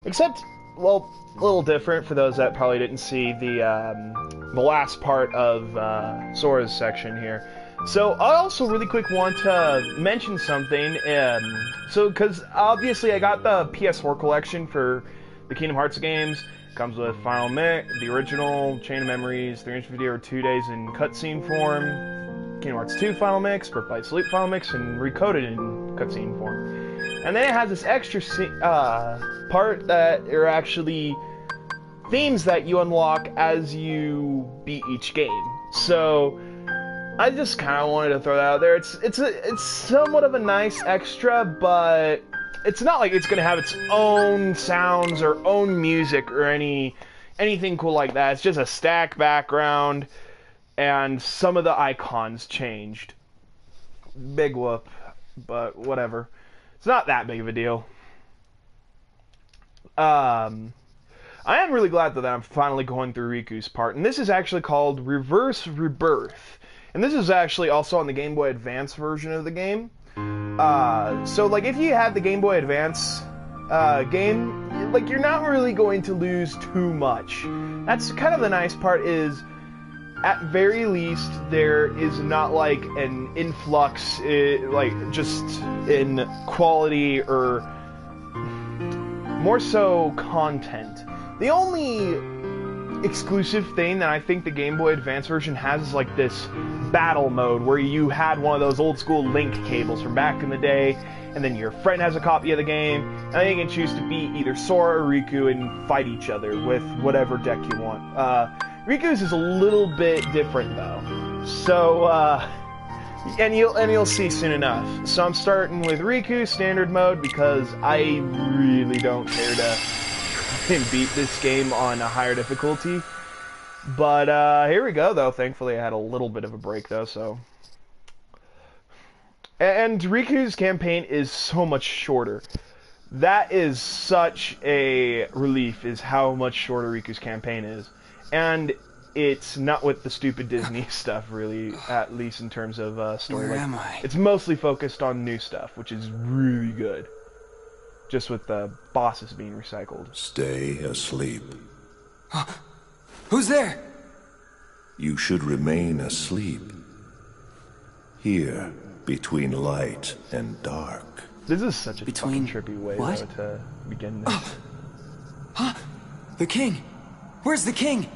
Except, well, a little different for those that probably didn't see the last part of Sora's section here. So I also really quick want to mention something. Because obviously I got the PS4 collection for the Kingdom Hearts games. Comes with Final Mix, the original, Chain of Memories, 350 or 2 days in cutscene form, Kingdom Hearts 2 Final Mix, Birth by Sleep Final Mix, and Recoded in cutscene form. And then it has this extra part that are actually themes that you unlock as you beat each game. So I just kind of wanted to throw that out there. It's somewhat of a nice extra, but it's not like it's gonna have its own sounds or own music or anything cool like that. It's just a stack background, and some of the icons changed. Big whoop, but whatever. It's not that big of a deal. I am really glad though that I'm finally going through Riku's part, and this is actually called Rebirth. And this is actually also on the Game Boy Advance version of the game. So like if you had the Game Boy Advance game, like you're not really going to lose too much. That's kind of the nice part is, at very least, there is not like an influx, like just in quality or more so content. The only exclusive thing that I think the Game Boy Advance version has is like this battle mode where you had one of those old school link cables from back in the day, and then your friend has a copy of the game, and then you can choose to beat either Sora or Riku and fight each other with whatever deck you want. Riku's is a little bit different though, so and you'll see soon enough. So I'm starting with Riku standard mode because I really don't care to try and beat this game on a higher difficulty. But here we go though. Thankfully I had a little bit of a break though, so. And Riku's campaign is so much shorter. That is such a relief, is how much shorter Riku's campaign is. And it's not with the stupid Disney stuff, really, at least in terms of story. Where am I? It's mostly focused on new stuff, which is really good. Just with the bosses being recycled. Stay asleep. Who's there? You should remain asleep. Here, between light and dark. This is such a fucking trippy way though, to begin this. Huh? The king! Where's the king?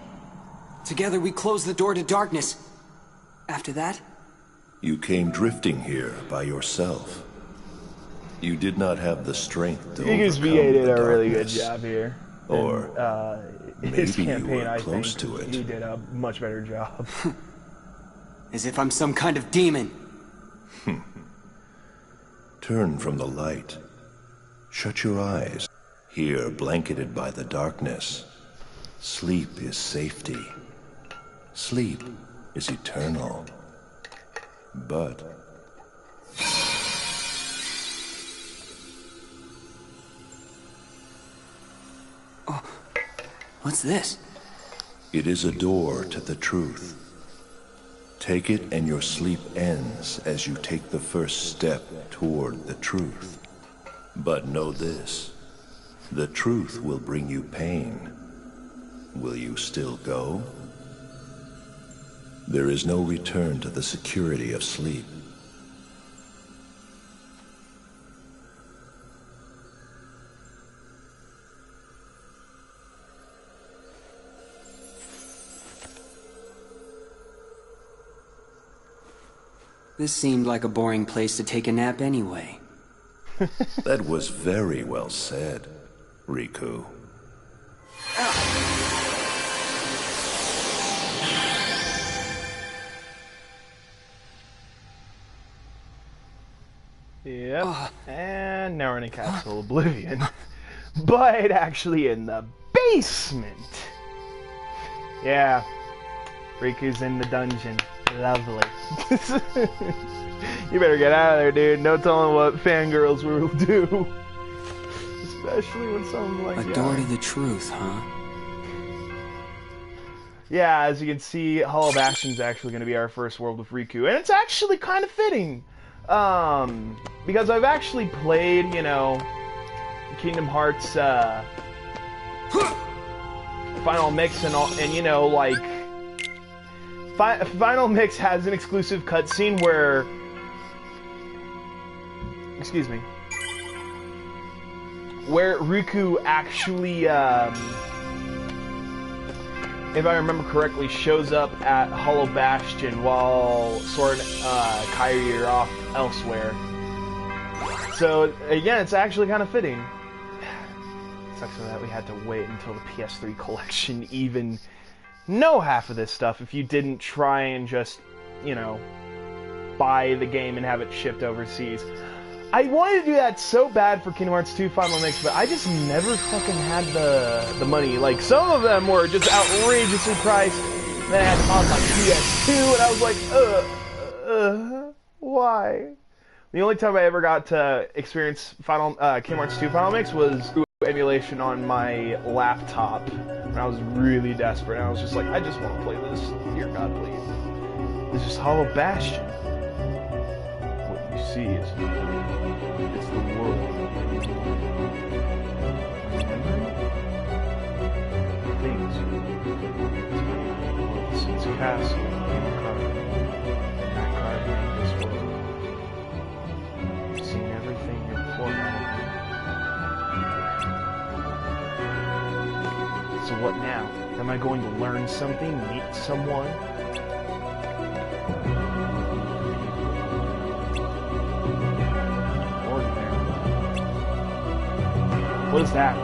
Together we close the door to darkness. After that? You came drifting here by yourself. You did not have the strength to Riku's overcome VA did the a really good darkness. job here. Or And, his maybe campaign, you were I close think, to it. he did a much better job. As if I'm some kind of demon. Turn from the light. Shut your eyes. Here, blanketed by the darkness, sleep is safety. Sleep is eternal. But What's this? it is a door to the truth. Take it and your sleep ends as you take the first step toward the truth. But know this, the truth will bring you pain. Will you still go? There is no return to the security of sleep. This seemed like a boring place to take a nap anyway. That was very well said, Riku. Yep. And now we're in a Castle Oblivion. But actually in the basement. Yeah. Riku's in the dungeon. Lovely. You better get out of there, dude. No telling what fangirls will do. Especially when something like that. A door to the truth, huh? Yeah, as you can see, Hall of Ashen's actually going to be our first world with Riku. And it's actually kind of fitting. Because I've actually played, you know, Kingdom Hearts Final Mix and all, and you know, like, Final Mix has an exclusive cutscene where, excuse me, where Riku actually, if I remember correctly, shows up at Hollow Bastion while Sora and Kairi are off elsewhere. So, again, it's actually kind of fitting. It sucks that we had to wait until the PS3 collection even know half of this stuff if you didn't try and just, you know, buy the game and have it shipped overseas. I wanted to do that so bad for Kingdom Hearts 2 Final Mix, but I just never fucking had the money. Like, some of them were just outrageously priced. Then I had them on my PS2, and I was like, why? The only time I ever got to experience Kingdom Hearts 2 Final Mix was through emulation on my laptop when I was really desperate. And I was just like, I just want to play this. Dear God, please. This is Hollow Bastion. What you see is it's the world. Things. Since Castle came a card, and that card made this world. I've seen everything here before now. So what now? Am I going to learn something? Meet someone? What is that?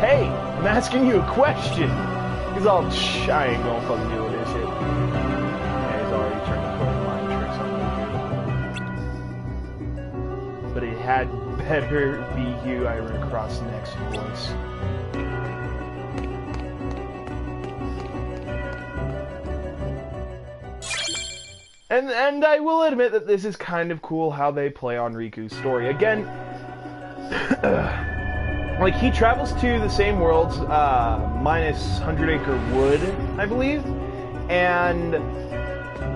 Hey, I'm asking you a question. He's all, I ain't gonna fucking deal with this shit. Yeah, he's already trying to play mind tricks on me. But it had better be you I run across next, voice. And I will admit that this is kind of cool how they play on Riku's story. Again, like, he travels to the same worlds, minus 100 Acre Wood, I believe, and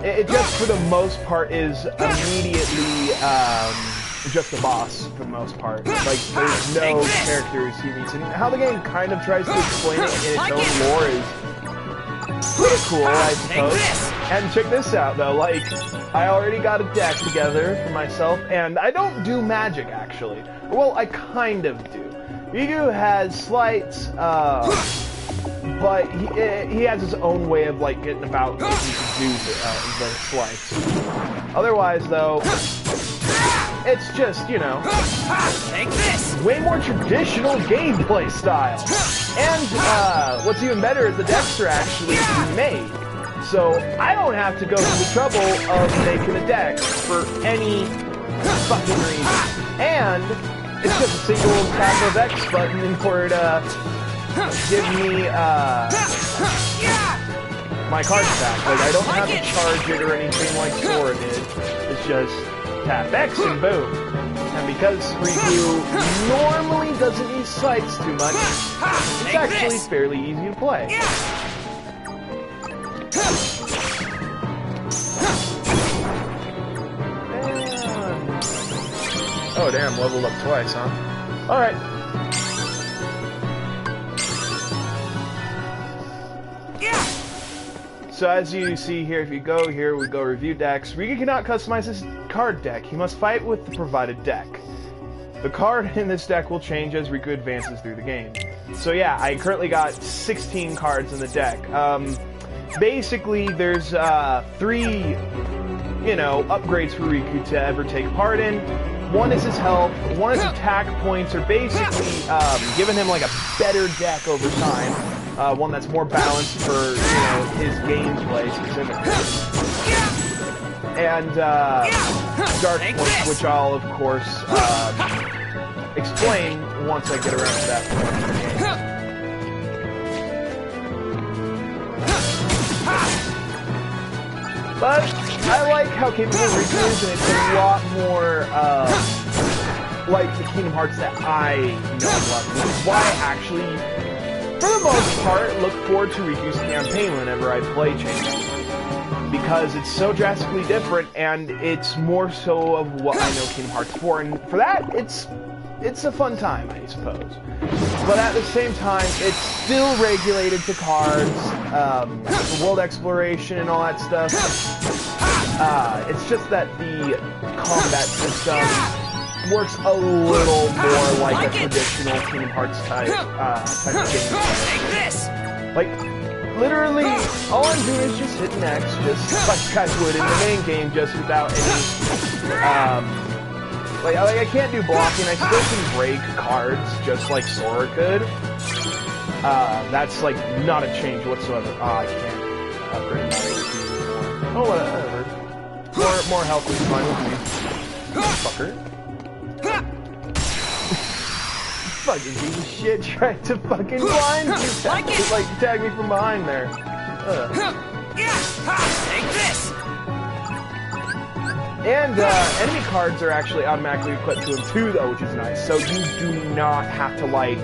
it just, for the most part, is immediately, just a boss, for the most part. Like, there's no characters he meets, and how the game kind of tries to explain it in its own lore is pretty cool, I suppose. And check this out, though, like, I already got a deck together for myself, and I don't do magic, actually. Well, I kind of do. Riku has sleights, but he has his own way of, like, getting about what he can do the sleights. Otherwise, though, it's just, you know, way more traditional gameplay style. And, what's even better is the decks are actually remade. So, I don't have to go through the trouble of making a deck for any fucking reason. And, it's just a single tap of X button in order to give me, my cards back. Like, I don't have to charge it or anything like Sora did. It's just tap X and boom. And because Riku normally doesn't use sights too much, it's actually fairly easy to play. Oh damn, leveled up twice, huh? Alright. So as you see here, if you go here, we go review decks. Riku cannot customize his card deck. He must fight with the provided deck. The card in this deck will change as Riku advances through the game. So yeah, I currently got 16 cards in the deck. Basically, there's 3, you know, upgrades for Riku to ever take part in. One is his health, one is attack points, or basically giving him like a better deck over time. One that's more balanced for, you know, his gameplay specifically. And dark points, which I'll of course explain once I get around to that point. But I like how capable Riku is, and it's a lot more like the Kingdom Hearts that I know and love. Which is why I actually, for the most part, look forward to Riku's campaign whenever I play Chain. Because it's so drastically different, and it's more so of what I know Kingdom Hearts for. And for that, it's it's a fun time, I suppose. But at the same time, it's still regulated to cards, world exploration and all that stuff. It's just that the combat system works a little more like a traditional Kingdom Hearts type of game. Like, literally, all I'm doing is just hitting X, just like I would in the main game, just without any, like I can't do blocking. I still can break cards, just like Sora could. That's like not a change whatsoever. I can't upgrade my HP anymore. Oh, whatever. More health is fine with me. Fucker. Fucking piece of shit trying to fucking blind me. Like tag me from behind there. Take this! And enemy cards are actually automatically equipped to him too, though, which is nice. So you do not have to like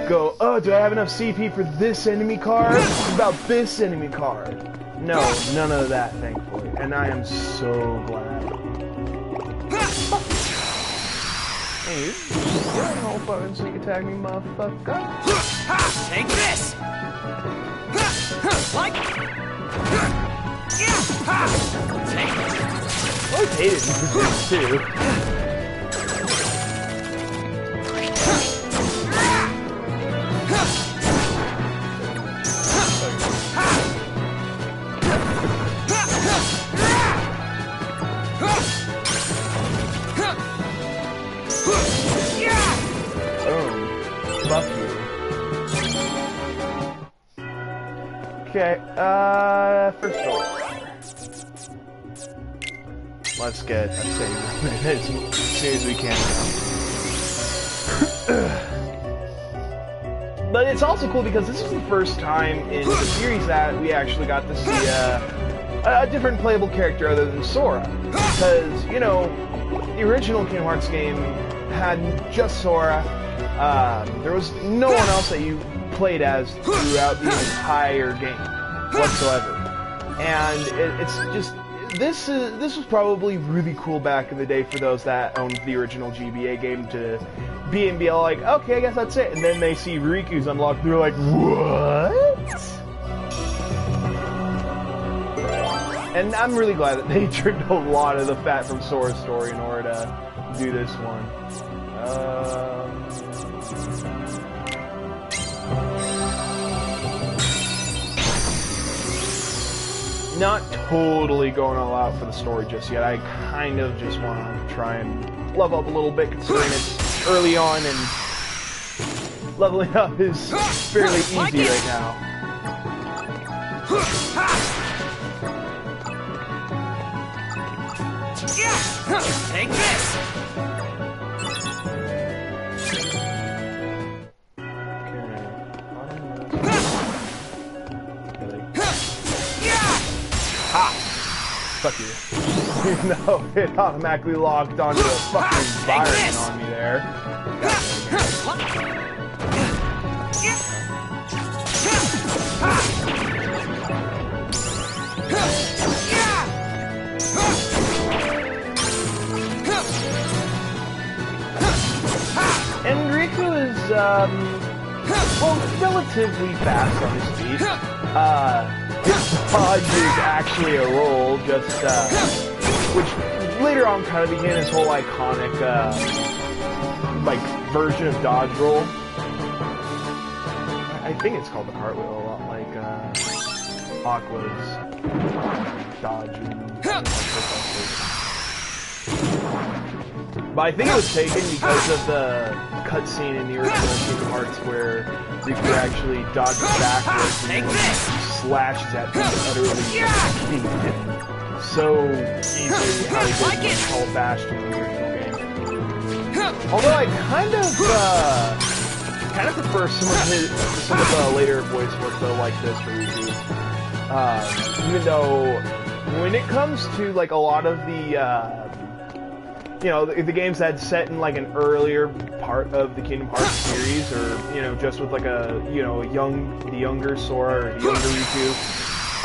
go, oh, do I have enough CP for this enemy card? What about this enemy card? No, none of that, thankfully. And I am so glad. Hey, you don't fucking sneak attack me, motherfucker. Take this! Like... Take this! I always hated these too. Fuck you. Okay, first order. Let's get a save as soon as we can. But it's also cool because this is the first time in the series that we actually got to see a different playable character other than Sora. Because, you know, the original Kingdom Hearts game had just Sora. There was no one else that you played as throughout the entire game whatsoever. And it's just... This was probably really cool back in the day for those that owned the original GBA game to be like, okay, I guess that's it. And then they see Riku's unlocked, they're like, what? And I'm really glad that they trimmed a lot of the fat from Sora's story in order to do this one. Not totally going all out for the story just yet. I kind of just want to try and level up a little bit, considering it's early on and leveling up is fairly easy right now. Take this! Fuck you. No, it automatically logged onto a fucking environment on me there. And Riku is, well, relatively fast on his feet. His dodge is actually a roll, just, which later on kind of became his whole iconic, like, version of dodge roll. I think it's called the cartwheel, a lot like, Aqua's dodge and but I think it was taken because of the cutscene in the original Kingdom Hearts where Riku actually dodges backwards and then slashes at things utterly so easily how he did Paul Bastion in the original game. Although I kind of prefer some of the later voice work though, like this for Riku. Even though when it comes to like a lot of the you know, the games that set in like an earlier part of the Kingdom Hearts series, or you know, just with like a the younger Sora or the younger Riku,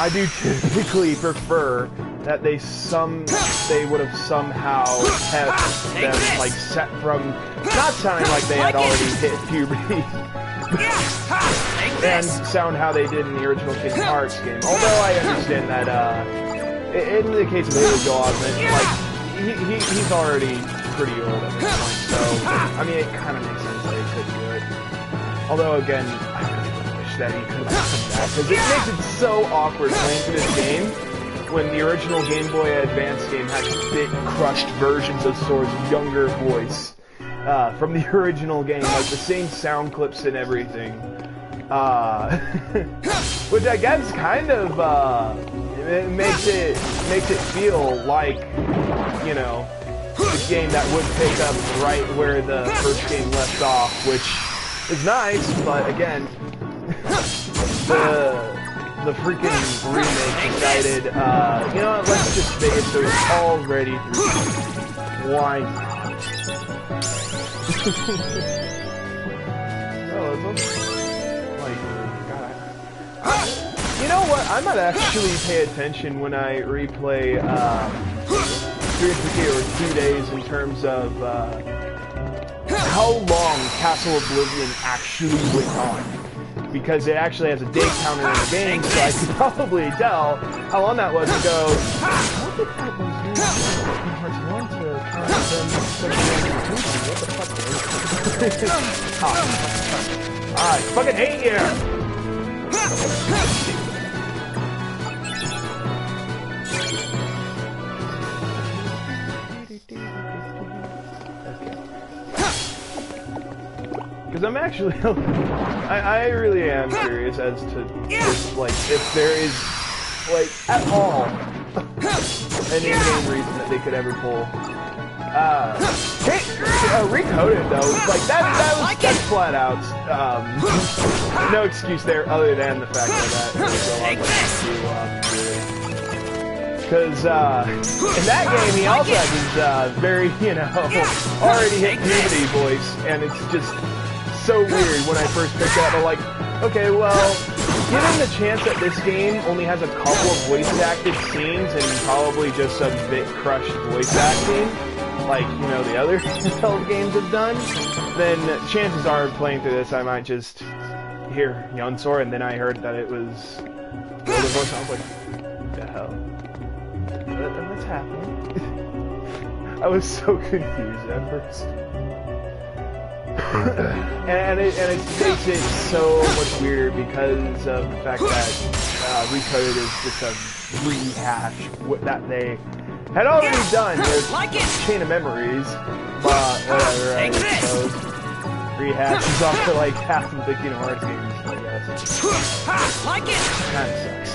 I do typically prefer that they would have somehow kept them like set from not sounding like they had already hit puberty and sound how they did in the original Kingdom Hearts game. Although I understand that in the case of Haley Osment, like he's already pretty old at this point, so I mean it kind of makes sense that he could do it. Although again, I really wish that he could have come back because it makes it so awkward playing through this game when the original Game Boy Advance game had bit-crushed versions of Sora's younger voice from the original game, like the same sound clips and everything. Which I guess kind of it makes it feel like, you know, the game that would pick up right where the first game left off, which is nice, but again, the freaking remake decided, you know what, let's just make it so it's already through. Why not? You know what, I might actually pay attention when I replay 360 or 2 days in terms of how long Castle Oblivion actually went on. Because it actually has a day counter in the game, so I could probably tell how long that was to go. I think that was Kingdom Hearts 1 to count them what the fuck, dude? I fucking hate you! Because I'm actually, I really am curious as to just, like, if there is, like, at all, an in-game reason that they could ever pull. Recoded though, like that's flat out. No excuse there, other than the fact that because in that game he also has his very, you know, already hit puberty voice, and it's just so weird when I first picked it up. I'm like, okay, well, given the chance that this game only has a couple of voice-acted scenes and probably just a bit crushed voice acting, like, you know, the other Zelda games have done, then chances are playing through this I might just hear young Sora, and then I heard that it was the other voice, and I was like, what the hell? What's happening? I was so confused at first. and it makes it so much weirder because of the fact that Recoded is just a rehash that they had already done with Chain of Memories, but whatever, I suppose. Rehash is off to like half of the Kingdom Hearts games, I guess. Kinda sucks.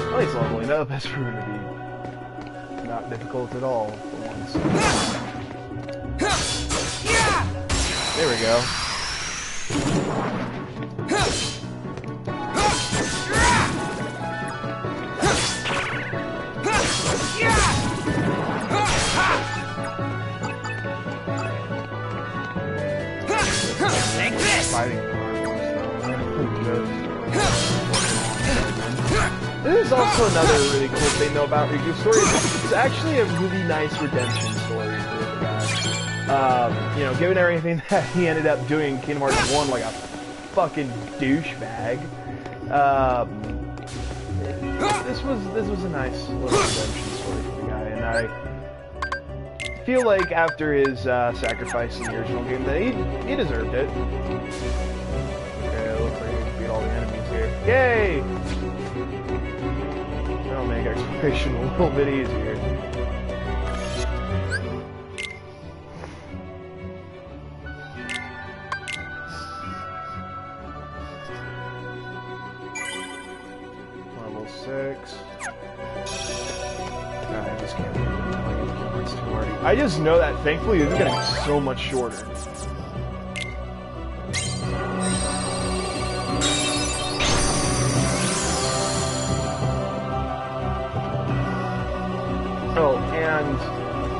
At least leveling up has proven to be not difficult at all for once. There we go. Take this! Fighting. This is also another really cool thing though about Riku's story. It's actually a really nice redemption story for the guy. You know, given everything that he ended up doing in Kingdom Hearts 1 like a fucking douchebag, this was a nice little redemption story for the guy, and I feel like after his sacrifice in the original game that he deserved it. Okay, it looks like we can beat all the enemies here. Yay! That'll make exploration a little bit easier. Level 6. God, I just can't believe it's too already. I just know that thankfully this is gonna be so much shorter.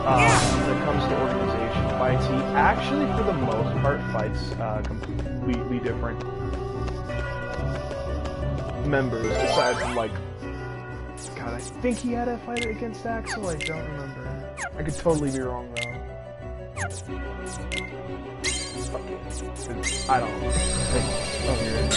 when it comes to organization fights, he actually, for the most part, fights completely different members, aside from, like, God, I think he had a fight against Axel, I don't remember. I could totally be wrong, though. Fuck it. I don't think. Oh, here it is.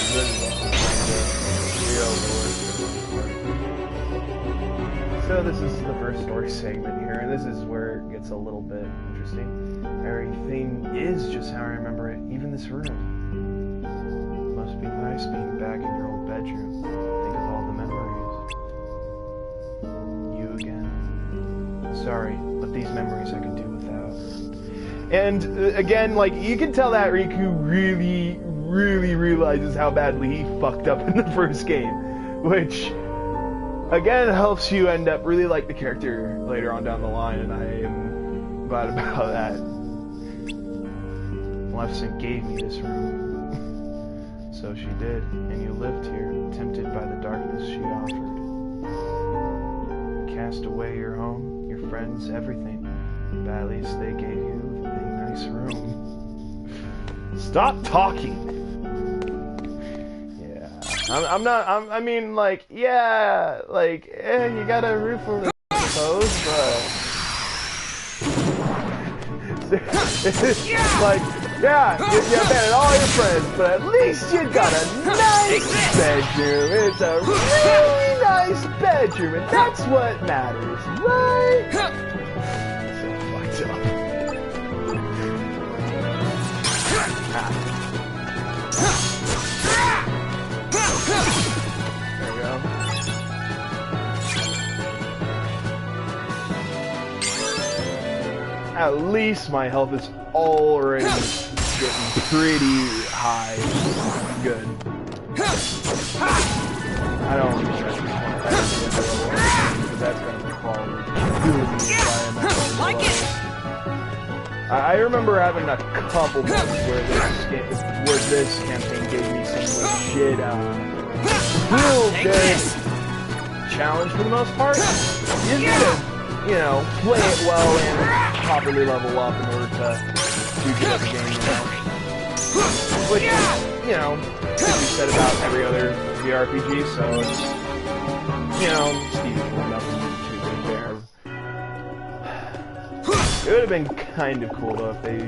So this is the first story segment here, and this is where it gets a little bit interesting. Everything is just how I remember it, even this room. Must be nice being back in your old bedroom. Think of all the memories. You again. Sorry, but these memories I could do without. And again, like, you can tell that Riku really realizes how badly he fucked up in the first game, which again helps you end up really like the character later on down the line, and I am glad about that. Maleficent gave me this room. So she did, and you lived here, tempted by the darkness she offered. Cast away your home, your friends, everything, but at least they gave you a nice room. Stop talking! I mean, like, yeah, like, you got a roof over the suppose, but... like, yeah, you abandoned all your friends, but at least you got a nice bedroom. It's a really nice bedroom, and that's what matters, right? So fucked up. There we go. At least my health is already getting pretty high. Good. I don't want to stretch this one because that's going to probably kill me if I am I remember having a couple months where this campaign gave me some legit, real good challenge for the most part. You need to, you know, play it well and properly level up in order to do good at the game, you know. Which, you know, could be said about every other JRPG, so it's, you know, Steve's nothing too big there. It would have been kind of cool, though, if they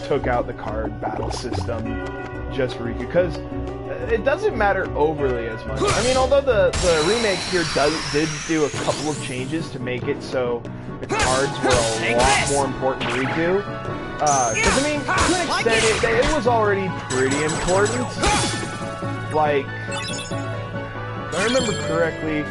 took out the card battle system just for Riku, because it doesn't matter overly as much. I mean, although the remake here did do a couple of changes to make it so the cards were a lot more important to Riku. Because, I mean, to an extent, it was already pretty important. Like, if I remember correctly,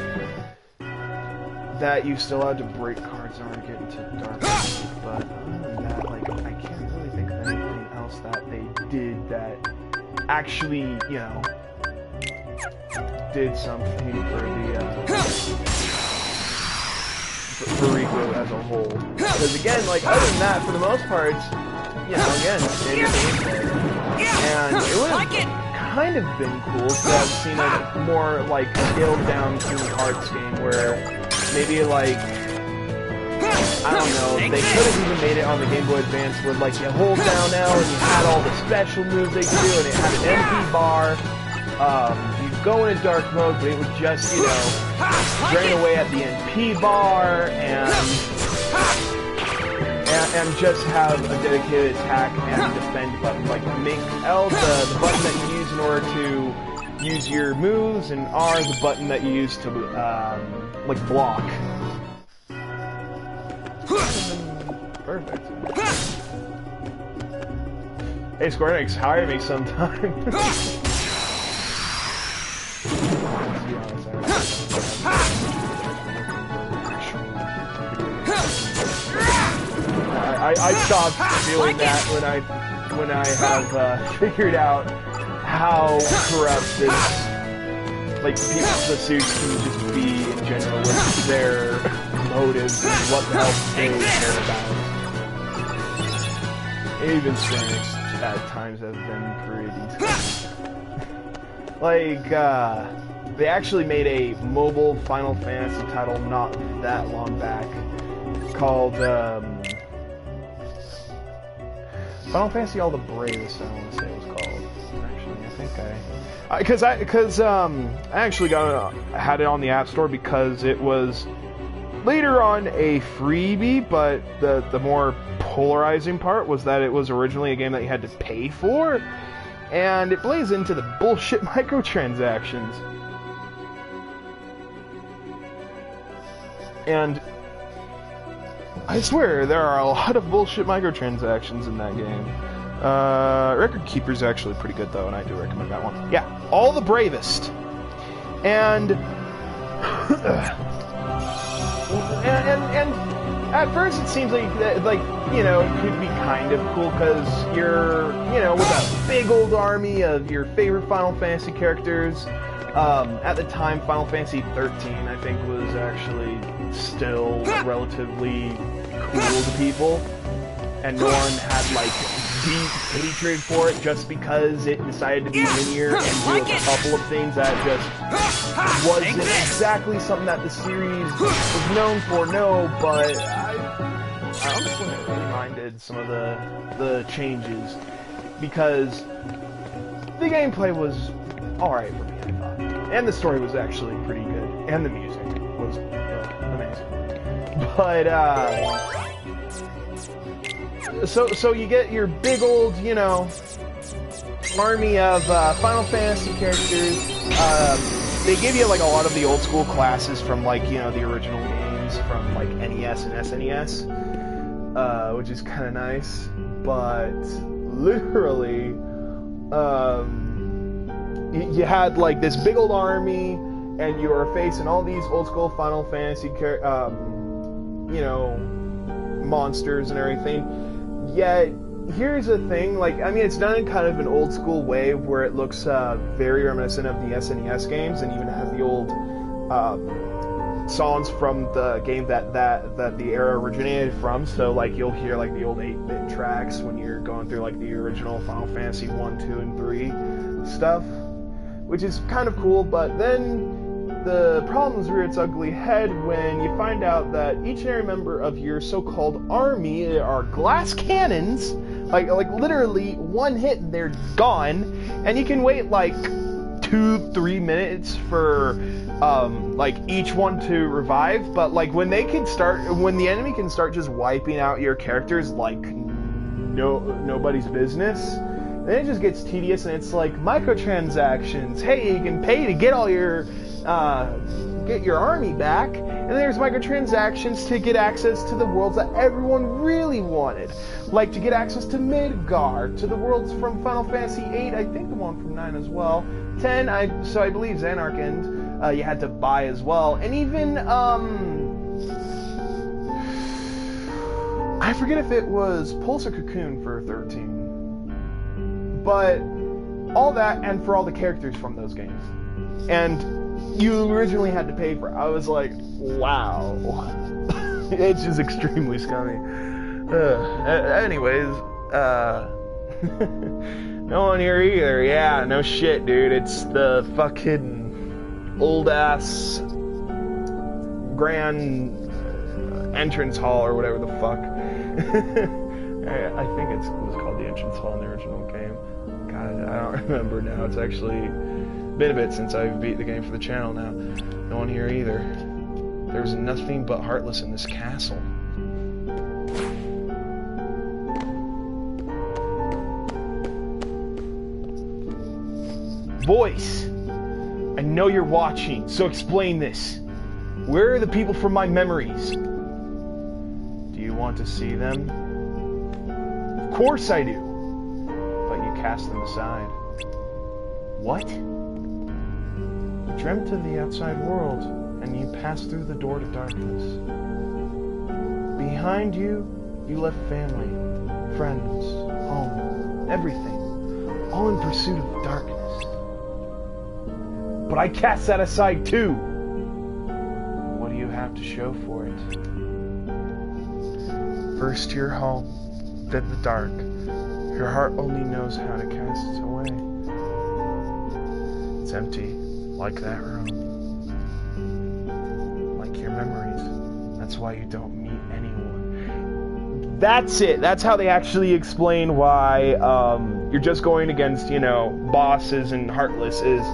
that you still had to break cards in order to get into darkness. But other than that, like, I can't really think of anything else that they did that actually, you know, did something for the, for Riku as a whole. Because again, like, other than that, for the most part, it's, you know, again, standard gameplay. And it would have kind of been cool to have seen a more, like, scaled down Kingdom Hearts game where maybe, like, I don't know, they could have even made it on the Game Boy Advance where, like, you hold down L and you had all the special moves they could do, and it had an MP bar. You'd go into dark mode, but it would just, you know, drain away at the MP bar, and just have a dedicated attack and defend button. Like, make L the button that you use in order to use your moves, and R the button that you use to, like, block. Perfect. Hey, Square Enix, hire me sometime. I stopped doing that when I have figured out how corrupt this, like, the suits can just be in general with their motives and what the hell they care about. Even Square Enix at times have been pretty like, they actually made a mobile Final Fantasy title not that long back called Final Fantasy All the Bravest, I want to say it was called. Actually, I think I actually had it on the App Store because it was later on a freebie, but the more polarizing part was that it was originally a game that you had to pay for, and it plays into the bullshit microtransactions. And I swear, there are a lot of bullshit microtransactions in that game. Record Keeper's actually pretty good, though, and I do recommend that one. Yeah, All the Bravest. And... and at first it seems like, you know, it could be kind of cool, because you're, you know, with a big old army of your favorite Final Fantasy characters. At the time, Final Fantasy 13, I think, was actually still relatively cool to people, and no one had, like, deep hatred for it just because it decided to be linear and do a couple of things that just wasn't exactly something that the series was known for, no, but I honestly really minded some of the changes, because the gameplay was alright for me, I thought. And the story was actually pretty good, and the music was amazing. But, so you get your big old, you know, army of Final Fantasy characters. They give you, like, a lot of the old school classes from, like, you know, the original games from, like, NES and SNES, which is kind of nice. But literally, you had, like, this big old army, and you were facing all these old school Final Fantasy, you know, monsters and everything. Yet, here's the thing, like, I mean, it's done in kind of an old school way where it looks very reminiscent of the SNES games, and even has the old songs from the game that the era originated from. So, like, you'll hear, like, the old 8-bit tracks when you're going through, like, the original Final Fantasy 1, 2, and 3 stuff, which is kind of cool. But then the problems rear its ugly head when you find out that each and every member of your so-called army are glass cannons, like literally one hit and they're gone, and you can wait like 2-3 minutes for like each one to revive. But like when the enemy can start just wiping out your characters like nobody's business, then it just gets tedious, and it's like microtransactions. Hey, you can pay to get all your get your army back, and there's microtransactions to get access to the worlds that everyone really wanted, like to get access to Midgard, to the worlds from Final Fantasy 8, I think the one from 9 as well, 10, I believe Xanarkand, you had to buy as well, and even I forget if it was Pulse or Cocoon for 13, but all that, and for all the characters from those games, and you originally had to pay for it. I was like, wow. It's just extremely scummy. Anyways, no one here either. Yeah, no shit, dude. It's the fucking old-ass grand entrance hall or whatever the fuck. I think it was called the entrance hall in the original game. God, I don't remember now. It's actually been a bit since I've beat the game for the channel now. No one here either. There's nothing but Heartless in this castle. Voice! I know you're watching, so explain this. Where are the people from my memories? Do you want to see them? Of course I do. But you cast them aside. What? You dreamt of the outside world, and you passed through the door to darkness. Behind you, you left family, friends, home, everything, all in pursuit of darkness. But I cast that aside too! What do you have to show for it? First your home, then the dark. Your heart only knows how to cast it away. It's empty, like that room. Like your memories. That's why you don't meet anyone. That's it. That's how they actually explain why you're just going against, you know, bosses and Heartless is...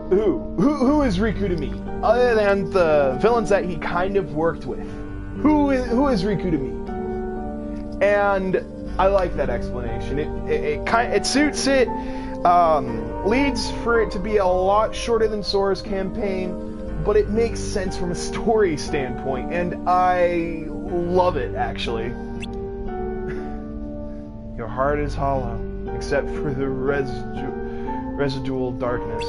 Who is Riku to me? Other than the villains that he kind of worked with. Who is Riku to me? And I like that explanation. It suits it. Leads for it to be a lot shorter than Sora's campaign, but it makes sense from a story standpoint, and I love it, actually. Your heart is hollow, except for the residual darkness.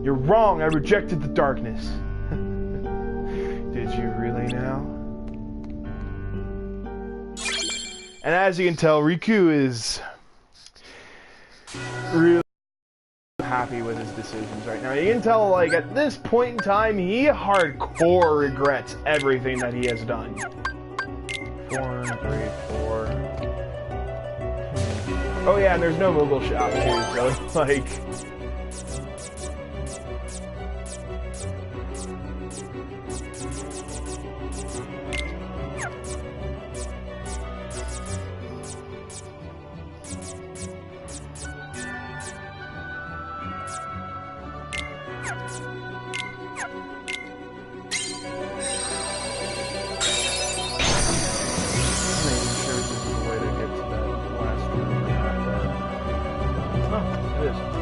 You're wrong, I rejected the darkness. Did you really now? And as you can tell, Riku is really happy with his decisions right now. You can tell, like, at this point in time, he hardcore regrets everything that he has done. 4, 3, 4. Oh yeah, and there's no mobile shop too, so it's like...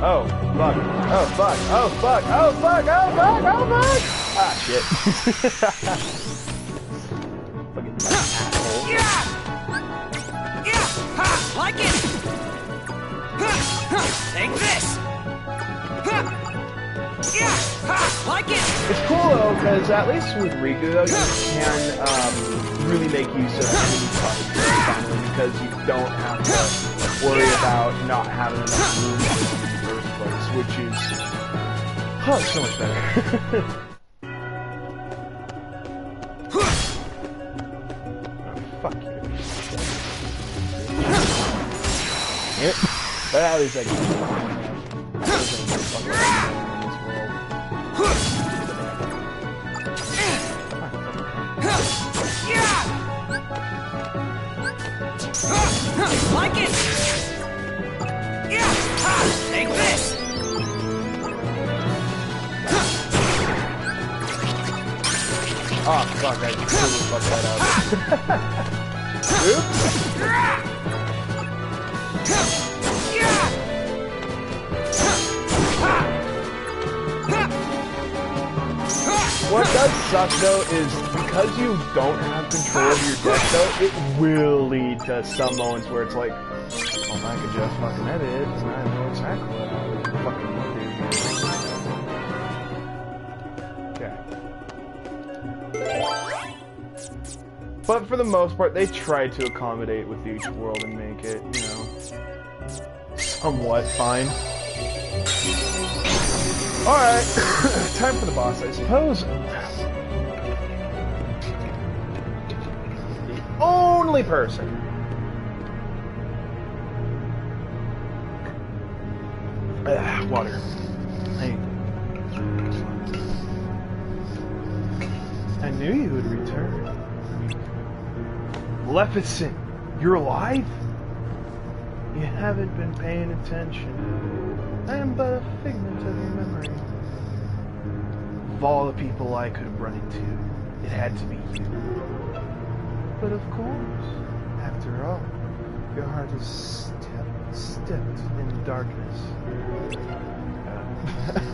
Oh, fuck. Oh, fuck. Oh, fuck. Oh, fuck. Oh, fuck. Oh, fuck. Ah, shit. Fucking asshole. Yeah! Yeah! Ha! Like it! Ha! Ha! Take this! Ha! Yeah! Ha! Like it! It's cool, though, because at least with Riku, though, you can really make use of enemy fights finally, because you don't have to worry about not having enough room in the first place, which is so much better. Oh, fuck you. Damn it. But at least I can. Like it! Yeah! Ha! Take this! Oh, fuck, I totally fucked that up. Oops! What does suck, though, is because you don't have control of your deck, though, it will lead to some moments where it's like, oh, I could just fucking edit it, and I know exactly what I would fucking do. Okay. But for the most part, they try to accommodate with each world and make it, you know, somewhat fine. Alright, time for the boss, I suppose. The only person. Water. I knew you would return. Maleficent, you're alive? You haven't been paying attention. I am but a figment of your memory. Of all the people I could have run into, it had to be you. But of course, after all, your heart is steeped in darkness.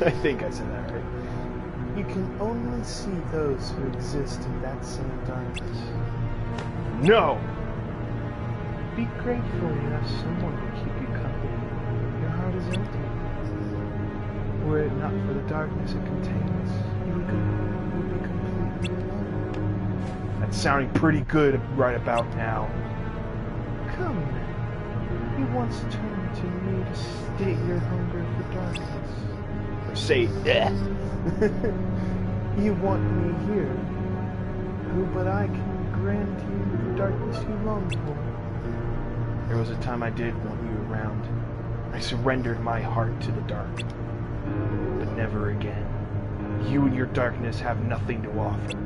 I think I said that right. You can only see those who exist in that same darkness. No! Be grateful you have someone to keep you company. Your heart is empty. Were it not for the darkness it contains, you would be completely alone. That's sounding pretty good right about now. Come then. You once turned to me to state your hunger for darkness. Or say death. You want me here. Who but I can grant you the darkness you long for? There was a time I did want you around. I surrendered my heart to the dark. But never again. You and your darkness have nothing to offer.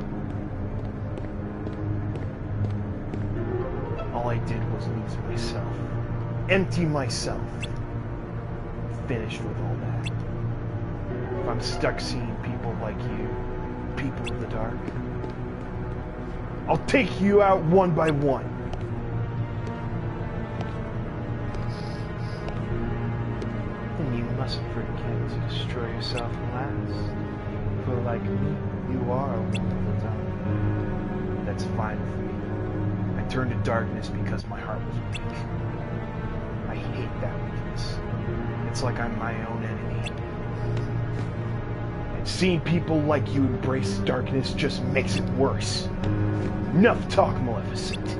I did was lose myself. Empty myself. Finished with all that. If I'm stuck seeing people like you, people of the dark, I'll take you out one by one. And you mustn't forget to destroy yourself last. For like me, you are one of the dark. That's fine with me. I turned to darkness because my heart was weak. I hate that weakness. It's like I'm my own enemy. And seeing people like you embrace darkness just makes it worse. Enough talk, Maleficent.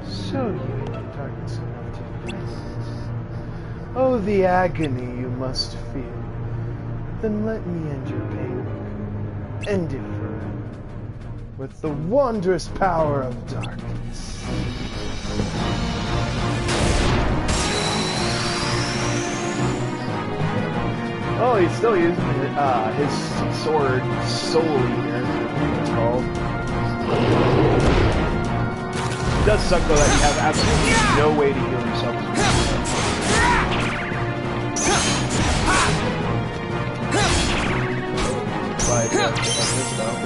So you hate darkness enough to fight it. Oh, the agony you must feel. Then let me end your pain. End it forever. With the wondrous power of darkness. Oh, he's still using his sword solely here. It's called. It does suck though that you have absolutely no way to heal yourself. Like this though.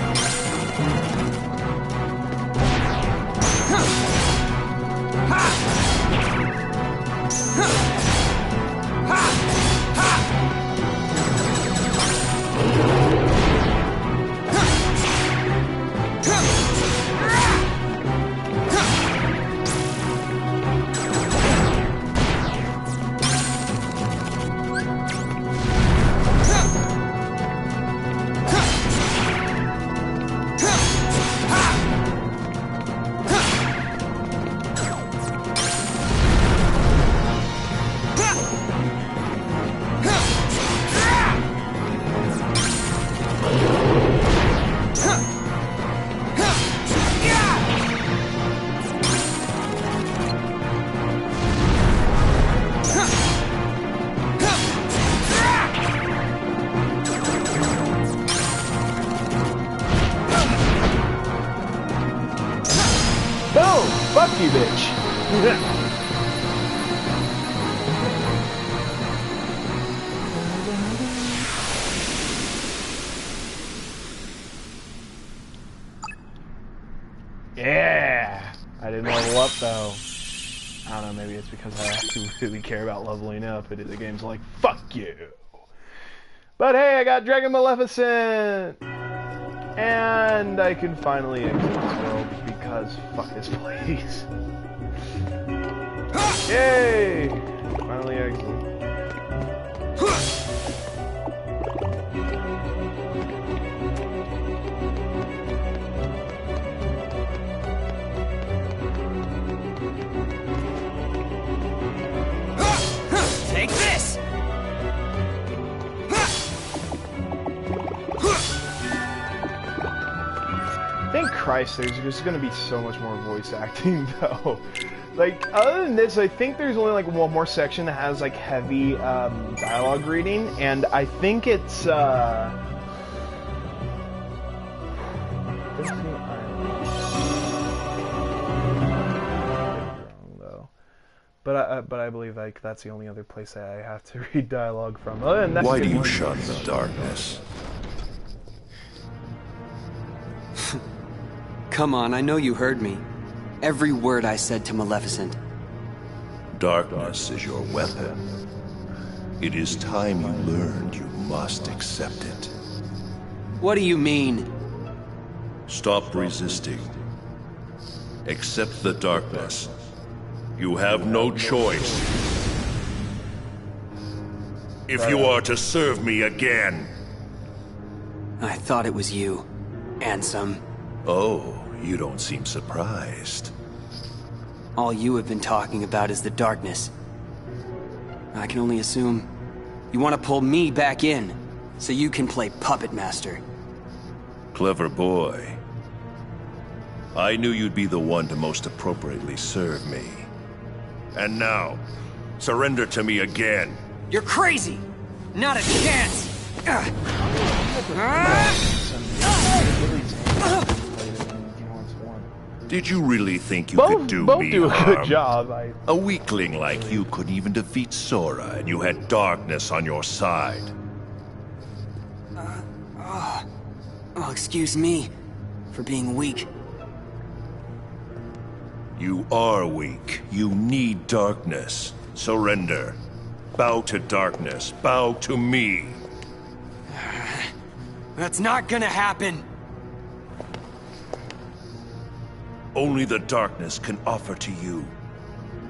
Fuck you, bitch. Yeah. I didn't level up though. I don't know, maybe it's because I actually really care about leveling up, and the game's like, fuck you. But hey, I got Dragon Maleficent! And I can finally exit this world because fuck this place. Yay! Finally exit. Take this! Thank Christ there's just gonna be so much more voice acting though. Like, other than this, I think there's only like one more section that has like heavy dialogue reading, and I think it's But I believe like that's the only other place that I have to read dialogue from. Other than that, Why do you shun the darkness? Come on, I know you heard me. Every word I said to Maleficent. Darkness is your weapon. It is time you learned you must accept it. What do you mean? Stop resisting. Accept the darkness. You have no choice. If you are to serve me again. I thought it was you, Ansem. Oh, you don't seem surprised. All you have been talking about is the darkness. I can only assume you want to pull me back in, so you can play puppet master. Clever boy. I knew you'd be the one to most appropriately serve me. And now, surrender to me again. You're crazy! Not a chance! Did you really think you Both could do both me do a harm? good job. A weakling like you couldn't even defeat Sora, and you had darkness on your side. Oh, excuse me for being weak. You are weak. You need darkness. Surrender. Bow to darkness. Bow to me. That's not gonna happen. Only the darkness can offer to you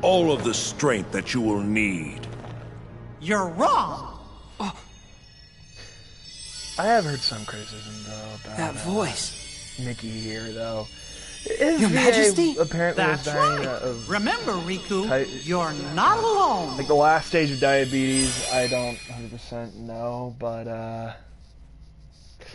all of the strength that you will need. You're wrong. I have heard some criticism though about That voice. Mickey here though. Your Majesty? Apparently That's was dying right. of Remember, Riku, Ti- you're not alone. like the last stage of diabetes. I don't 100% know, but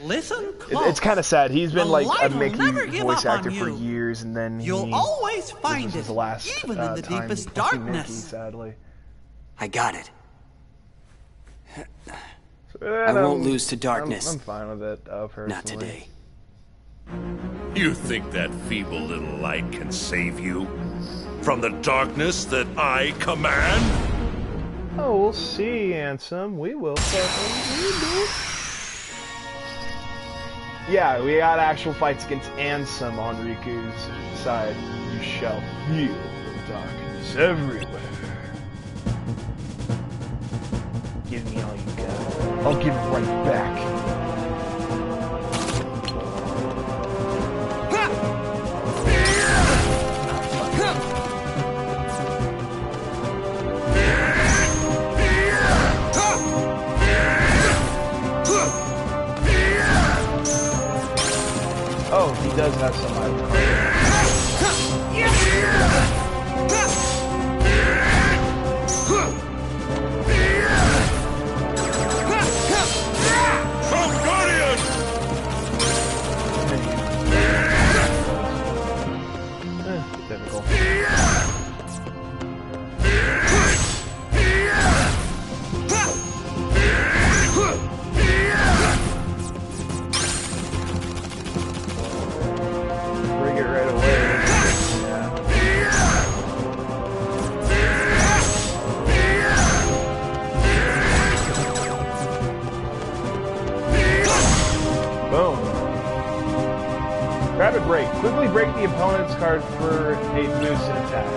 Listen close. it's kind of sad. He's been The like a light will Mickey never give voice up on actor for you. years, and then You'll always find this was it, his last even in the time deepest playing Mickey, darkness. sadly. I got it. So, I won't lose to darkness. I'm fine with it, personally. Not today. You think that feeble little light can save you from the darkness that I command? Oh, we'll see, Ansem. We will. Yeah, we got actual fights against Ansem on Riku's side. You shall feel the darkness everywhere. Give me all you got. I'll give it right back. Oh, he does have some item. Typical. Bring it right away. Yeah. Boom. Rapid break. Quickly break the opponent's card for a boost in attack.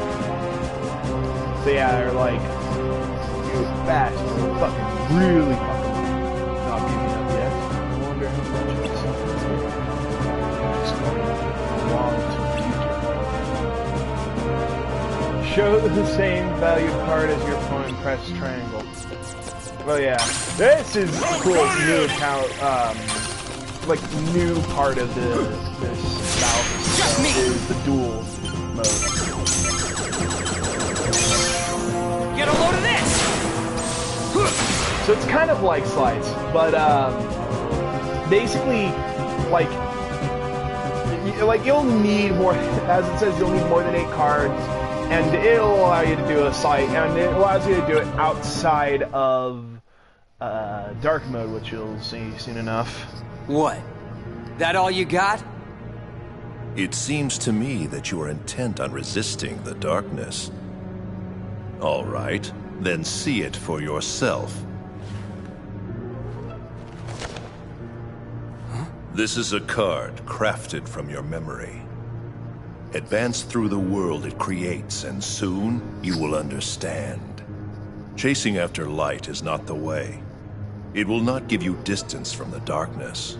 So yeah, they're like, you fast, fucking really fucking not giving up yet. I wonder how much it's just going long to the future. Show the same valued card as your opponent, press triangle. Well yeah, this is cool new account, like new part of this battle is the duel mode. Get a load of this! So it's kind of like Slice, but basically, like you'll need more. As it says, you'll need more than 8 cards, and it'll allow you to do a site, and it allows you to do it outside of dark mode, which you'll see soon enough. What? That all you got? It seems to me that you are intent on resisting the darkness. All right, then see it for yourself. Huh? This is a card crafted from your memory. Advance through the world it creates, and soon you will understand. Chasing after light is not the way. It will not give you distance from the darkness.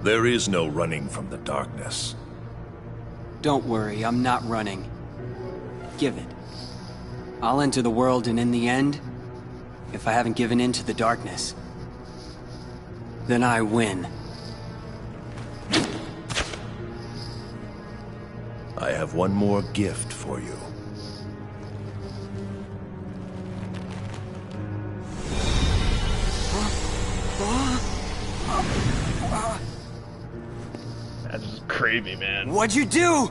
There is no running from the darkness. Don't worry, I'm not running. Give it. I'll enter the world, and in the end, if I haven't given in to the darkness, then I win. I have one more gift for you. That's just crazy, man. What'd you do?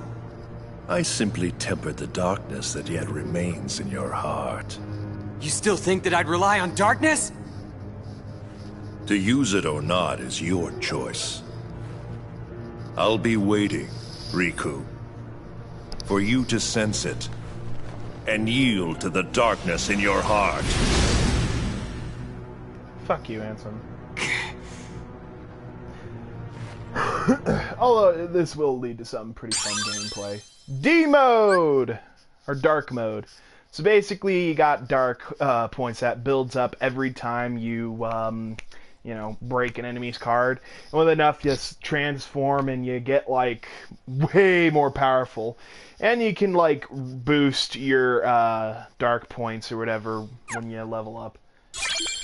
I simply tempered the darkness that yet remains in your heart. You still think that I'd rely on darkness? To use it or not is your choice. I'll be waiting, Riku. for you to sense it and yield to the darkness in your heart. Fuck you, Ansem. Although this will lead to some pretty fun gameplay. D mode! Or dark mode. So basically you got dark points that builds up every time you break an enemy's card. And with enough, you just transform and you get, like, way more powerful. And you can, like, boost your dark points or whatever when you level up.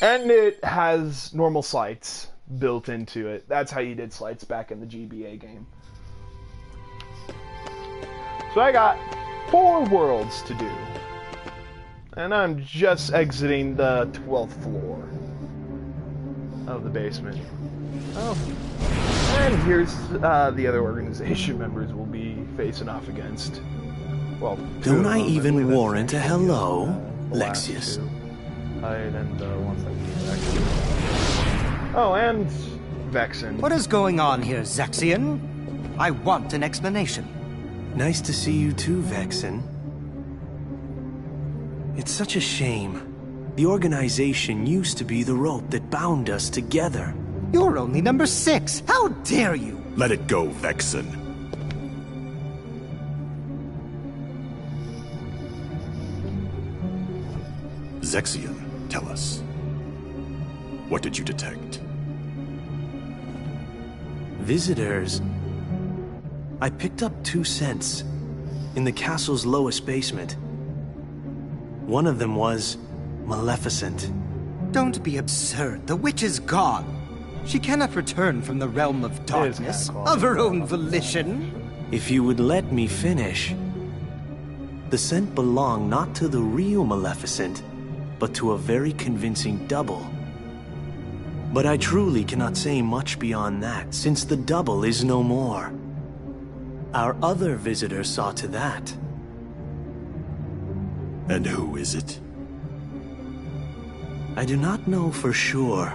And it has normal slights built into it. That's how you did slights back in the GBA game. So I got 4 worlds to do. And I'm just exiting the 12th floor of the basement. Oh. And here's the other organization members we'll be facing off against. Well, don't I even warrant a hello, Lexius? And the ones that we actually. Oh, and Vexen. What is going on here, Zexion? I want an explanation. Nice to see you too, Vexen. It's such a shame. The organization used to be the rope that bound us together. You're only number 6. How dare you? Let it go, Vexen. Zexion, tell us. What did you detect? Visitors. I picked up 2 scents in the castle's lowest basement. One of them was Maleficent. Don't be absurd. The witch is gone. She cannot return from the realm of darkness of her own volition. If you would let me finish. The scent belonged not to the real Maleficent, but to a very convincing double. But I truly cannot say much beyond that, since the double is no more. Our other visitor saw to that. And who is it? I do not know for sure,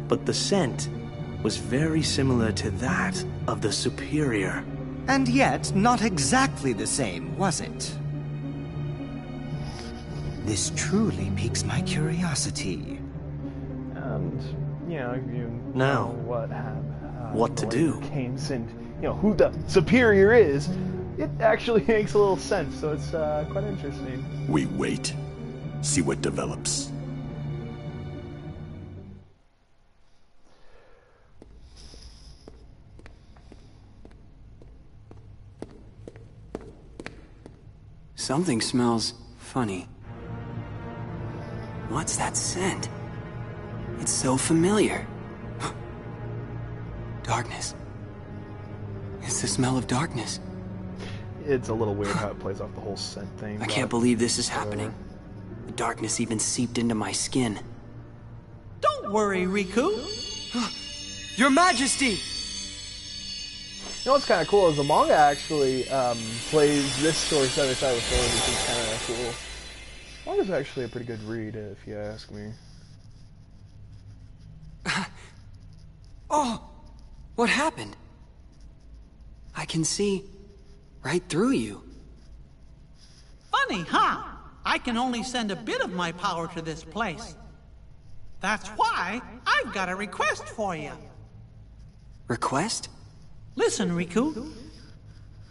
but the scent was very similar to that of the Superior. And yet, not exactly the same, was it? This truly piques my curiosity. And, you Now, know what to do? Games and, who the Superior is, it actually makes a little sense, so it's quite interesting. We wait. See what develops. Something smells funny. What's that scent? It's so familiar. Darkness. It's the smell of darkness. It's a little weird how it plays off the whole scent thing. I can't believe this is happening. The darkness even seeped into my skin. Don't worry, Riku. Your Majesty! You know what's kind of cool is the manga actually plays this story side by side with Thor, which is kind of cool. Manga's actually a pretty good read, if you ask me. Oh! What happened? I can see right through you. Funny, huh? I can only send a bit of my power to this place. That's why I've got a request for you. Request? Listen, Riku.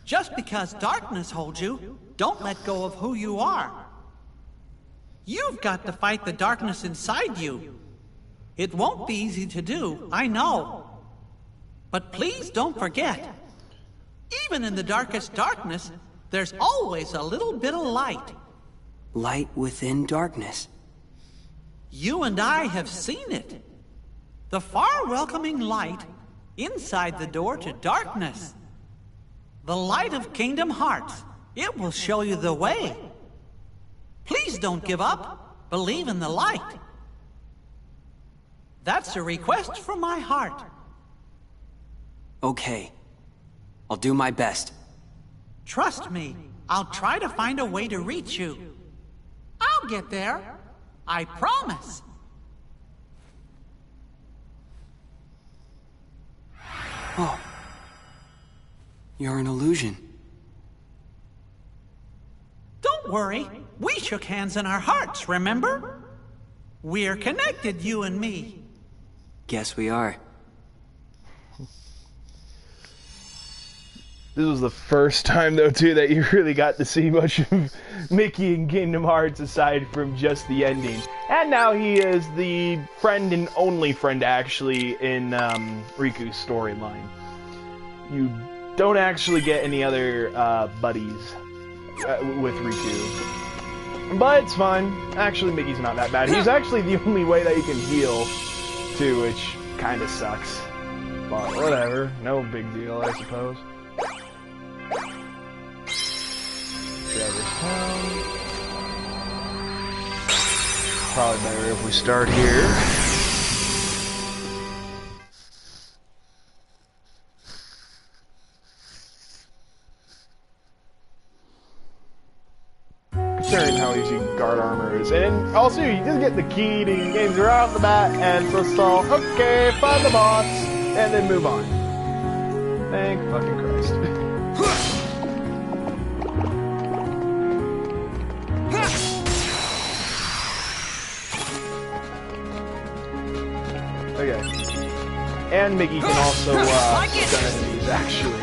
Just because darkness holds you, don't let go of who you are. You've got to fight the darkness inside you. It won't be easy to do, I know. But please don't forget, even in the darkest darkness, there's always a little bit of light. Light within darkness. You and I have seen it. The far welcoming light inside the door to darkness. The light of Kingdom Hearts. It will show you the way. Please don't give up. Believe in the light. That's a request from my heart. Okay. I'll do my best. Trust me, I'll try to find a way to reach you. I'll get there. I promise. Oh. You're an illusion. worry. We shook hands in our hearts, remember? We're connected, you and me. Guess we are. This was the first time, though, too, that you really got to see much of Mickey in Kingdom Hearts aside from just the ending. And now he is the friend and only friend, actually, in Riku's storyline. You don't actually get any other buddies with Riku. But it's fine. Actually, Mickey's not that bad. He's actually the only way that you can heal, too, which kind of sucks. But whatever. No big deal, I suppose. Probably better if we start here. Considering how easy guard armor is. And also, you just get the key to your games right off the bat, and so, okay, find the boss, and then move on. Thank fucking Christ. Okay. And Mickey can also stun enemies, actually.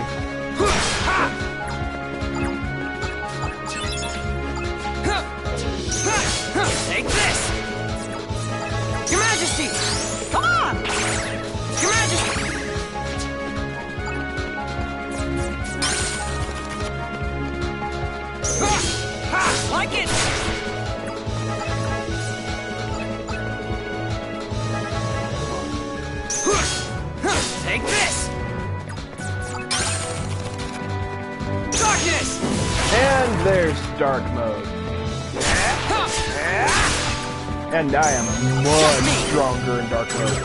Take this! Your Majesty! Come on! Your Majesty! Like it! Take this! Darkness! And there's dark mode. And I am much stronger in dark mode.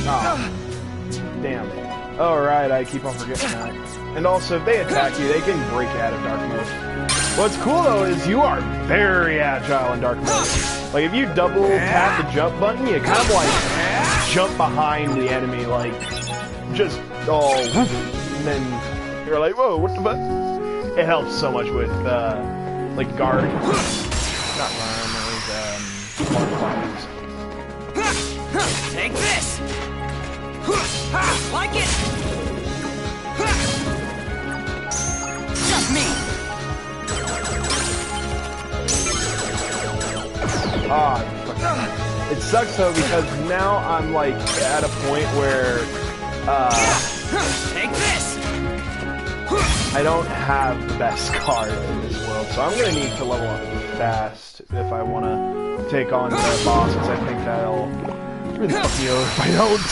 Ah, damn. Alright, I keep on forgetting that. And also, if they attack you, they can break out of dark mode. What's cool though is you are very agile in dark mode. Like if you double tap the jump button, you kind of like jump behind the enemy, like just woof, and then you're like, whoa, what the fuck? It helps so much with like guard, not armors, classes. Take this! Like it! Just me! It sucks though because now I'm like at a point where Take this! I don't have the best card in this world, so I'm gonna need to level up fast if I want to take on the bosses. I think that'll really fuck me over if I don't.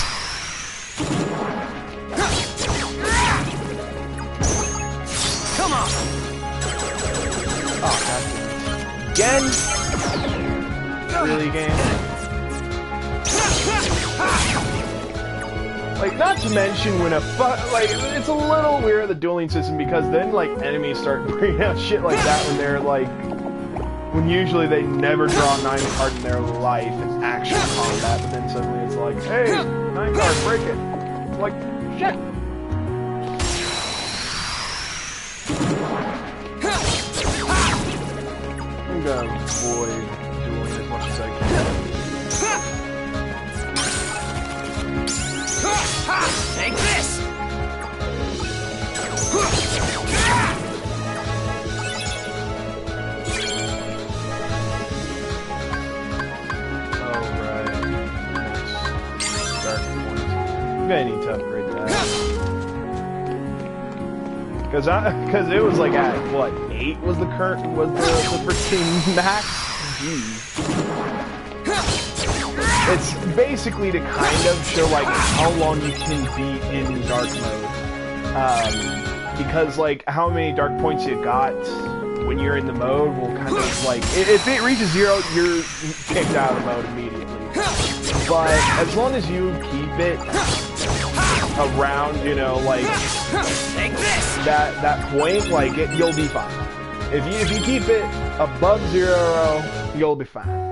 Come on! Oh, God. Again? Really, game? Like, not to mention when like, it's a little weird, the dueling system, because then, like, enemies start bringing out shit like that when they're, like, when usually they never draw a 9 card in their life in actual combat, but then suddenly it's like, hey, 9 card, break it. It's like, shit. I'm gonna avoid dueling as much as I can. Take this! Alright. Dark points. I'm gonna need to upgrade that. Because it was like at, what, 8 was the current, was the freaking max? Jeez. It's basically to kind of show like how long you can be in dark mode. Because like how many dark points you got when you're in the mode will kind of like, if it reaches 0, you're kicked out of the mode immediately. But as long as you keep it around, you know, like that point, like you'll be fine. If you keep it above 0, you'll be fine.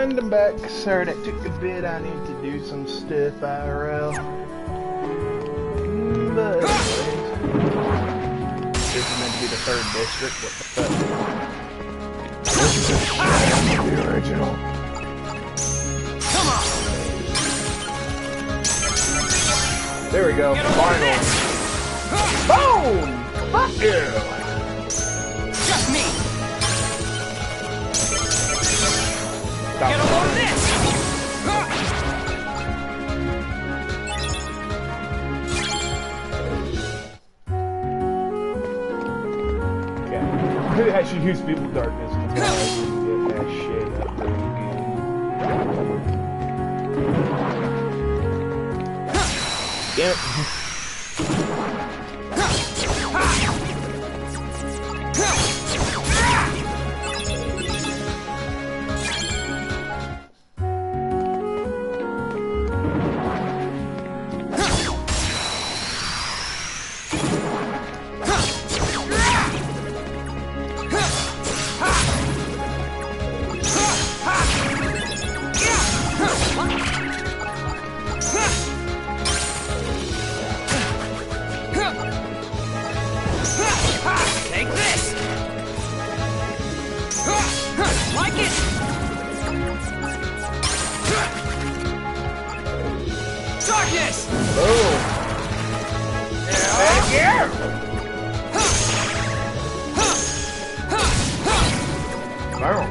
And I'm back. Sorry that took a bit. I need to do some stuff IRL. But anyways, this is meant to be the 3rd district. What the fuck? This is a sham of the original. Come on. There we go. Final. Boom! Fuck you! Just me. Stop. Get a load of this. Okay. Maybe I should use People of Darkness until I can get that shit up really good. Damn it. Take this. Like it. Darkness. Boom. Thank you. Boom.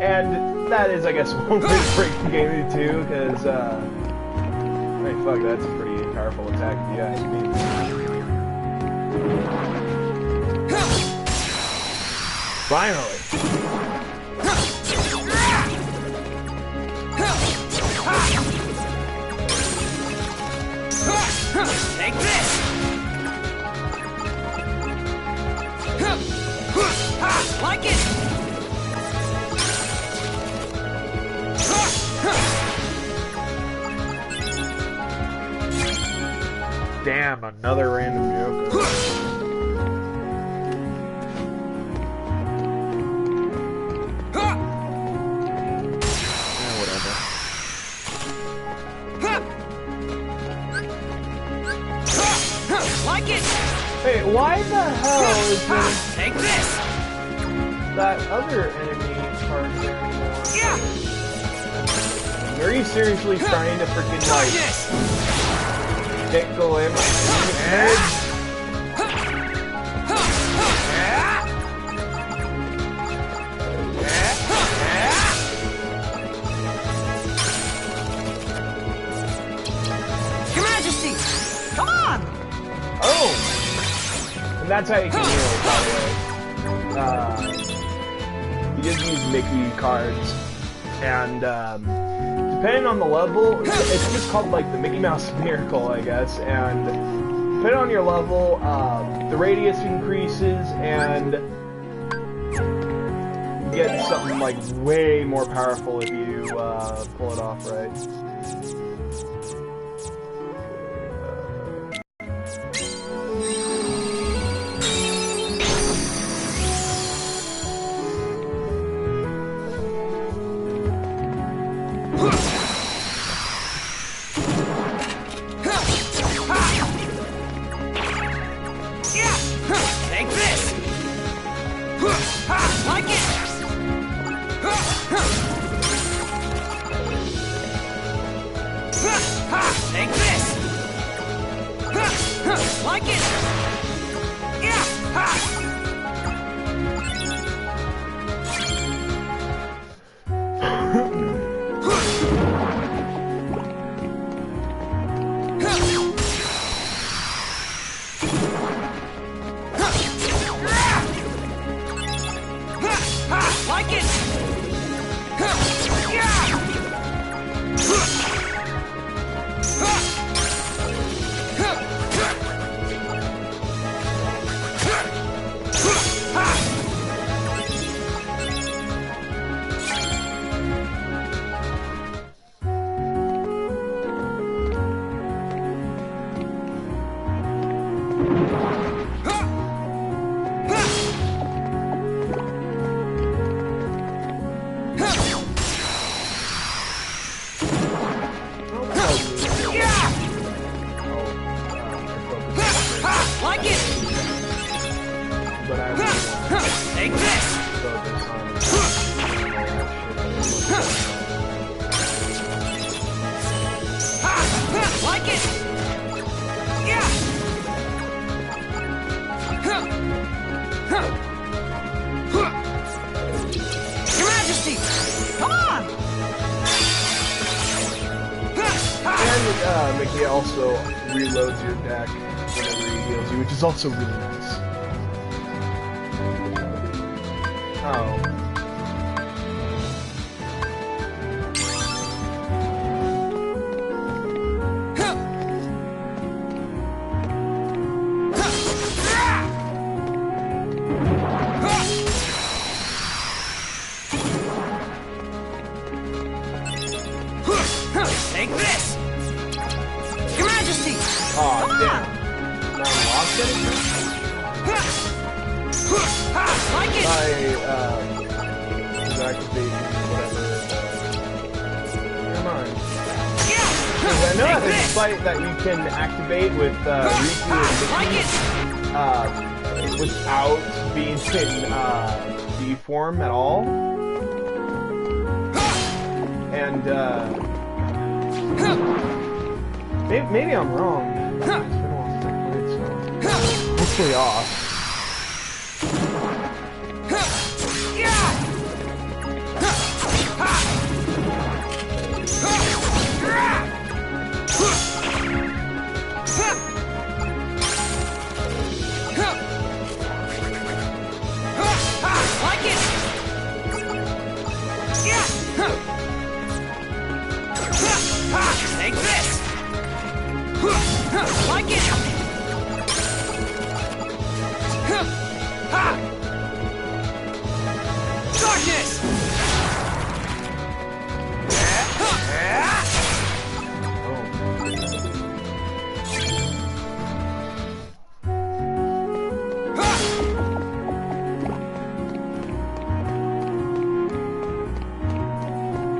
And that is, I guess, one way to break the game into two, because, hey, fuck, that's a pretty powerful attack if you ask me. Finally! Take this. Like it. Damn, another random joke. Whatever. Like it. Hey, why the hell is Take this. that other enemy part there anymore? Yeah. Are you seriously trying to freaking, like, Darkness. tickle him on the edge? Your Majesty. Come on. Oh! And that's how you can heal, by the way. You just use Mickey cards, and depending on the level, it's just called like the Mickey Mouse Miracle, I guess, and depending on your level, the radius increases, and you get something like way more powerful if you pull it off right. Take this. Like it. Take this. Like it. Yeah. Like it! Yeah! Like it! But I really want Take this! to focus on Like it! Yeah! Your Majesty! Come on! And Mickey also reloads your deck whenever he heals you, which is also really nice. Oh. Take this! Your Majesty! Aw, Come damn. Now I lost anything? Like it! Deactivate whatever. Never mind. Yeah! 'Cause I know Take there's a this! fight that you can activate with Riku Like and it! Mickey without being in D form at all. And maybe I'm wrong. It's been a while since I played, so hopefully off. Like it! Yeah! Take this! Like it! Darkness!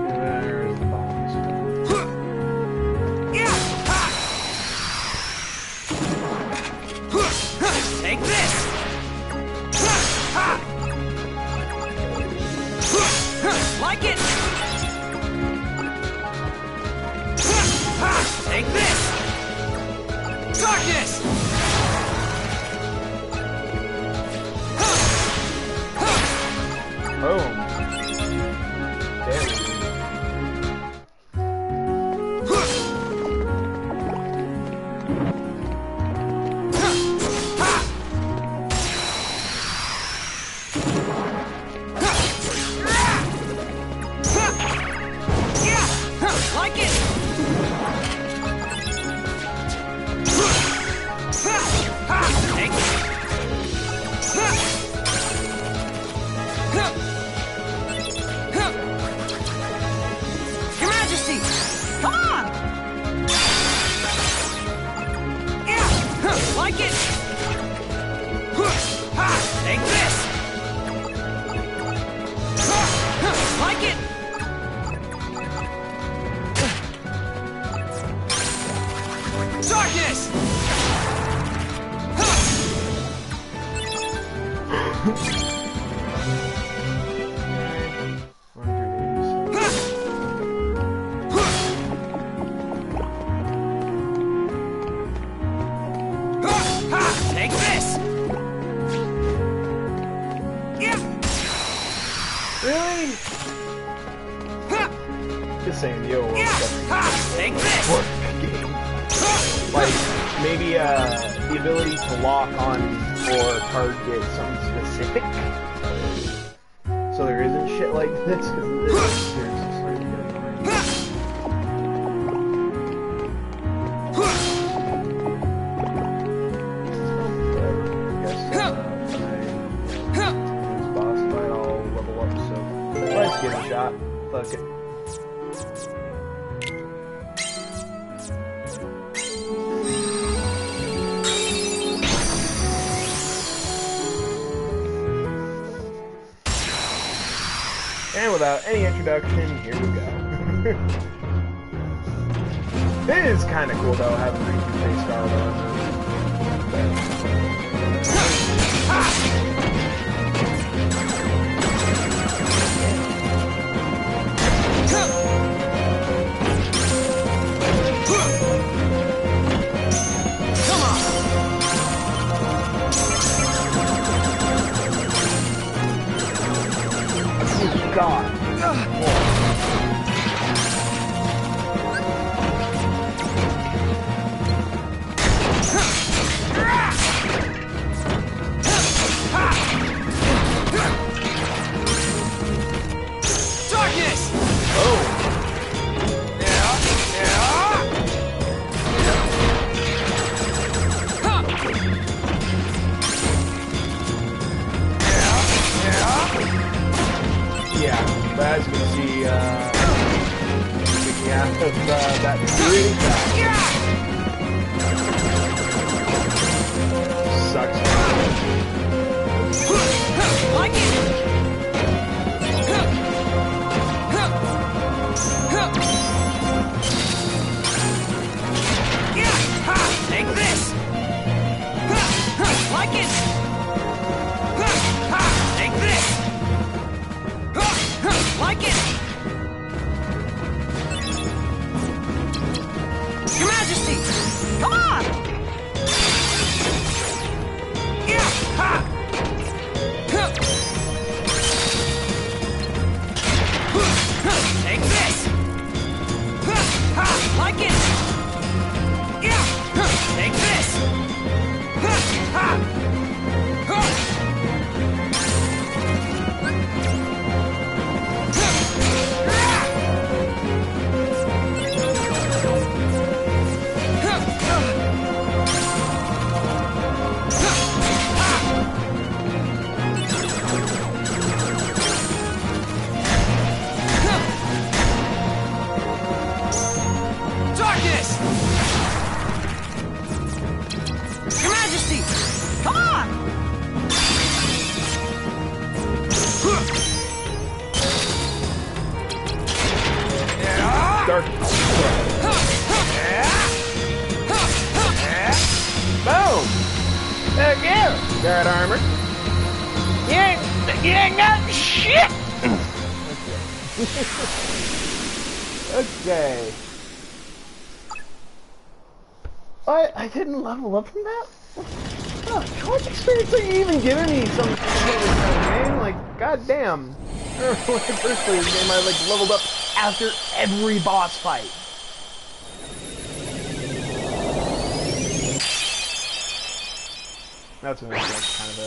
There's the bombs. Take this! Like it! Take this! Darkness! Boom. There. Like it! Take Your Majesty! Come on! Yeah! Like it! Take this! Like it! Darkness! Take this! Yeah! Really? Just saying, yo. Take this! Work game. Like, maybe the ability to lock on or target something specific. So there isn't like this because this is seriously starting to get annoying. Let's give it a shot. Fuck it. And without any introduction, here we go. It is kind of cool though having Riku play Star Wars. God. Darkness! Oh. Yeah, but as you can see, speaking out of that really fast. Sucks. Like it! Take this! Like it! Take this! Like it! Your Majesty! Come on! Take this! Like it! Take this! Darkness! Your Majesty! Come on! Dark. Boom! Heck yeah! Got armor. You ain't got shit! Okay. I didn't level up from that? Oh, how much experience are you even giving me some shit in this game? Like, goddamn. I remember when I first played this game, I like leveled up after every boss fight. That's what makes like kind of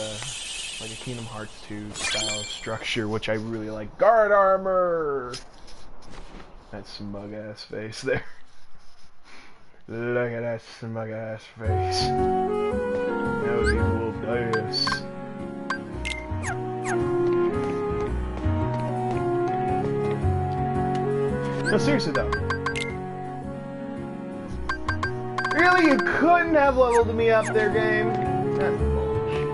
a Kingdom Hearts 2 style structure, which I really like. Guard armor. That smug ass face there. Look at that smug ass face. Nosy wolf dice. No, seriously though. Really, you couldn't have leveled me up there, game? That's bullshit.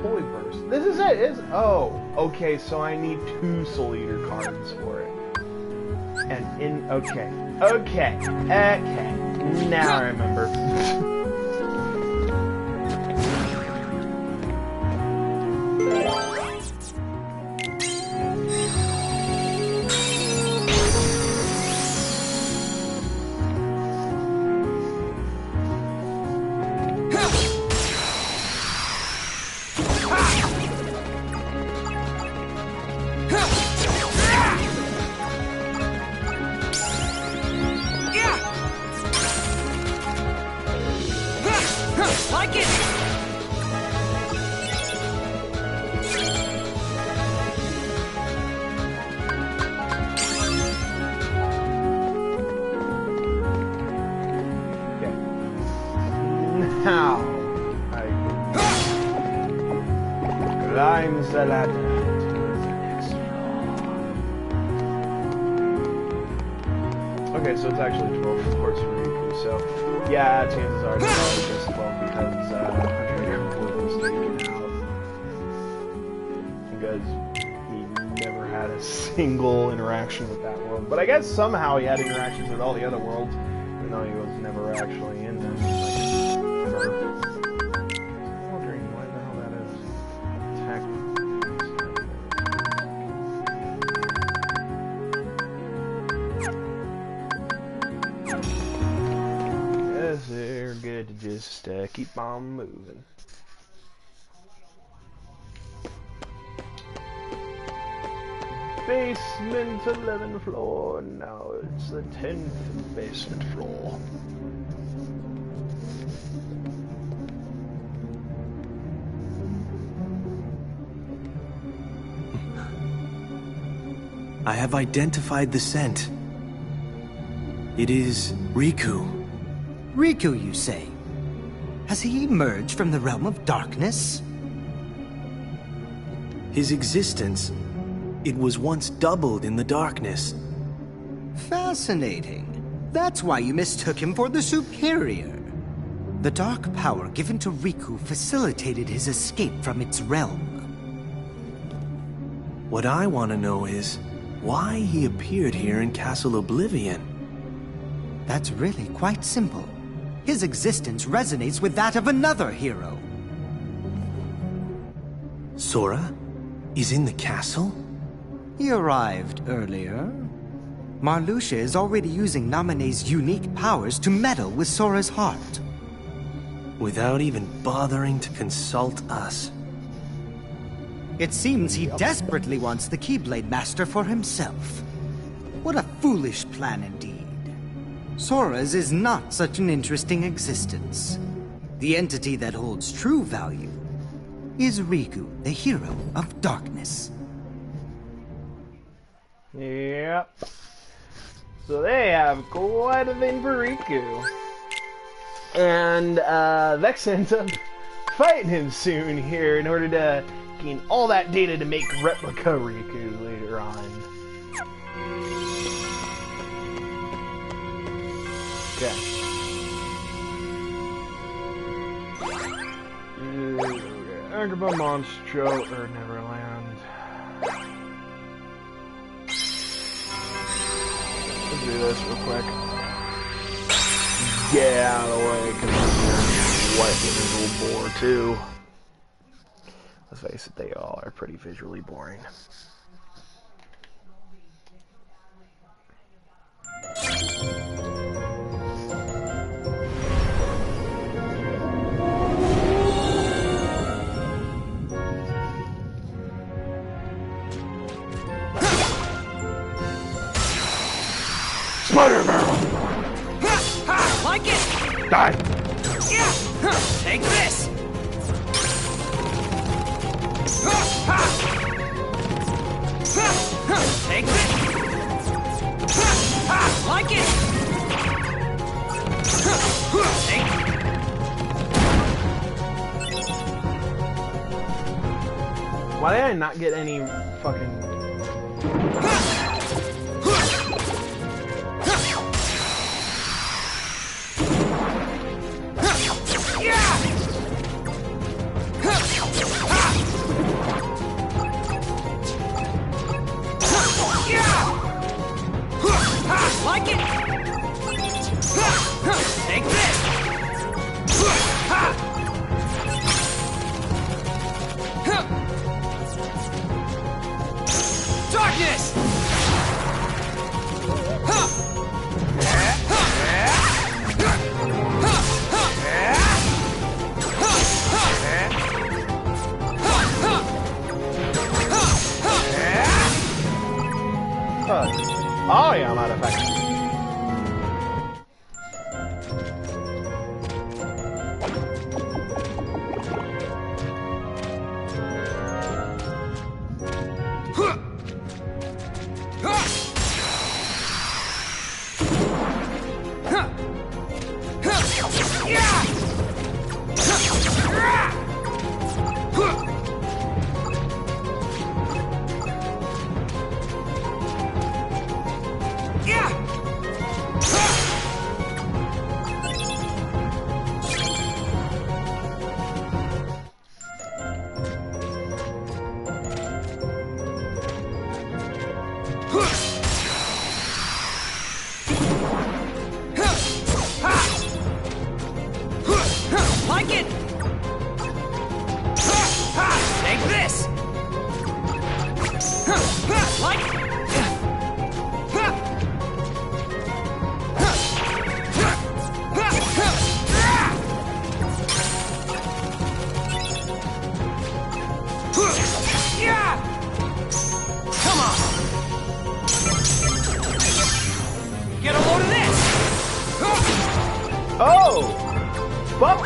Holy burst. This is it, oh, okay, so I need 2 Soul Eater cards for it. And okay. Now I remember. Like it! How? I climbs the ladder to the next floor. Okay, so it's actually 12 floors for Riku, so yeah, chances are it's probably just 12 because Hunter was taken out. Because he never had a single interaction with that world. But I guess somehow he had interactions with all the other worlds, even though he was never actually in them. Like, I'm wondering why the hell that is. Attack. Yes, they're good to just keep on moving. Basement 11th floor. Now it's the 10th basement floor. I have identified the scent. It is Riku. Riku, you say? Has he emerged from the realm of darkness? His existence, it was once doubled in the darkness. Fascinating. That's why you mistook him for the superior. The dark power given to Riku facilitated his escape from its realm. What I want to know is why he appeared here in Castle Oblivion. That's really quite simple. His existence resonates with that of another hero. Sora is in the castle? He arrived earlier. Marluxia is already using Naminé's unique powers to meddle with Sora's heart. Without even bothering to consult us. It seems he desperately wants the Keyblade Master for himself. What a foolish plan indeed. Sora's is not such an interesting existence. The entity that holds true value is Riku, the hero of darkness. Yep. So they have quite a thing for Riku. And Vex ends up fighting him soon here in order to gain all that data to make replica Riku later on. Okay. Agrabah Monstro or Neverland. Let's do this real quick. Get out of the way, because I'm white visual bore too. Let's face it, they all are pretty visually boring. Spider Barrel! Like it! Die! Yeah! Take this! Take this! Like it! Take. Why did I not get any fucking... Like it! Take this! Darkness!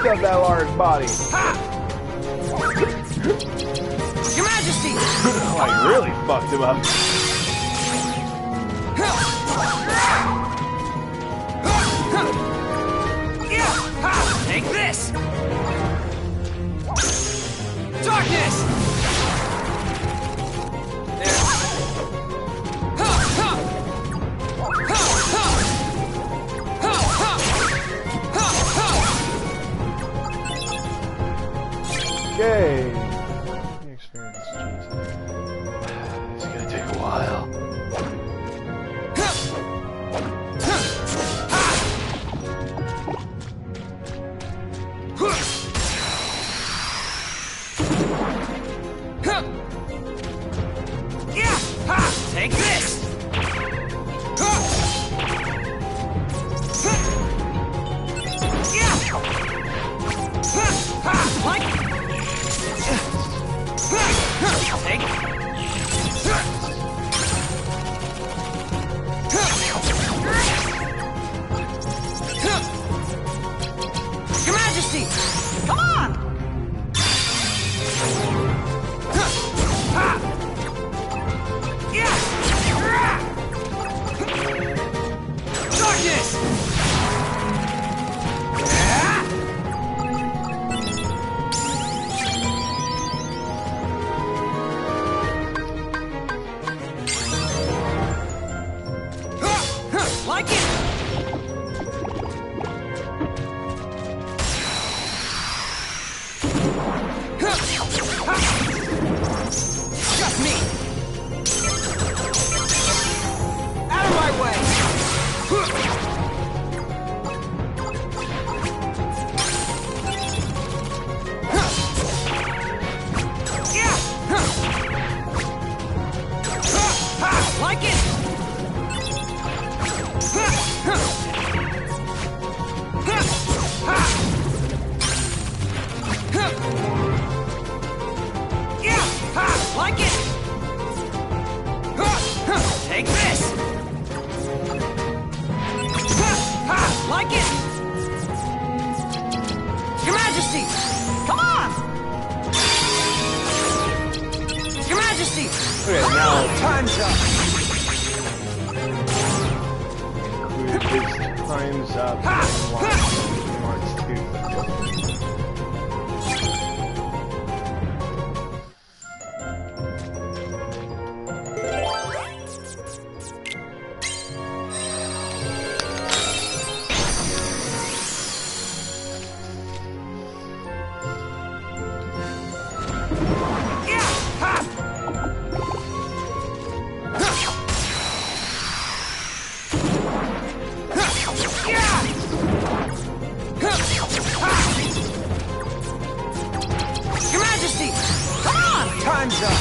up that large body. Your Majesty! Like, really fucked him up. Take this! Darkness! Yay! New experience, jeez. It's gonna take a while. Take this! Like take Your Majesty! Come on! Darkness! Like it! Just me! Out of my way! Like it! Like it! Take this! Like it! Your Majesty! Come on! Your Majesty! Okay, now Time's up! time's up. March 2. Your Majesty! Come on! Time's up!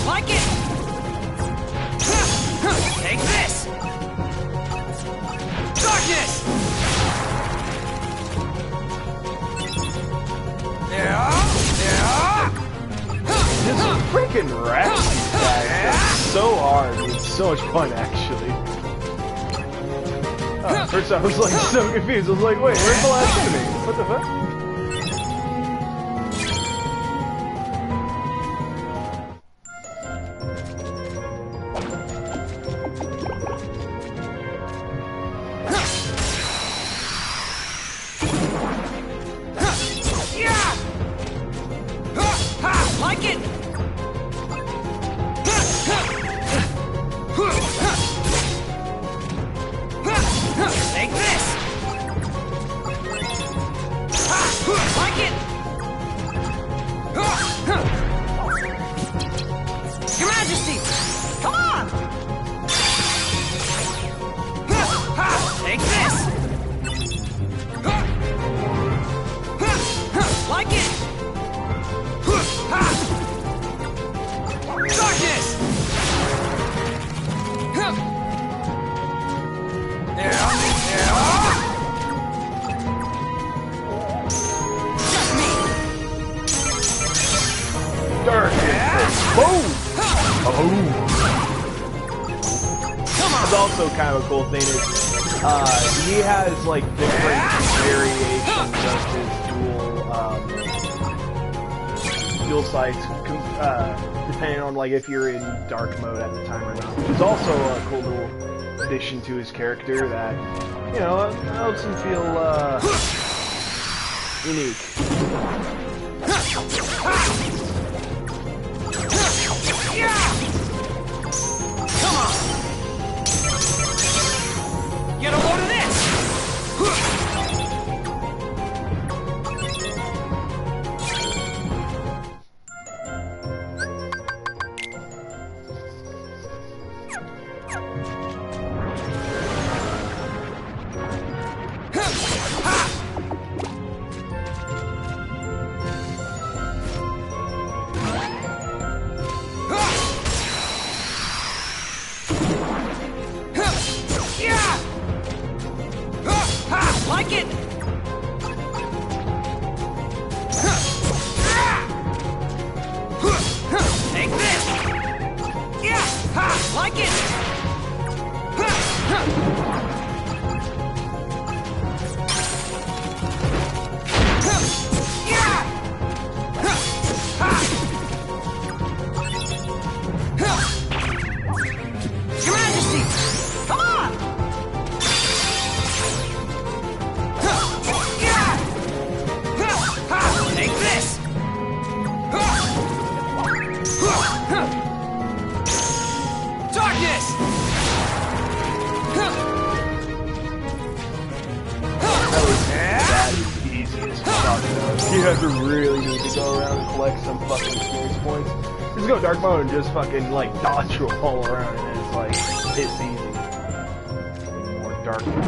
Like it! Take this! Darkness! This freaking rat attack is so hard. It's so much fun, actually. First I was like so confused. I was like, wait, where's the last enemy? What the fuck? Like it! Take this! also kind of a cool thing is he has like different variations of his dual sights depending on like if you're in dark mode at the time or not. It's also a cool little addition to his character that, you know, helps him feel unique. Come on! Get a load of this! Like it! Take this! Yeah! Like it! Your Majesty! Come on! Take this! Darkness! That is easy as fuck, though. You have to really need to go around and collect some fucking experience points. Just go dark mode and just fucking, like, dodge roll around, and it's like, it's easy. More dark mode. I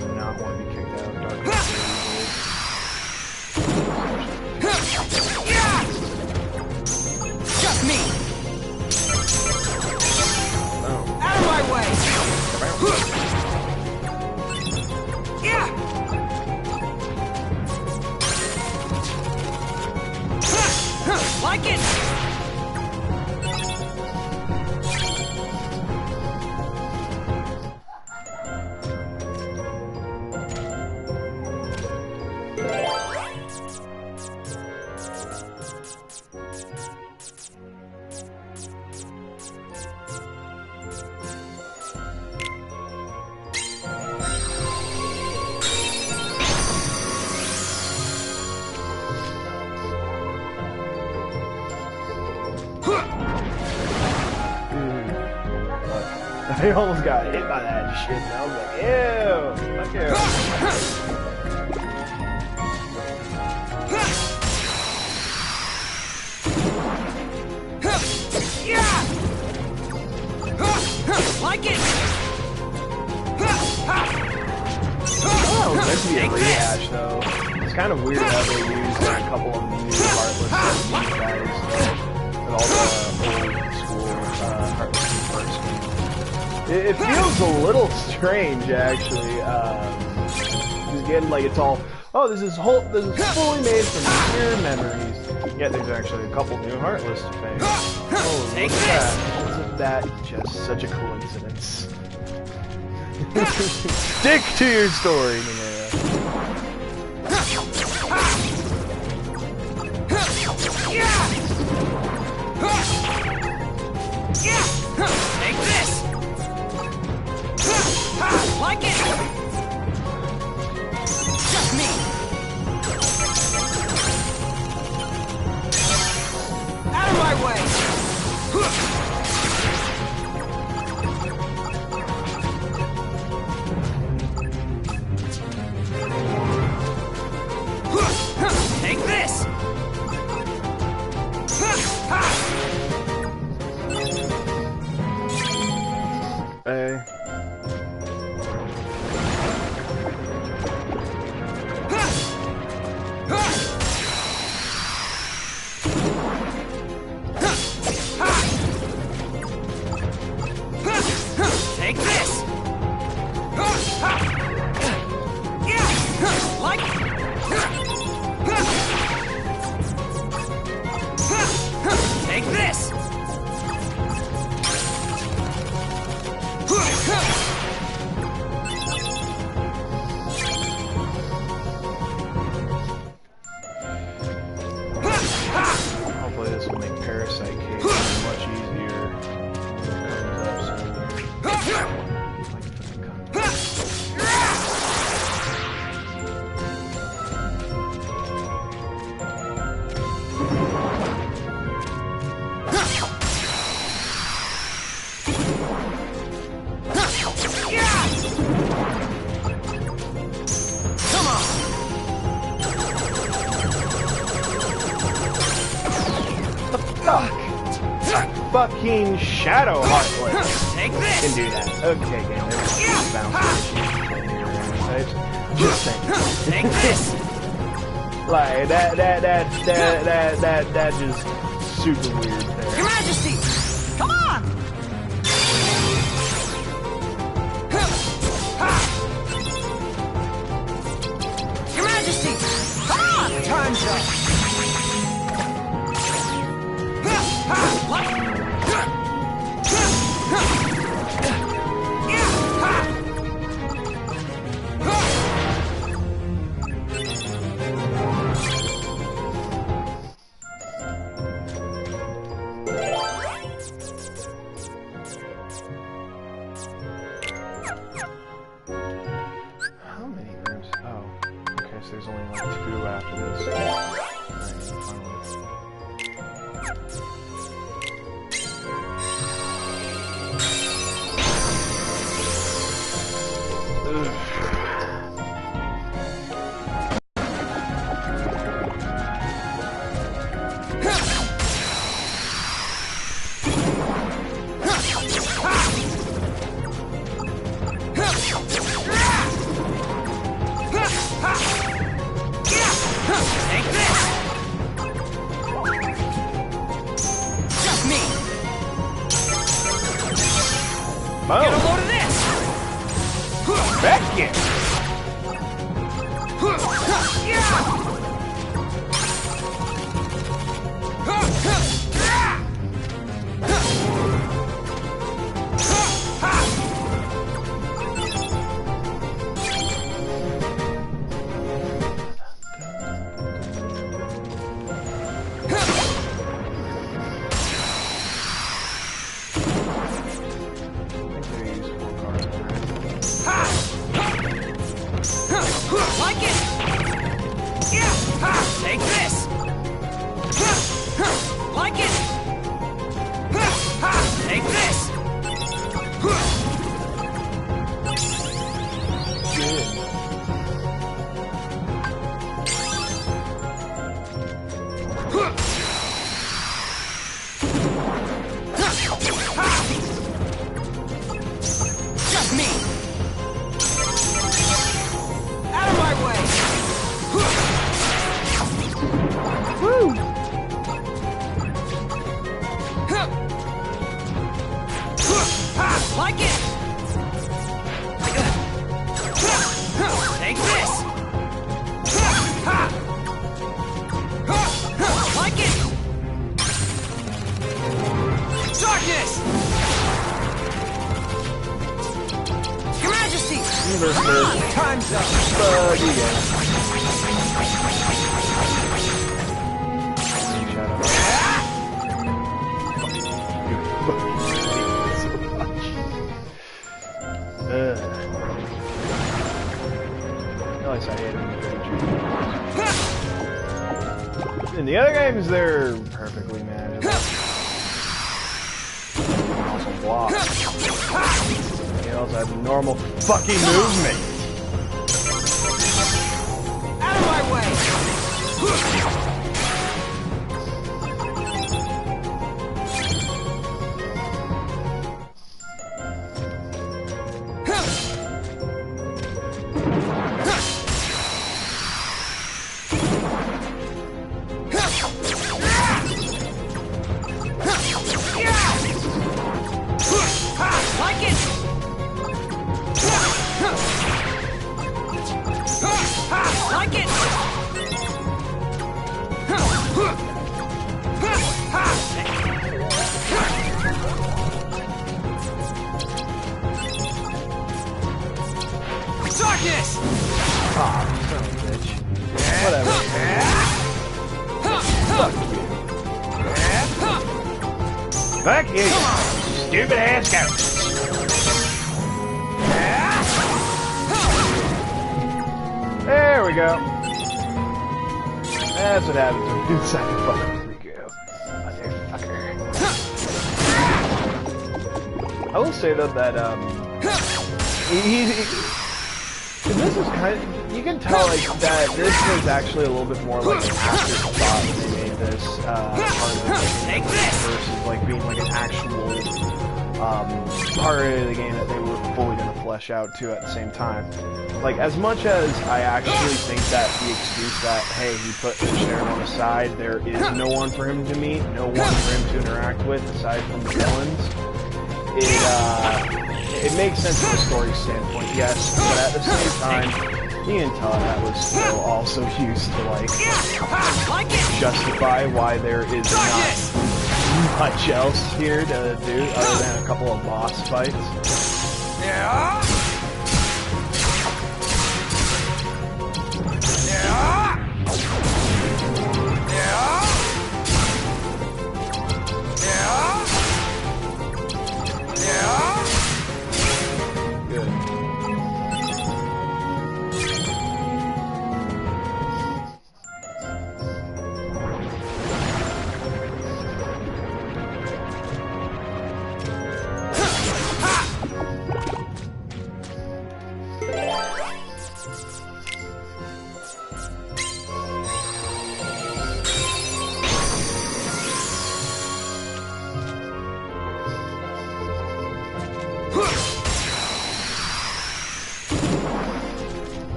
do not want to be kicked out of dark mode. Just me! Oh. Out of my way! Yeah! Like it! I almost got hit by that shit, and I was like, ew, fuck you. Yeah! Like it! Oh, this would be a rehash, though. It's kind of weird how they used a couple of new Heartless guys with all the old school Heartless first game. It feels a little strange, actually. Just getting like it's all, oh, this is fully made from pure memories. Yet there's actually a couple new Heartless things. Oh, look at that! Isn't that just such a coincidence? Stick to your story, Nomura. Take this! Like it! Just me! Out of my way! Take this! Hey. Take this! Yeah! Like take this! fucking Shadow Heartlet. Take this! Can do that. Okay, game. There's bounce. Just saying. Take this! Like that just super weird there. Your Majesty! Come on! Your Majesty! Come on! Time's up! How many rooms? Oh, okay, so there's only like 2 after this. Get a load of this! Back in! Like it! Take this! Like it! Take this! Just me! Out of my way! Woo! Like it! Take this! Like it! Darkness! Your Majesty! Universe Come on! Time's up! You guys. At least I hate them. In the other games, they're perfectly manageable. Also block. You also have normal fucking movement. Out of my way! Like it! Like it! Darkness! Ah, son of a bitch. Whatever. Fuck you. Back here, you stupid ass goat. There we go. That's what happens when you inside the fucking Rico. Motherfucker. I will say though that this is kind of, you can tell like that this was actually a little bit more like an afterthought maybe. this part of Take this! versus like being like an actual part of the game that they were fully going to flesh out too at the same time. Like, as much as I actually think that the excuse that, hey, he put Sharon on the side, there is no one for him to meet, no one for him to interact with aside from the villains, it makes sense from a story standpoint, yes, but at the same time, you can tell that was still also used to, like, justify why there is not much else here to do other than a couple of boss fights. Yeah!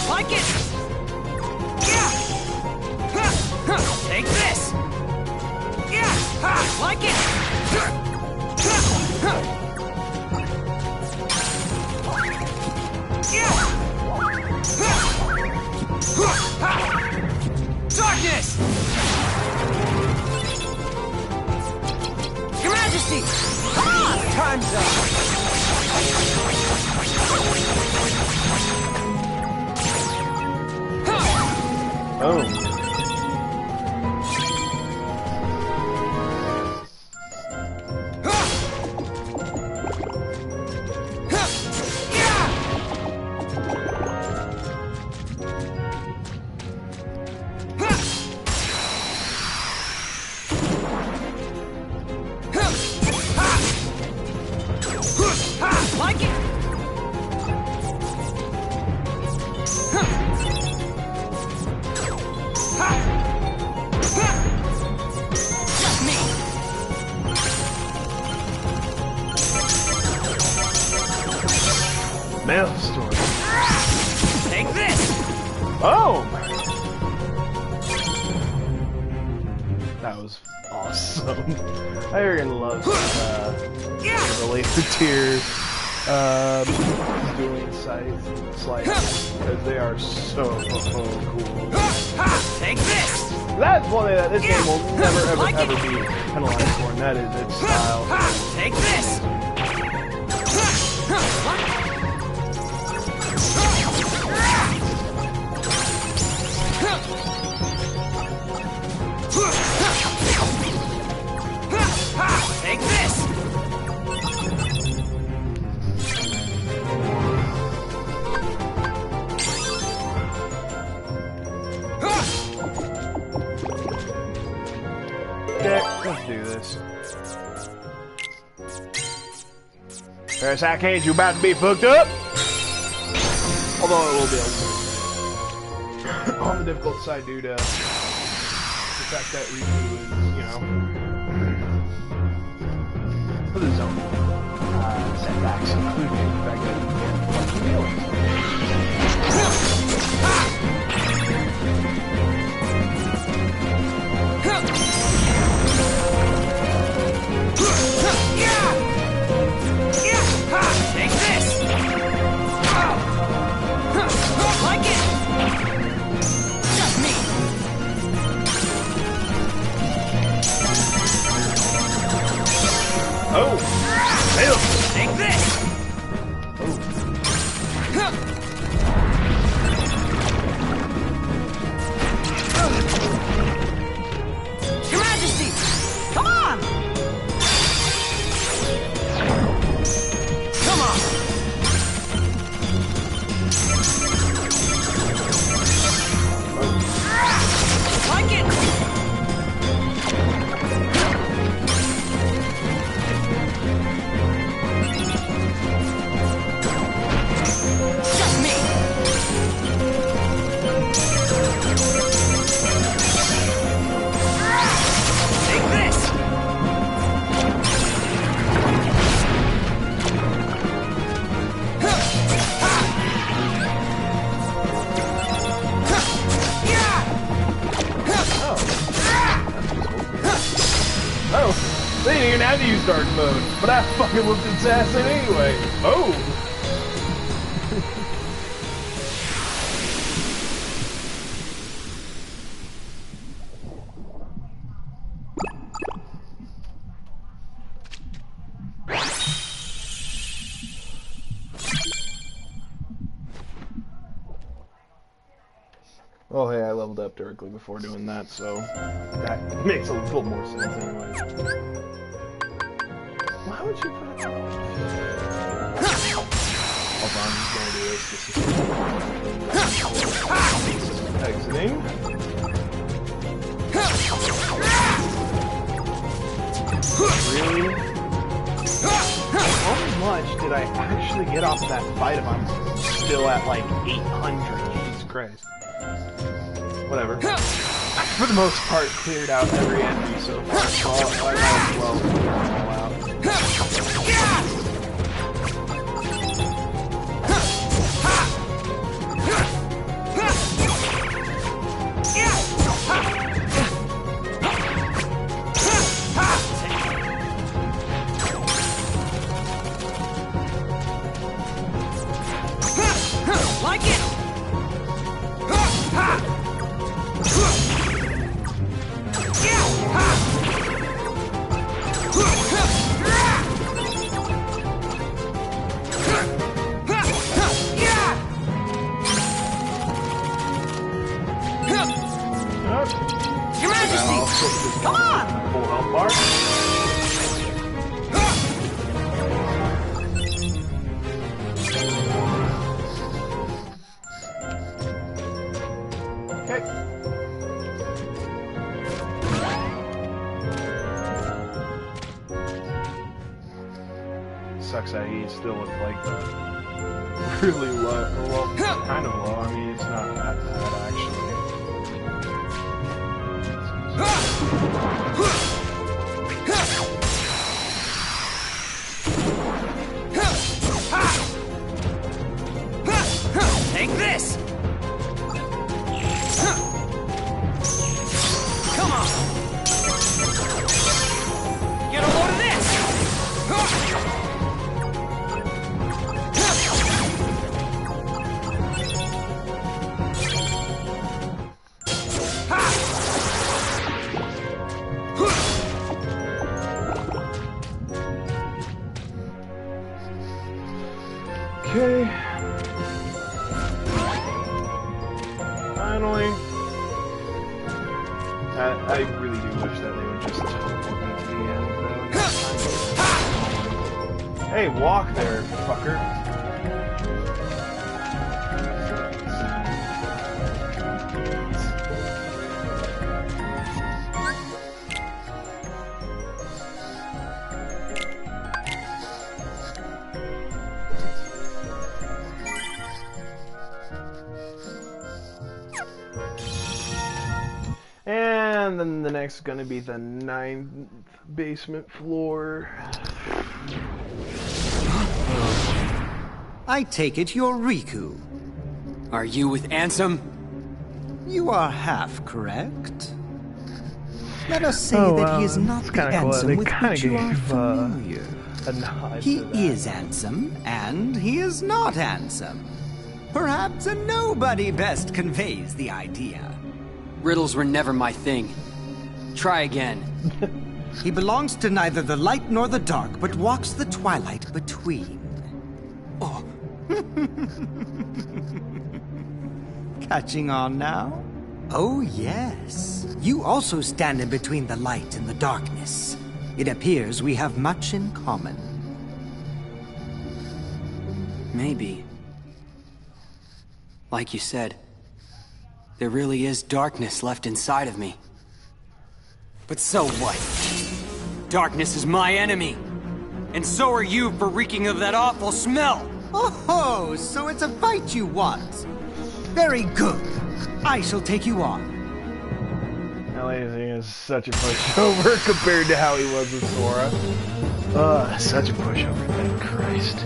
Like it! Yeah! Take this! Yeah! Like it! Yeah! Darkness! Your Majesty! Come on! Time's up! Oh. Like it! Just me! Maelstrom. Take this! Oh! That was awesome. I freaking love the laser tier dueling slides because they are so cool. Take this! That's one thing that this game will never ever be penalized for, and that is its style. Take this! Take this! Okay, let's do this. Paris Cage, you about to be fucked up? Although it will be on the difficult side due to the fact that Riku is, you know, for the zone setbacks, including the fact that he can't fucking deal with it. Take this! Like it! Just me! Oh! Fail! Take this! have to use dark mode, but I fucking whooped its ass in anyway. Oh! Oh, hey, I leveled up directly before doing that, so that makes a little more sense anyway. Why would you put it on? Hold on, I'm gonna do this. This is exiting. Really? How much did I actually get off of that fight if I'm still at like 800? Jesus Christ. Whatever. For the most part, cleared out every enemy so far, so I might as well clear them all out. Like it! Your Majesty! Come on! Full health bar. Okay. Sucks that he still looks like really low. Well, kind of low. I mean, it's not that bad actually. Take this! Come on! Get a load of this! Okay. Finally. I really do wish that they would just teleport me to the end. Hey, walk there, fucker. And then the next is going to be the 9th basement floor. I take it you're Riku. Are you with Ansem? You are half correct. Let us say that he is not the Ansem with which you are familiar. A nod He to that. is Ansem, and he is not Ansem. Perhaps a nobody best conveys the idea. Riddles were never my thing. Try again. He belongs to neither the light nor the dark, but walks the twilight between. Oh. Catching on now? Oh, yes. You also stand in between the light and the darkness. It appears we have much in common. Maybe. Like you said, there really is darkness left inside of me. But so what? Darkness is my enemy. And so are you for reeking of that awful smell. Oh, so it's a fight you want. Very good. I shall take you on. Amazing is such a pushover compared to how he was with Sora. Such a pushover, thank Christ.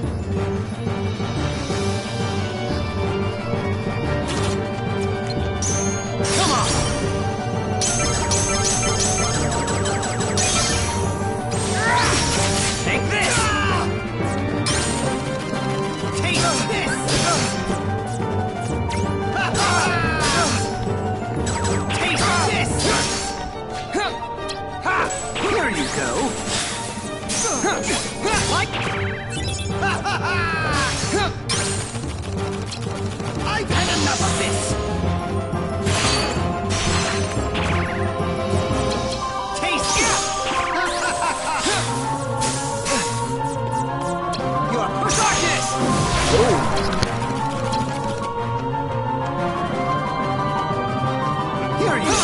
Come on! Here you go. Like... I've had enough of this. Taste it. You're darkness. Here you go.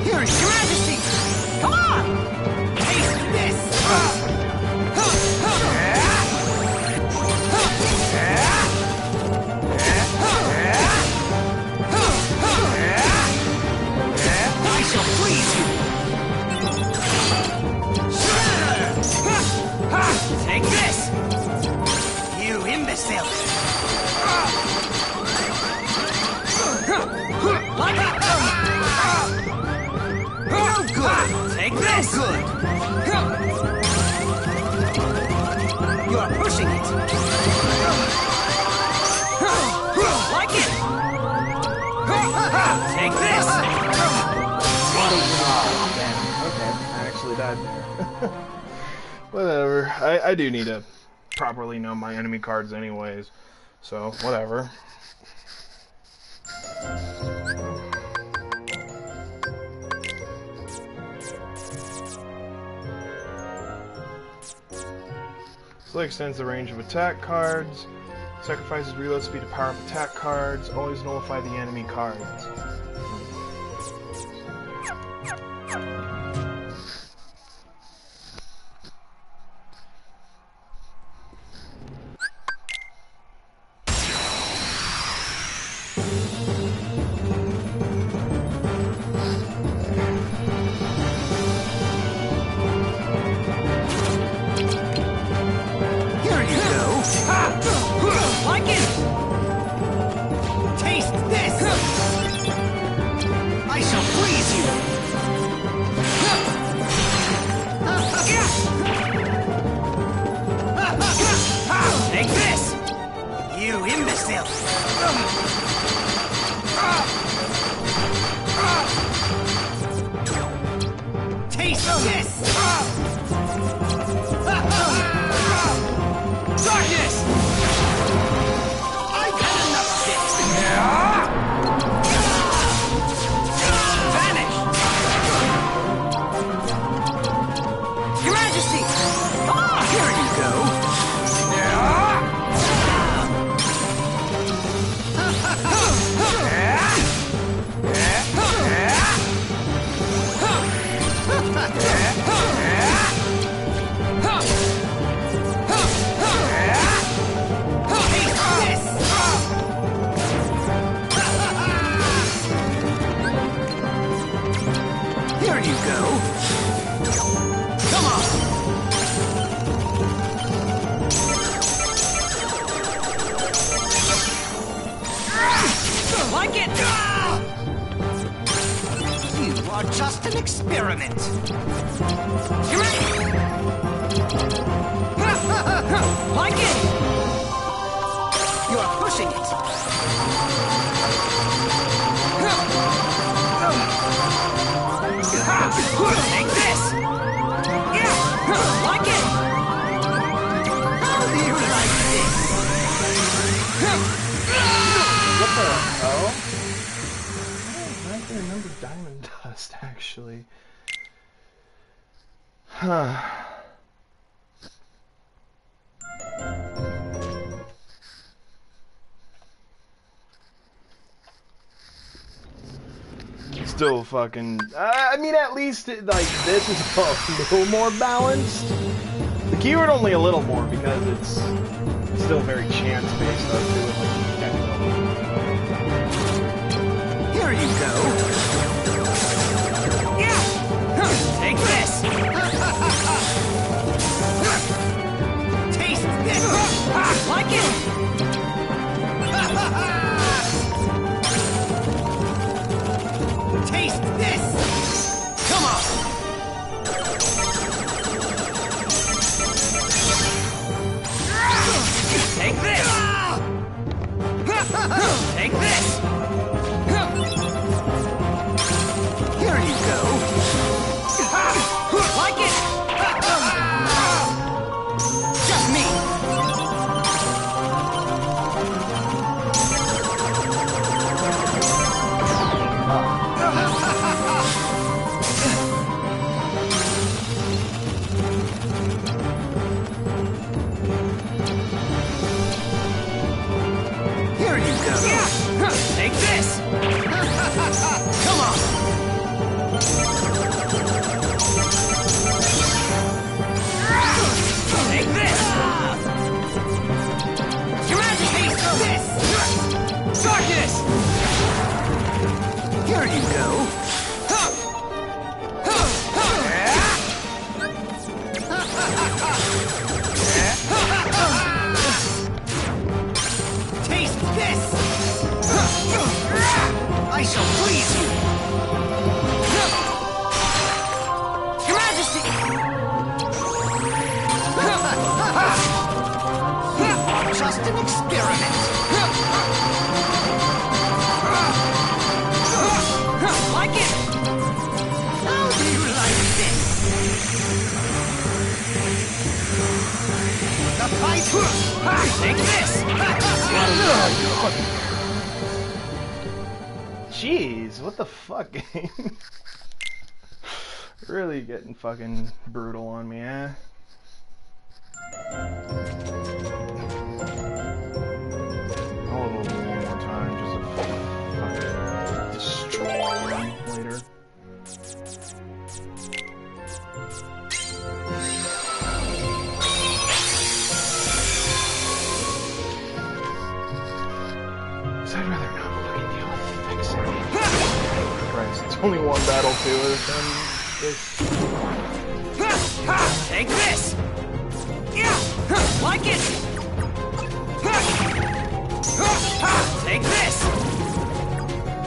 Here, Your Majesty! Come on! Taste this! I shall freeze you! Take this! You imbecile! Like it! No good! Take this! Good! You are pushing it! Like it! Take this! Okay, I actually died there. Whatever. I do need to properly know my enemy cards anyways, so whatever. Select extends the range of attack cards. Sacrifices reload speed to power up attack cards. Always nullify the enemy cards. Like it! Taste this! I shall freeze you! Take this! You imbecile! Taste this! Darkness! I've had enough of this! Vanish! Your Majesty! Come on! Here you go! Here you go. Come on. Like it! You are just an experiment. Your Majesty! Like it! You are pushing it. Take this! Like it! How do you like this? What the hell? I can remember Diamond Dust, actually. Huh. Still fucking... I mean, at least, like, this is a little more balanced. The keyword only a little more, because it's still very chance-based, though, too, with, like, technical. Here you go. Take this! Taste this. Like it! Taste this. Come on. Take this! Come on! Take this! Your Majesty! This! Darkness! Here you go! Taste this! I shall please you! Your Majesty! Just an experiment! Like it? How do you like this? The fight! Take this! Jeez, what the fuck, game? Really getting fucking brutal on me, eh? I'll level one more time just to fucking destroy him later. I'd rather not fucking deal with Vexen. Christ, it's only one battle to it, and this. Take this! Yeah! Like it! Take this!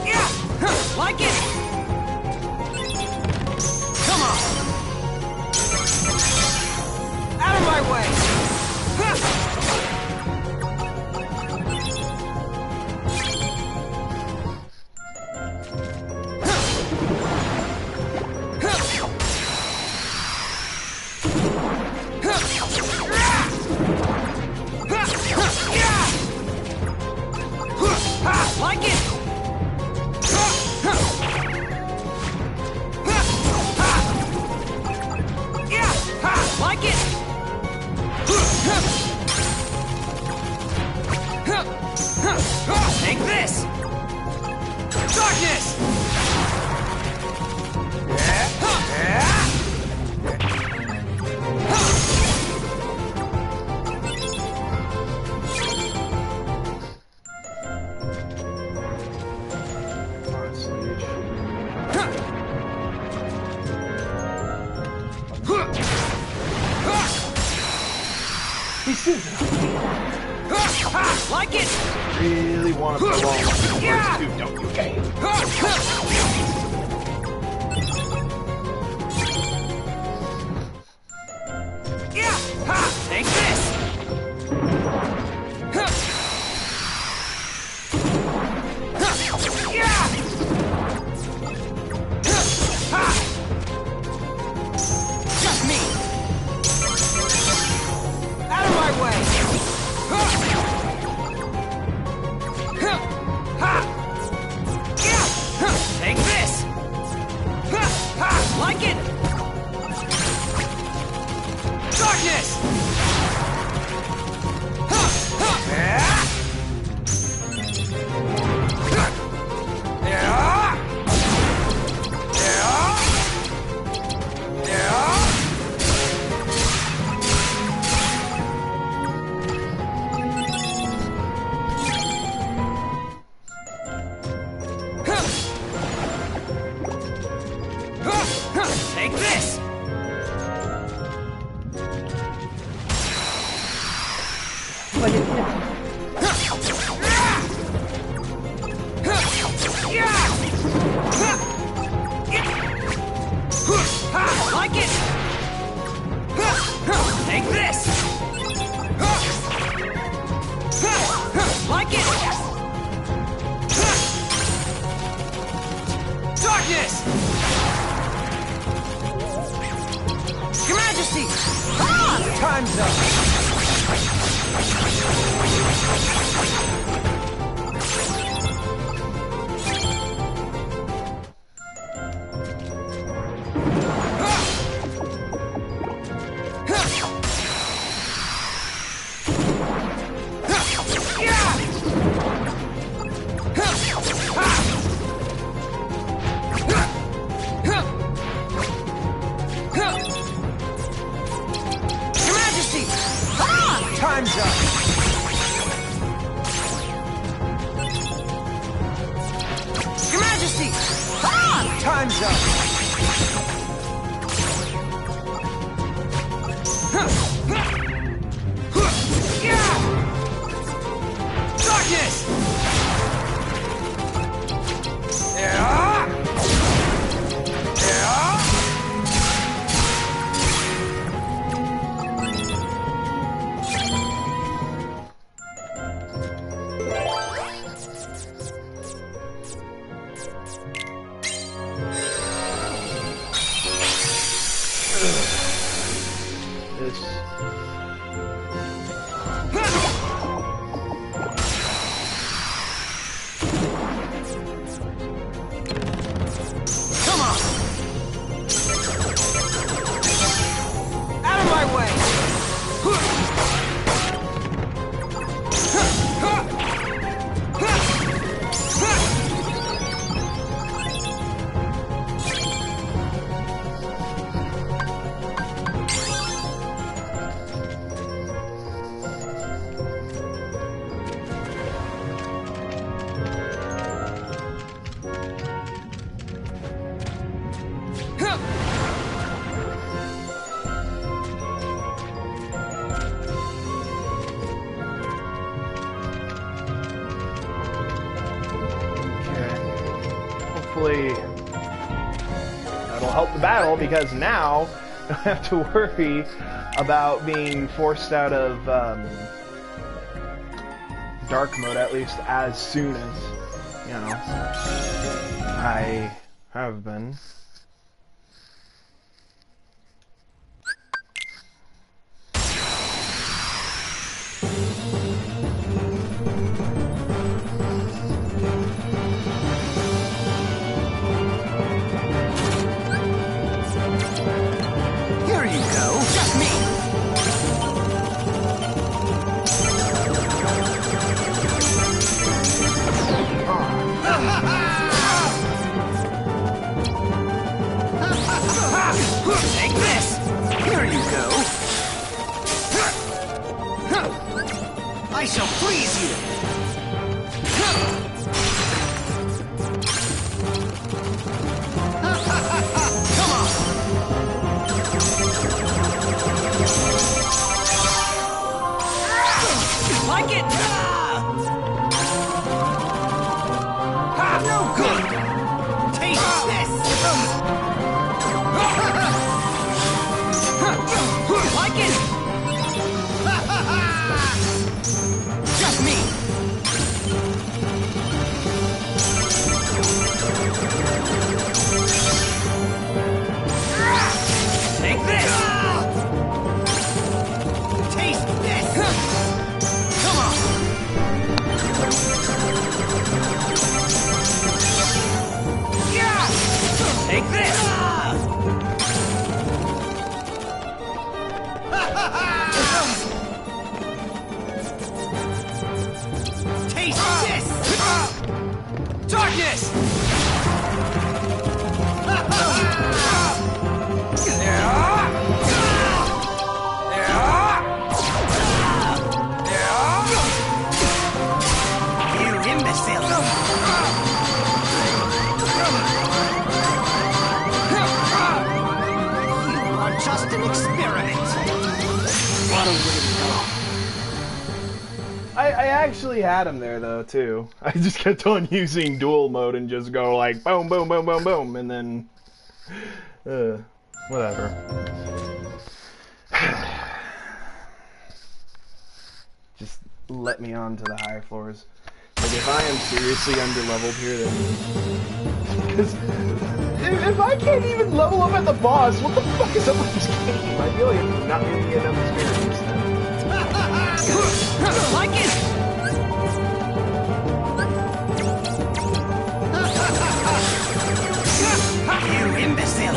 Yeah! Like it! Come on! Out of my way! Like it! Yeah! Like it! Take this! Darkness! Like it! Really want to prolong the first two, don't you, game? Yeah! Take this! Yeah! Just me! Out of my way! Take this! Like it! Darkness! Take this! Like it! Take this! Like it! Darkness! Your Majesty! Time's up! Time's up! Darkness! Hopefully that'll help the battle, because now I don't have to worry about being forced out of dark mode, at least as soon as, you know, I have been. Take this! Here you go! I shall freeze you! Come on! Like it? No good! Taste this! Like it? Just me! Take this! Taste this! Come on! Take this! Taste this! Darkness! You imbecile! You are just an experiment! What a way to go! I actually had him there, though, too. I just kept on using dual mode and just go like boom, boom, boom, boom, boom, and then whatever. Just let me on to the higher floors. Like, if I am seriously underleveled here, then... Because if I can't even level up at the boss, what the fuck is up with this game? I feel like it's not giving me enough experience then. Like it? You imbecile!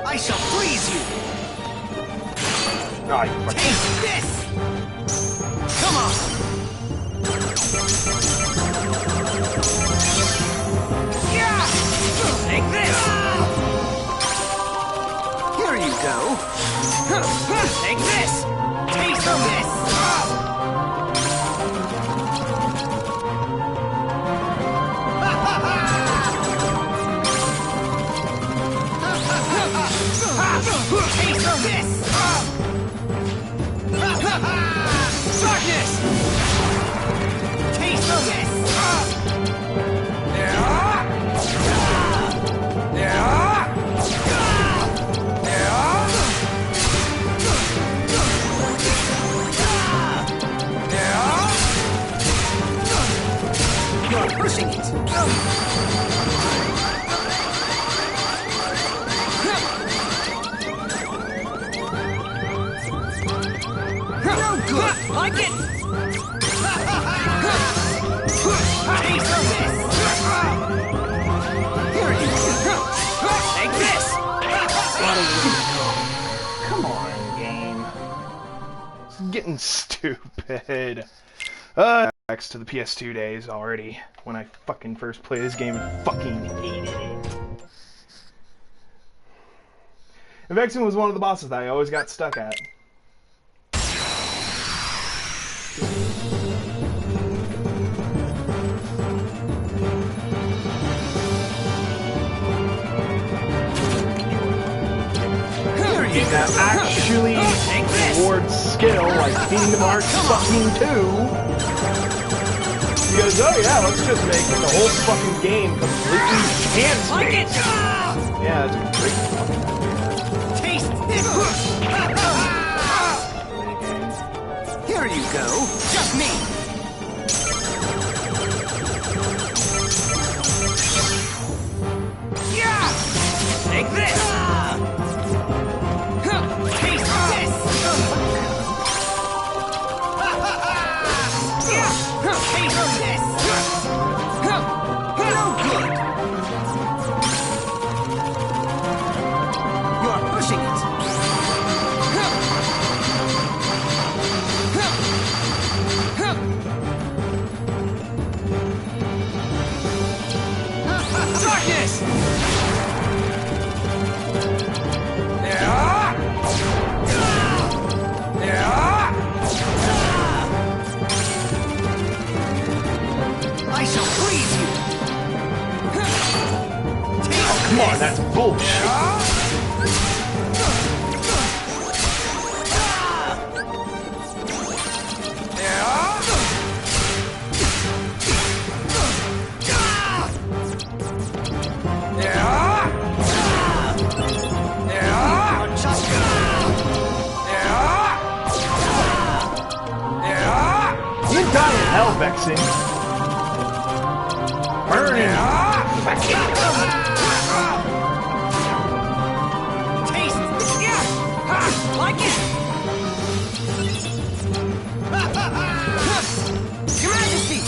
I shall freeze you! Oh, you fucking... Taste this! Come on! Take this! Here you go! Take this! Taste this! Taste this! Darkness! Taste this! You're pushing it! No good! Like it! Taste of this! Here you go! Take this! Come on, game. It's getting stupid. Back to the PS2 days already, when I fucking first played this game and fucking hated it. And Vexen was one of the bosses that I always got stuck at. That actually rewards skill like Kingdom Hearts fucking 2. He goes, oh yeah, let's just make the whole fucking game completely chance-based. Yeah, that's a great fucking idea. Taste this! Here you go. Just me. Yeah! Take this! Taste this! Taste this! No good! You're pushing it! Darkness! I shall freeze you! Oh, come on, that's bullshit. You die in hell, Vexen. Burning. Taste! Yeah! Ha! Like it! Your Majesty!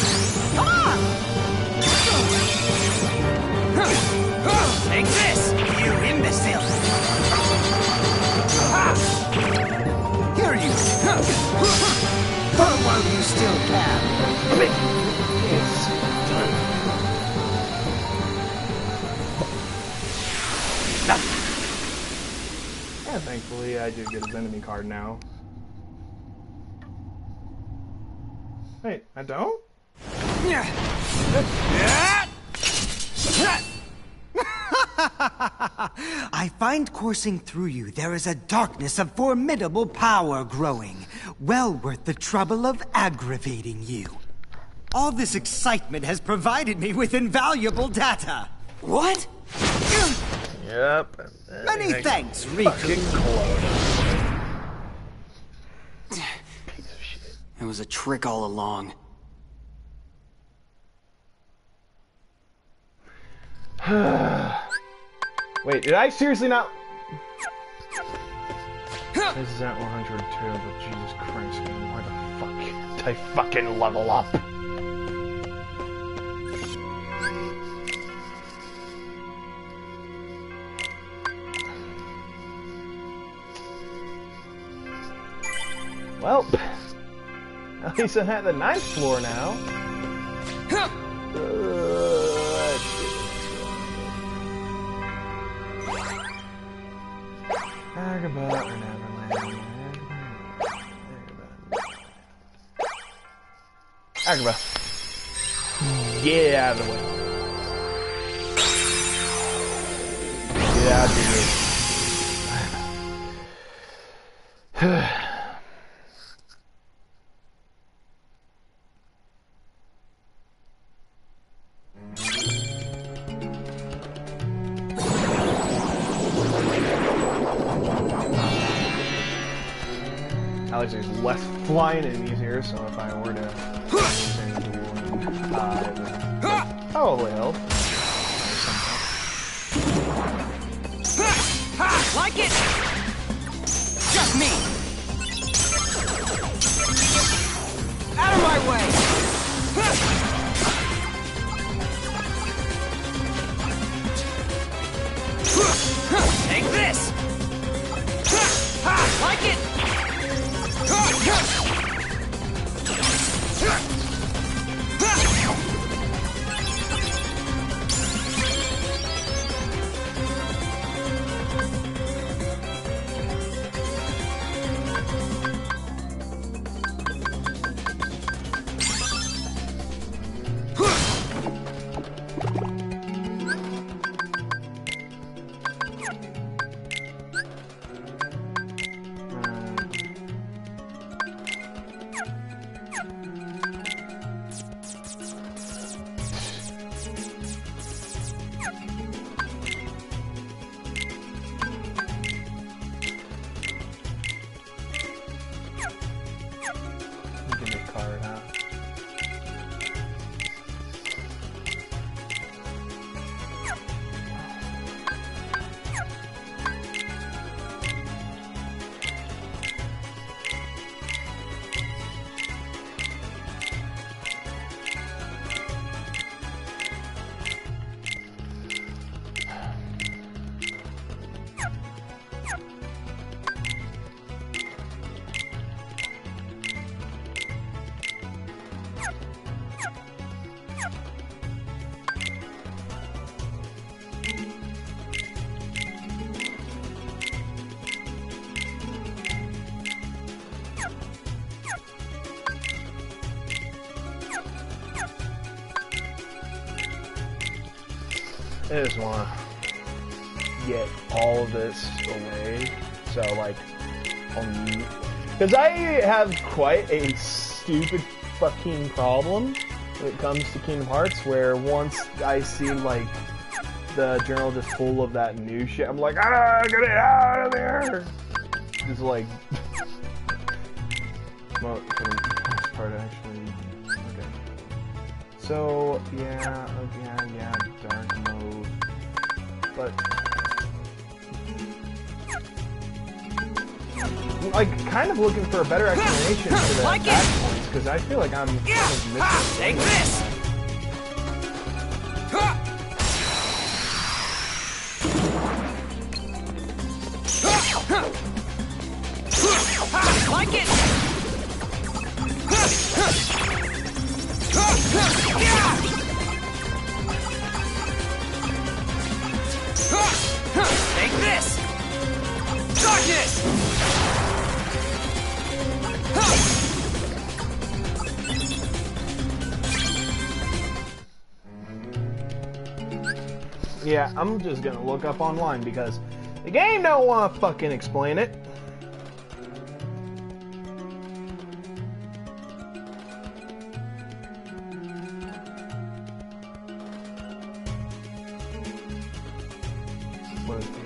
Come on! Take this, you imbecile! Ha! Here you! Burn while you still can! It's done. Yeah, thankfully I do get his enemy card now. Wait, I don't? I find coursing through you there is a darkness of formidable power growing, well worth the trouble of aggravating you. All this excitement has provided me with invaluable data. What? Yep. Many thanks, Riku. Fucking close. Piece of shit. It was a trick all along. Wait, did I seriously not? This is at 102, but Jesus Christ, man, why the fuck did I fucking level up? Well, at least I'm at the 9th floor now. Agrabah. Get out of the way. Get out of here. At least there's less flying enemies here, so if I were to probably help. Like it! Just me! Out of my way! Take this! Like it! I just want to get all of this away, so like, because I have quite a stupid fucking problem when it comes to Kingdom Hearts, where once I see like the journal just full of that new shit, I'm like, get it out of there! Just like, well, for the most part actually, okay. So, yeah, dark mode, but I'm like kind of looking for a better explanation for the Like attack points, because I feel like I'm kind of missing Take this! Like it! Take this! Darkness! Yeah, I'm just gonna look up online because the game don't want to fucking explain it. What is the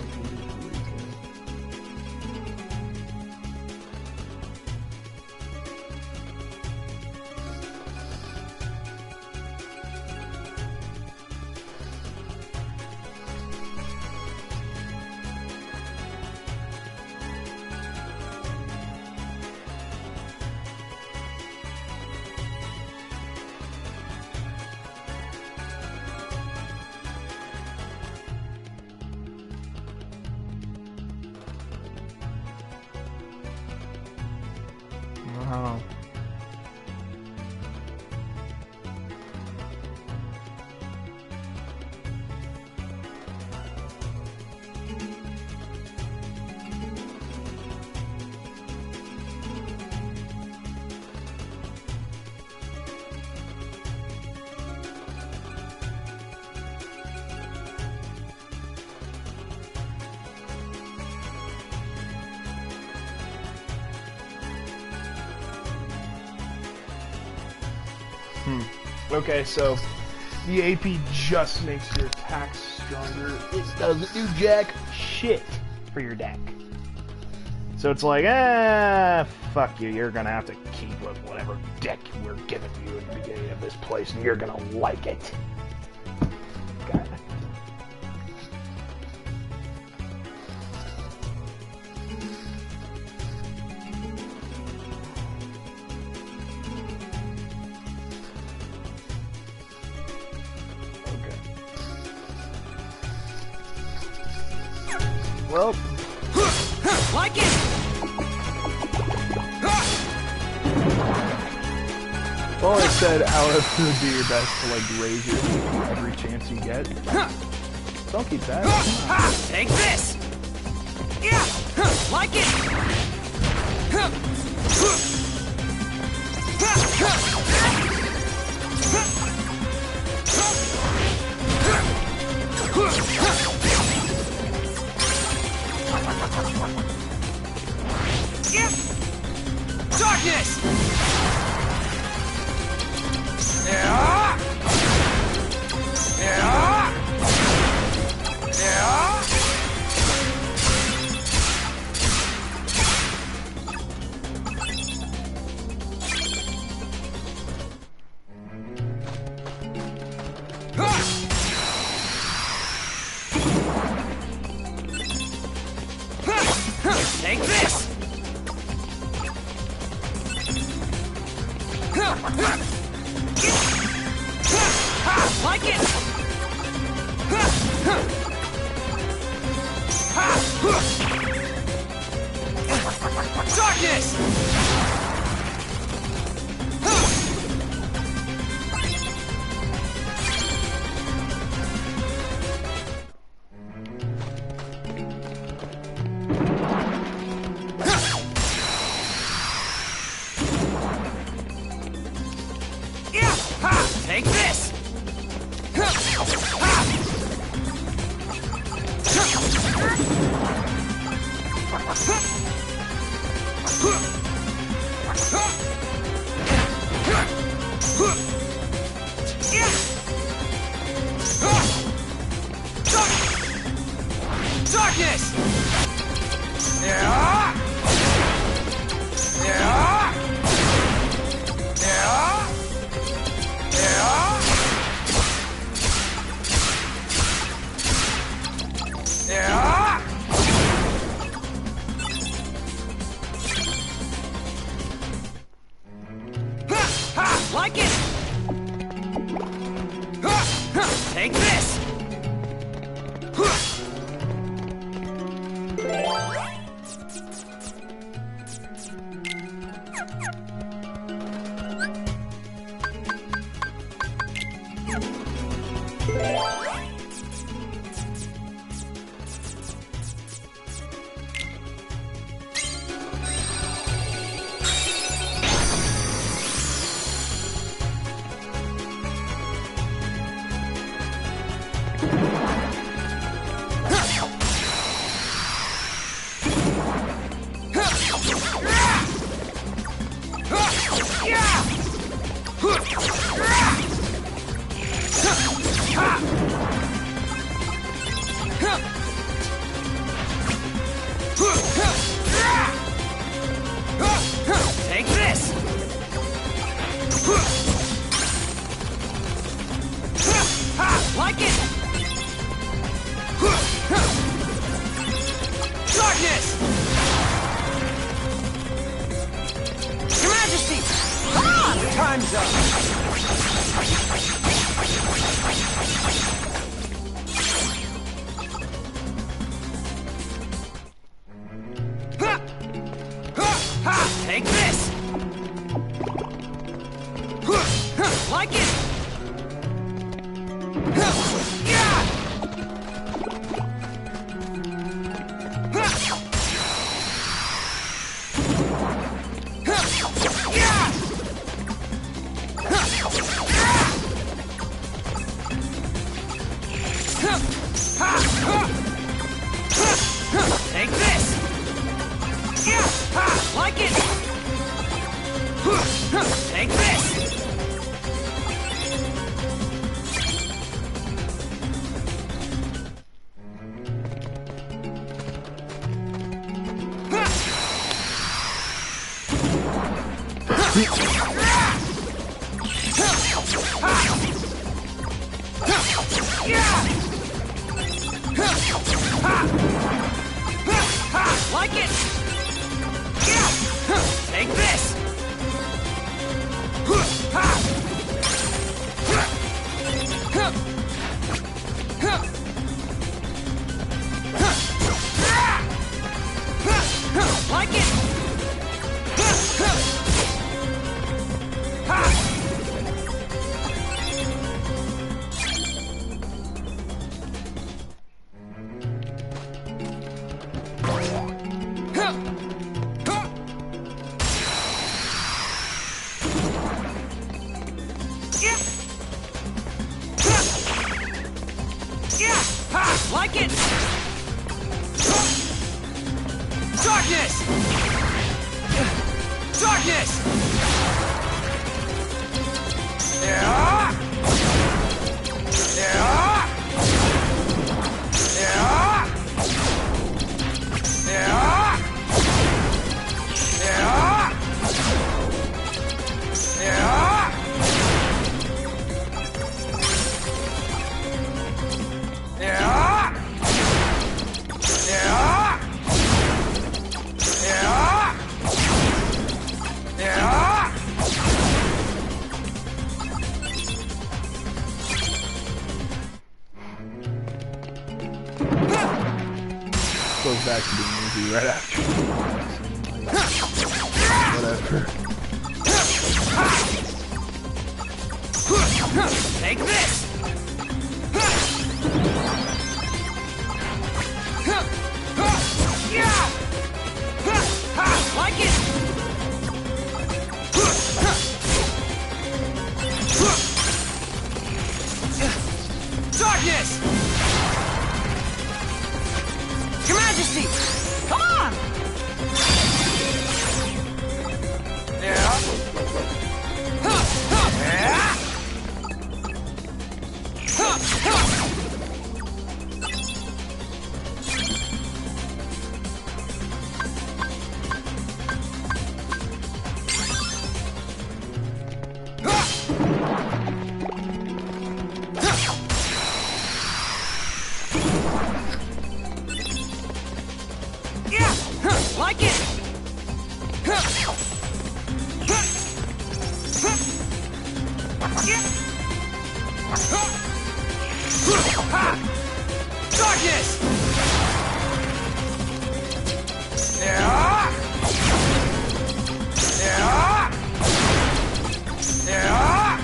Wow. Okay, so the AP just makes your attacks stronger. It doesn't do jack shit for your deck. So it's like, fuck you. You're gonna have to keep with whatever deck we're giving you at the beginning of this place, and you're gonna like it. God. Well, Like it! well, I said, however, do your best to like raise your AP every chance you get. Don't keep that. Take this! Yeah! Like it! Darkness! Yeah! Yeah! Yeah! Take this! Like it! Darkness! Take this! Darkness! Yeah! Yeah! Yeah! Yeah! Yeah! Like it! Take this! Take this! Like it! Darkness! Your Majesty! Time's up! Take this! Like it! Yeah! Take this! Yeah! Like it! Take this! Like it! Take this! Like it! Like it! Darkness! Darkness! Yeah! Yeah! Yeah! Yeah! Yeah! Yeah! Yeah! Yeah! Yeah! Yeah! Goes back to being easy right after. Whatever. Take this! Like it! Darkness! Your Majesty! Come on! Yeah. Yeah. Like it! Darkness! Yeah! Yeah! Yeah! Yeah!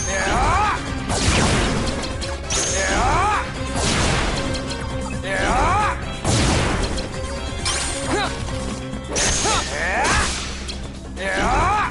Yeah! Yeah! Yeah!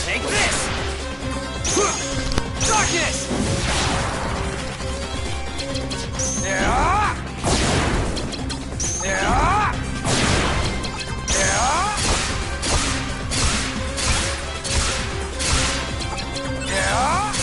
Take this! Darkness! Yeah! Yeah! Yeah! Yeah!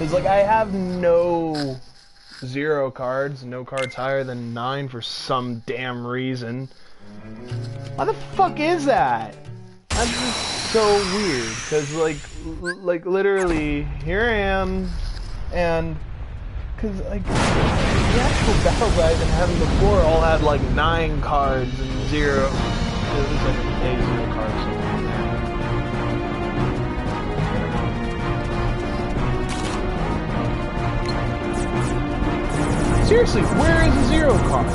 Cause like I have no 0 cards, no cards higher than 9 for some damn reason. Why the fuck is that? That's just so weird. Cause like literally, here I am, and cause like the actual battles I've been having before all had like 9 cards and 0. It was like a 0 card somewhere. Seriously, where is the 0 card?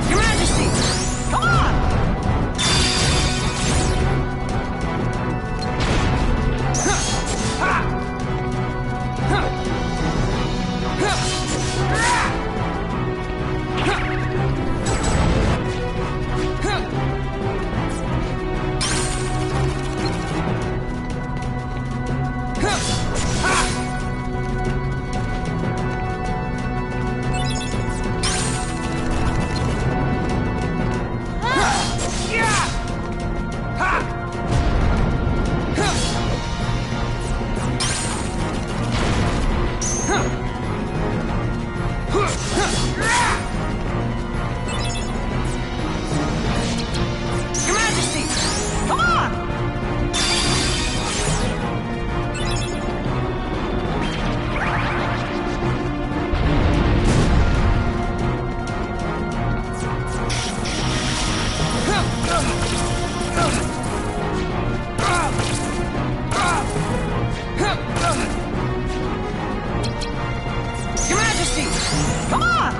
Your Majesty, come on! Your Majesty, come on! Your Majesty, come on!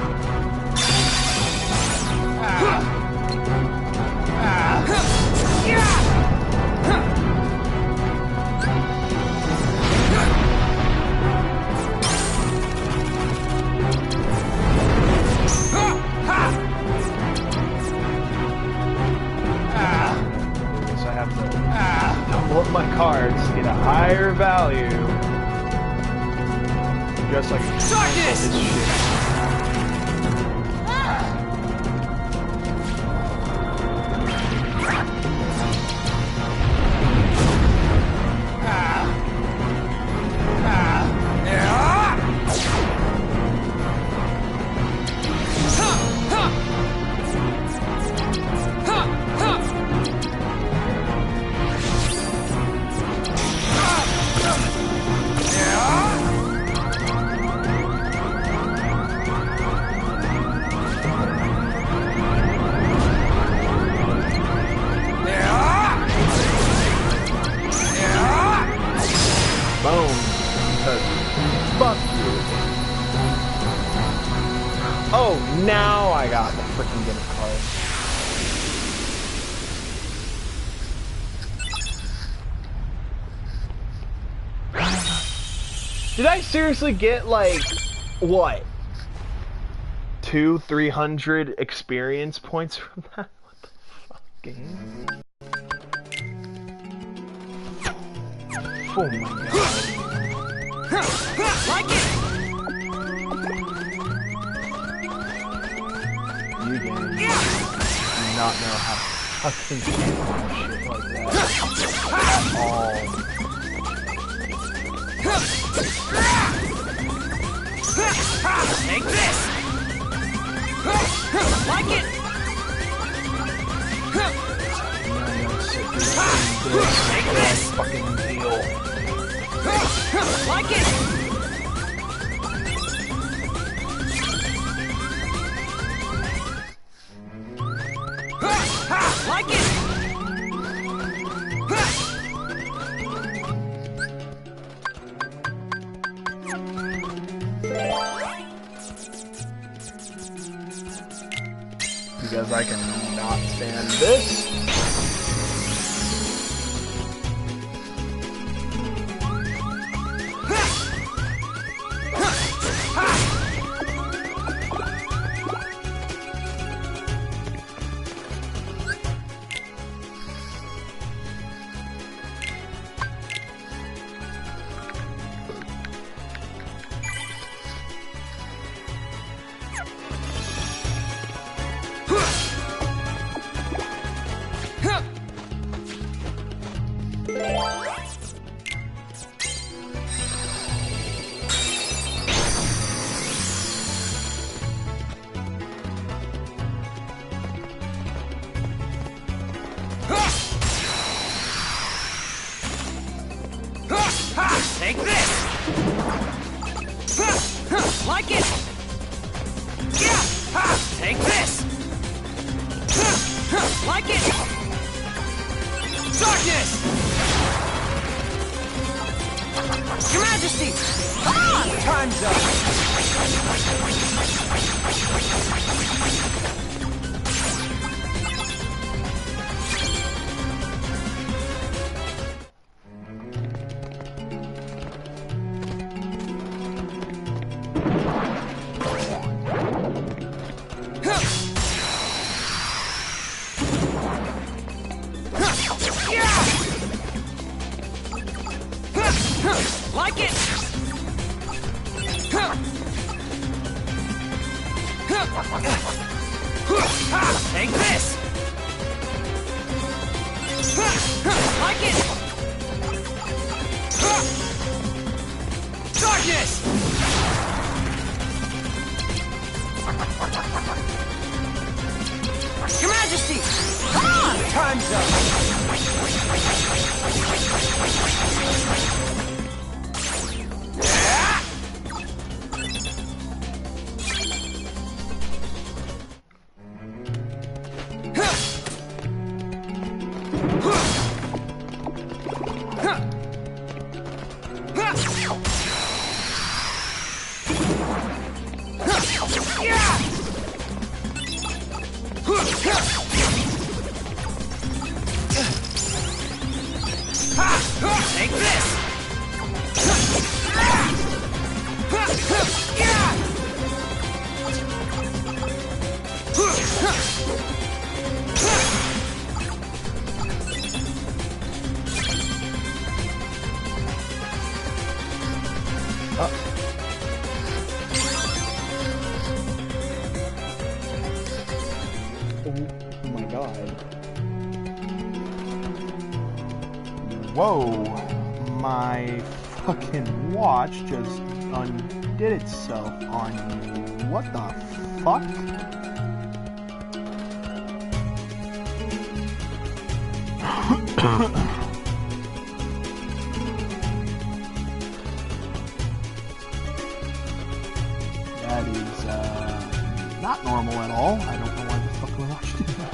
So I have to double up my cards to get a higher value. Just like Darkness! this shit. Boom. Because fuck you. Oh, now I got the freaking gimmick card. Did I seriously get like what? 200-300 experience points from that? What the fuck, game? Oh my god. Like it! You game do not know how to fucking do shit like that at all. Take this! Like it! Take this! Fucking deal. Like it! Like it! Because I cannot stand this. Like it! Yeah! Ha! Take this! Like it! Darkness! Your Majesty! Ah! Time's Like it! Take this! Like it! Darkness! Your Majesty! Ah! Time's Take this! Oh my god. Whoa. My fucking watch just undid itself on me. What the fuck? That is, not normal at all. I don't know why the fuck my watch did that.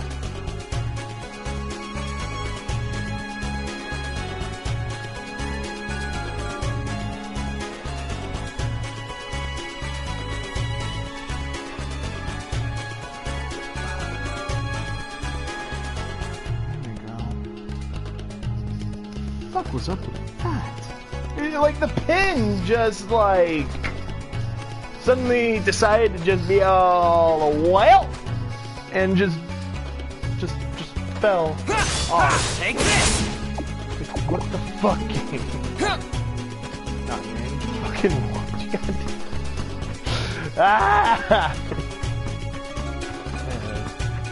What was up with that? Like the pin just like suddenly decided to just be all well and just fell off. Take this! What the fuck game? Not game. Fucking watch. You gotta do. Ah!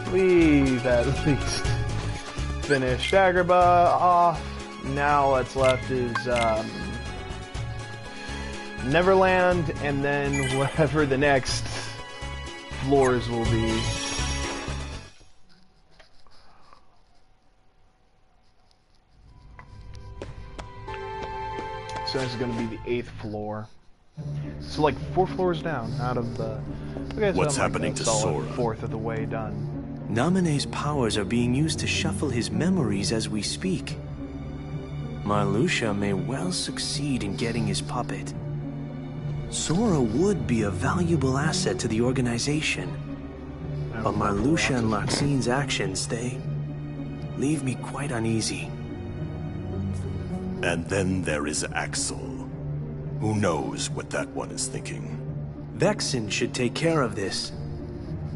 Please at least finish Daggerba off. Now what's left is Neverland, and then whatever the next floors will be. So this is going to be the 8th floor. So like 4 floors down out of the... Okay, so What's I'm happening like to Sora? 1/4 of the way done. Naminé's powers are being used to shuffle his memories as we speak. Marluxia may well succeed in getting his puppet. Sora would be a valuable asset to the organization. But Marluxia and Larxine's actions, they leave me quite uneasy. And then there is Axel. Who knows what that one is thinking? Vexen should take care of this.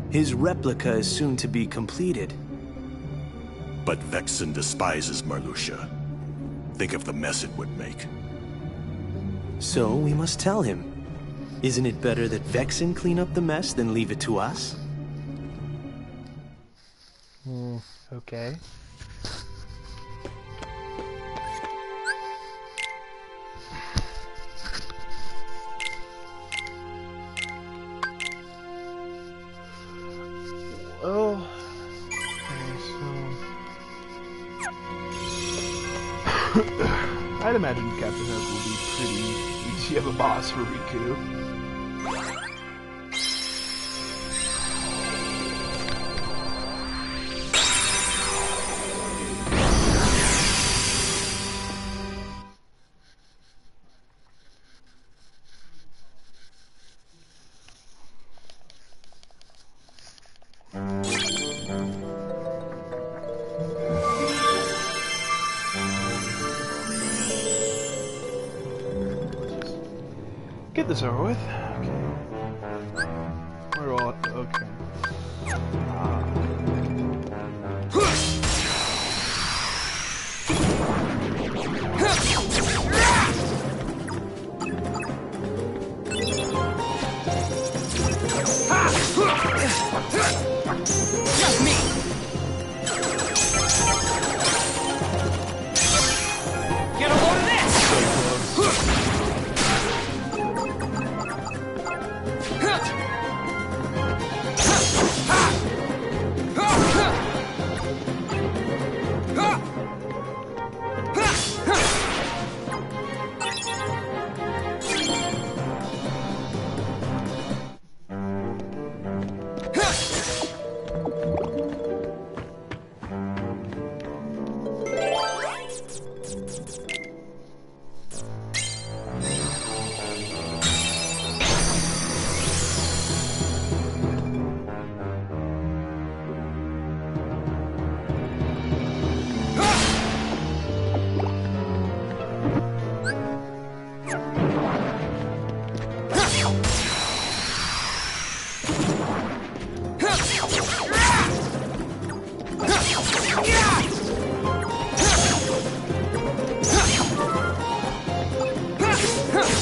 His replica is soon to be completed. But Vexen despises Marluxia. Think of the mess it would make. So we must tell him. Isn't it better that Vexen clean up the mess than leave it to us? Okay. Oh. Okay, so... I'd imagine Captain Hook will be pretty easy of a boss for Riku. Get this over with. Okay. Where do I... Okay. Just me! Get a load of this!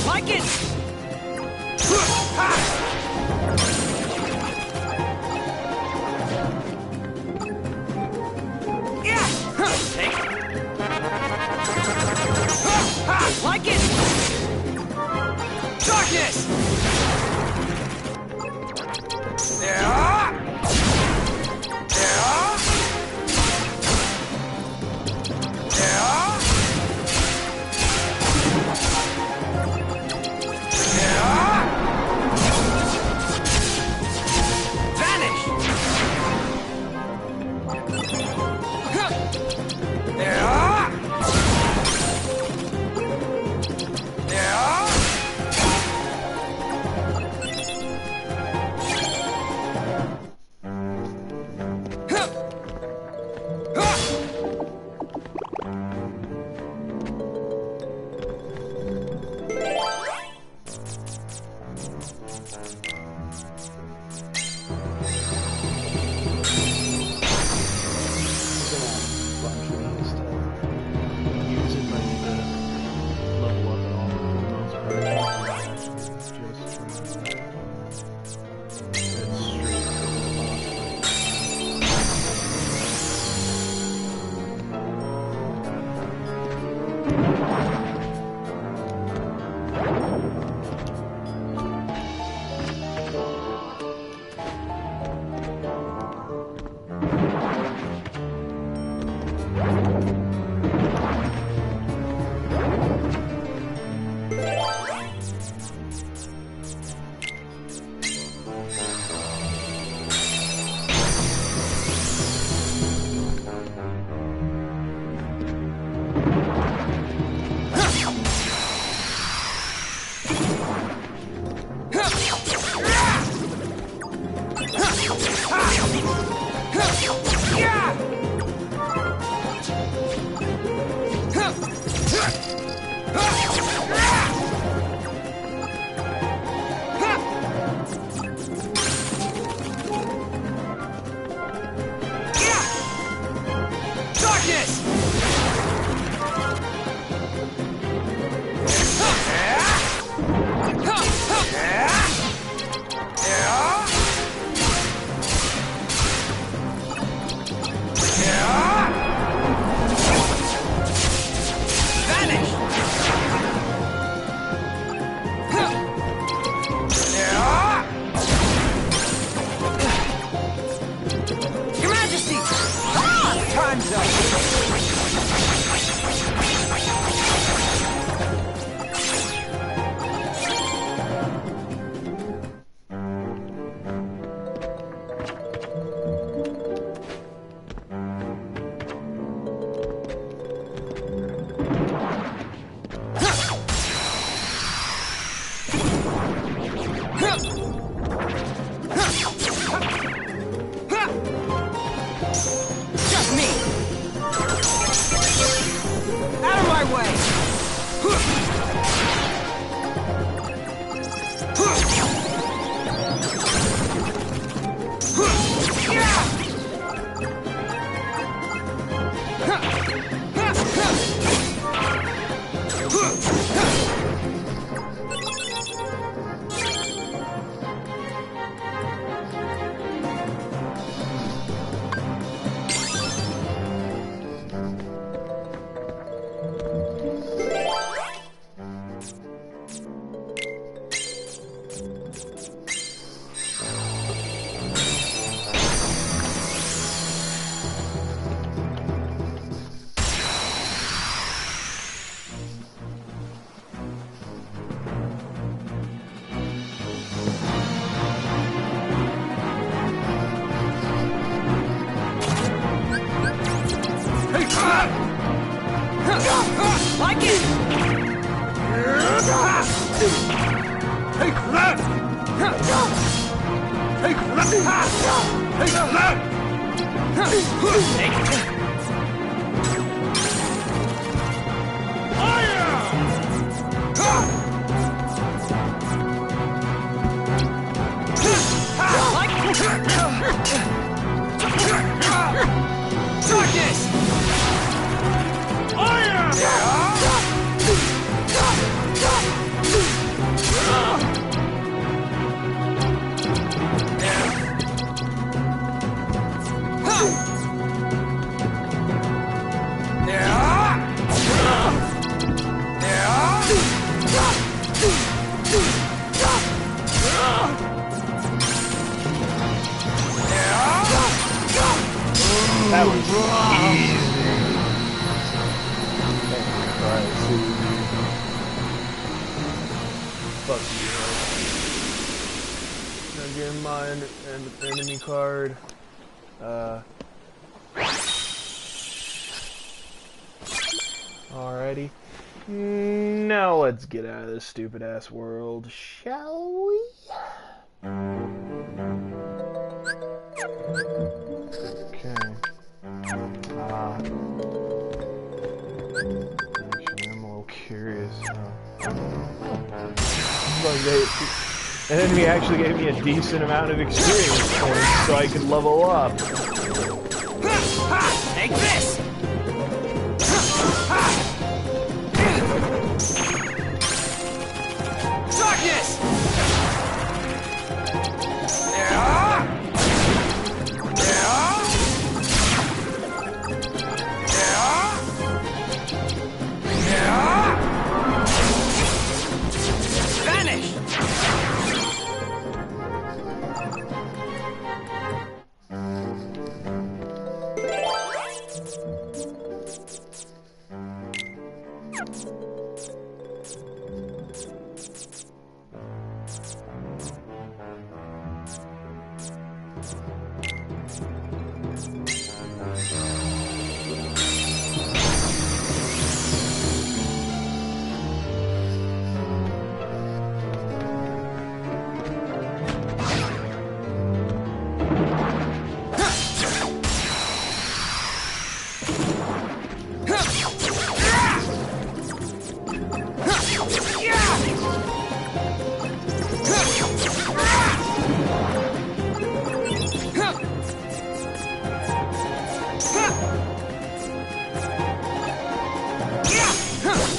Like it! Take it! Like it! Darkness! That was easy. Fuck you. Now get mine and enemy card. Alrighty. Now let's get out of this stupid ass world, shall we? Okay. Actually, I'm a little curious now. Like and he actually gave me a decent amount of experience points so I could level up. Take this! Darkness! Vanish!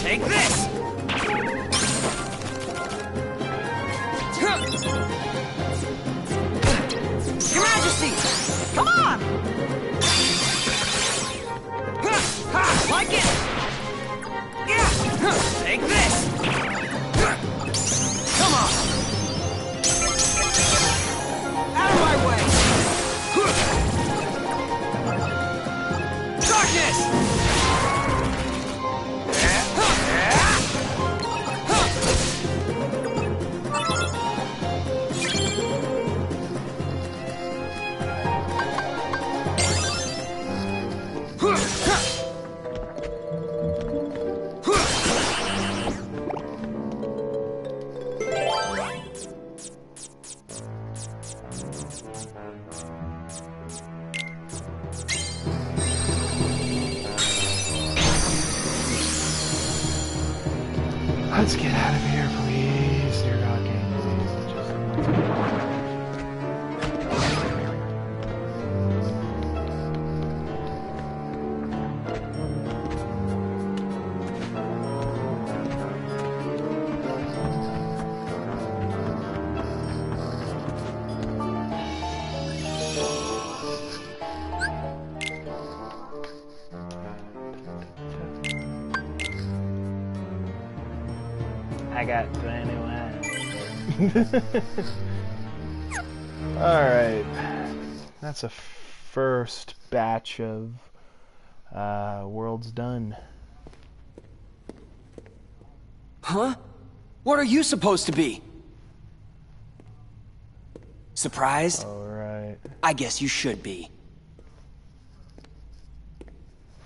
Take this! Your Majesty! Come on! Like it! Take this! Come on! Out of my way! Darkness! Let's get out of here, please. Dear God, game, please. I got 21. Alright. That's a first batch of worlds done. Huh? What are you supposed to be? Surprised? Alright. I guess you should be.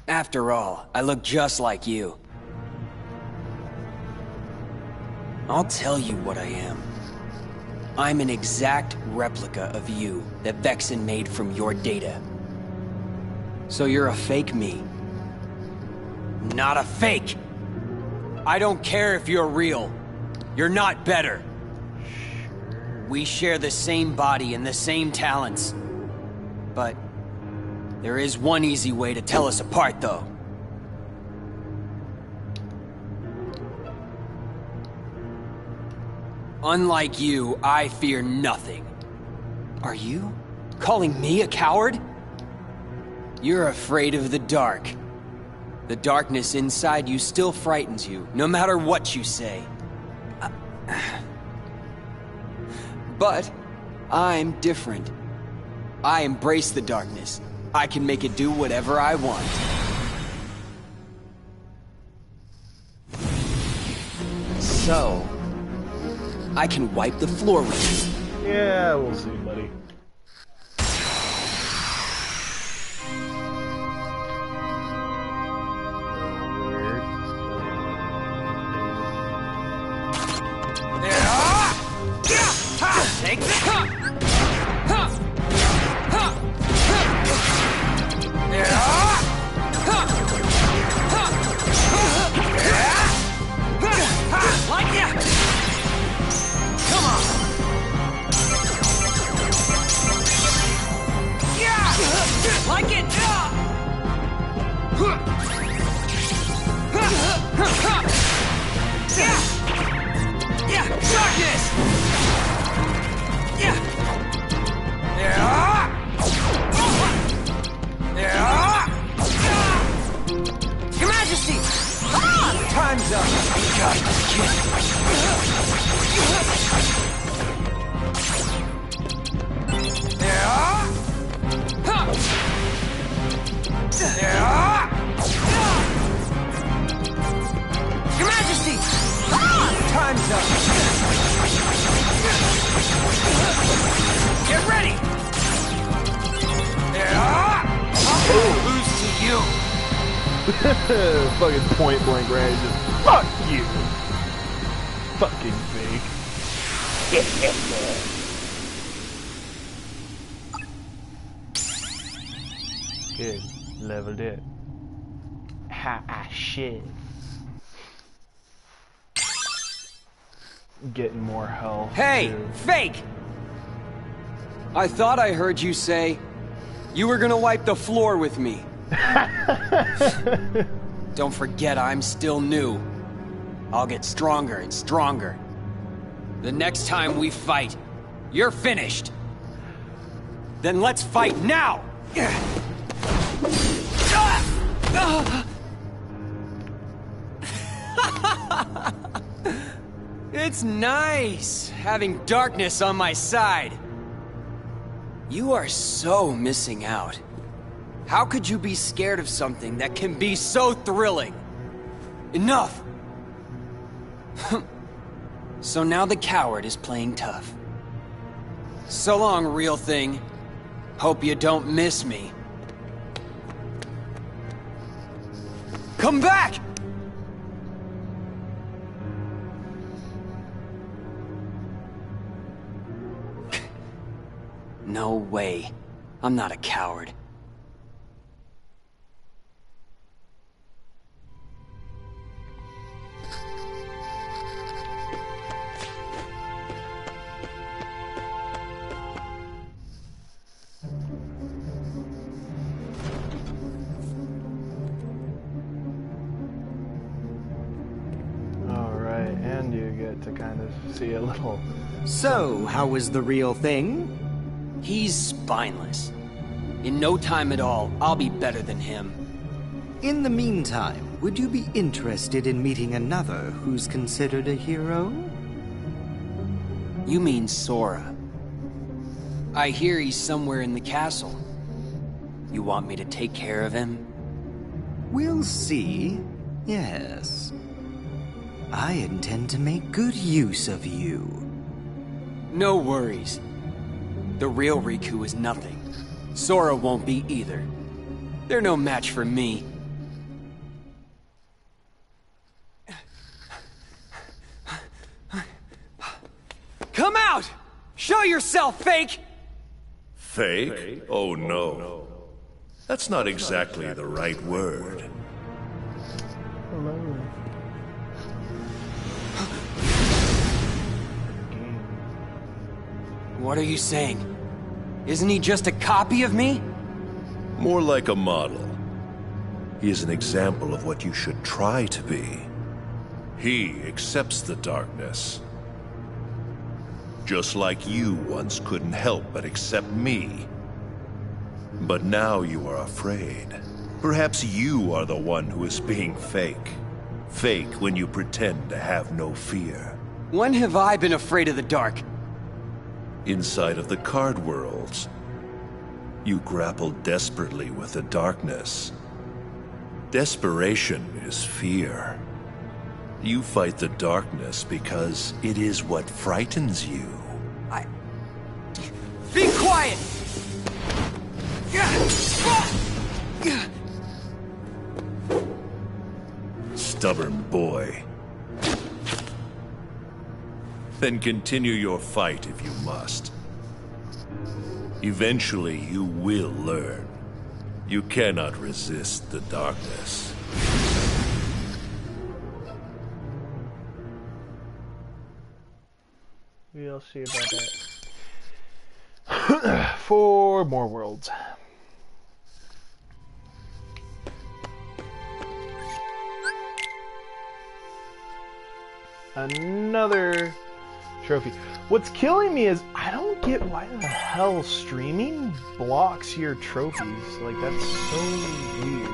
After all, I look just like you. I'll tell you what I am. I'm an exact replica of you that Vexen made from your data. So you're a fake me. Not a fake! I don't care if you're real. You're not better. We share the same body and the same talents. But there is one easy way to tell us apart, though. Unlike you, I fear nothing. Are you calling me a coward? You're afraid of the dark. The darkness inside you still frightens you, no matter what you say. But I'm different. I embrace the darkness. I can make it do whatever I want. So, I can wipe the floor with you. Yeah, we'll see, buddy. Take this. Like ya. Come on. Yeah. Like it. Yeah. Yeah. Darkness. Your Majesty! Time's up! God, Your Majesty! Time's up! Get ready! I'll lose to you! Fucking point blank range. Just fuck you! Fucking fake. Good. Leveled it. Ha shit. Getting more health. Hey! Too. Fake! I thought I heard you say you were gonna wipe the floor with me. Don't forget I'm still new. I'll get stronger and stronger. The next time we fight, you're finished. Then let's fight now! It's nice having darkness on my side. You are so missing out. How could you be scared of something that can be so thrilling? Enough! So now the coward is playing tough. So long, real thing. Hope you don't miss me. Come back! No way. I'm not a coward. Alright, and you get to kind of see a little... So, how was the real thing? He's spineless. In no time at all, I'll be better than him. In the meantime, would you be interested in meeting another who's considered a hero? You mean Sora. I hear he's somewhere in the castle. You want me to take care of him? We'll see. Yes. I intend to make good use of you. No worries. The real Riku is nothing. Sora won't be either. They're no match for me. Come out! yourself, fake! Fake? Oh no. That's not exactly the right word. Hello. What are you saying? Isn't he just a copy of me? More like a model. He is an example of what you should try to be. He accepts the darkness. Just like you once couldn't help but accept me. But now you are afraid. Perhaps you are the one who is being fake. Fake when you pretend to have no fear. When have I been afraid of the dark? Inside of the card worlds, you grapple desperately with the darkness. Desperation is fear. You fight the darkness because it is what frightens you. Be quiet! Stubborn boy. Then continue your fight if you must. Eventually you will learn. You cannot resist the darkness. We'll see about that. 4 more worlds. Another trophy. What's killing me is I don't get why the hell streaming blocks your trophies. Like, that's so weird.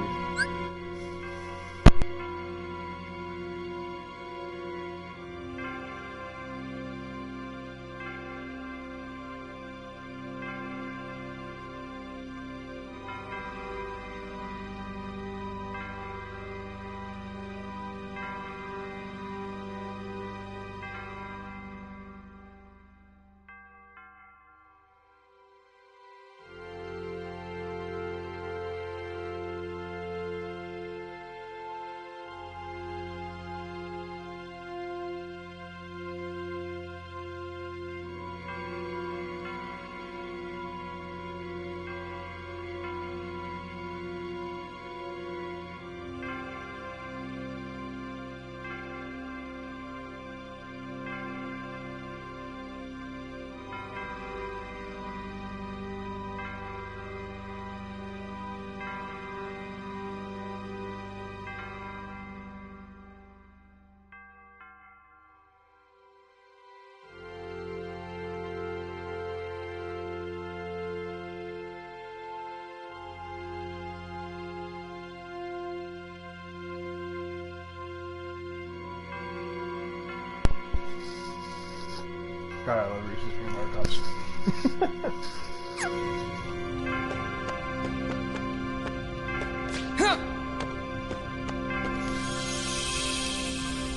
God, I love Reese's peanut butter cups.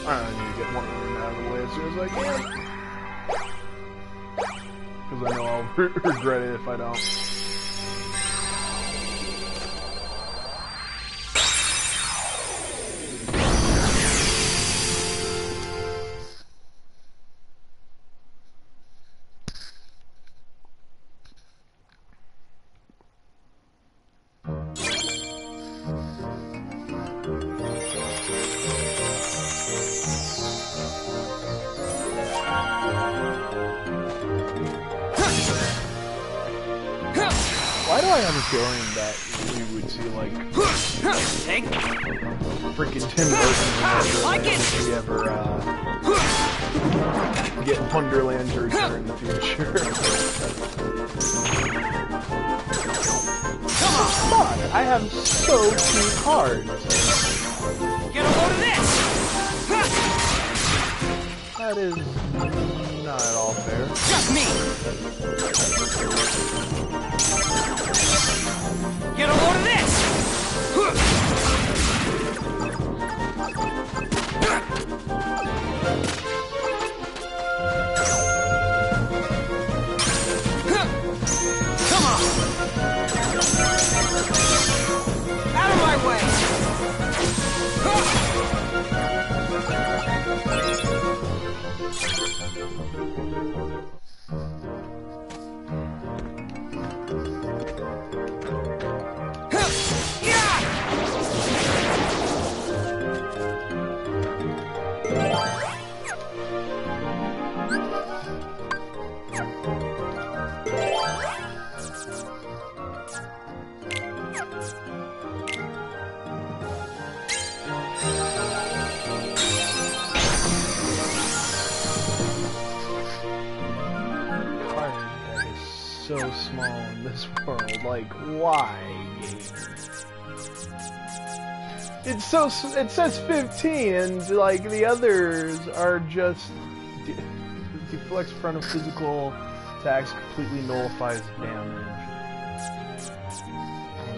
I need to get one of them out of the way as soon as I can. Because I know I'll regret it if I don't. Why do I have a feeling that we would see, like, freaking Tim Burton if we ever, get Wonderland to return in the future? Come on! I have so few cards! Get a load of this! That is not at all fair. Just me! Get a load of this! Come on! Out of my way! so small in this world. Like, why, game? It's so, it says 15, and like the others are just deflects front of physical attacks, completely nullifies damage.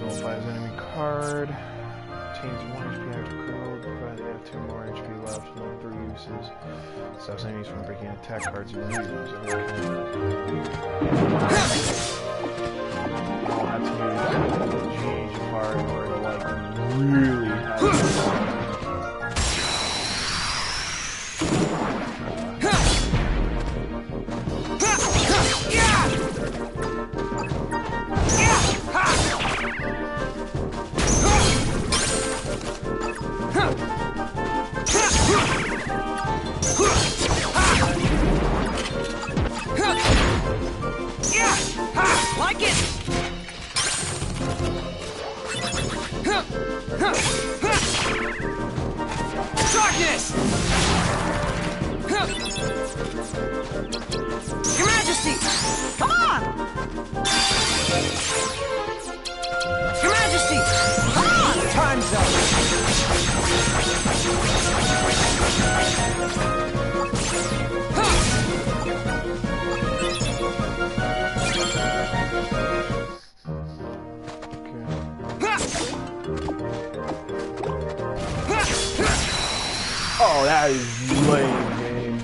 Nullifies enemy card. Retains 1 HP after critical, provided they have 2 more HP left, no 3 uses. Stops enemies from breaking attack cards and use. I'll have to use GH card in order to like really have Like it! Darkness! Your Majesty! Come on! Your Majesty! Come on! Time's up! Oh, that is lame, game.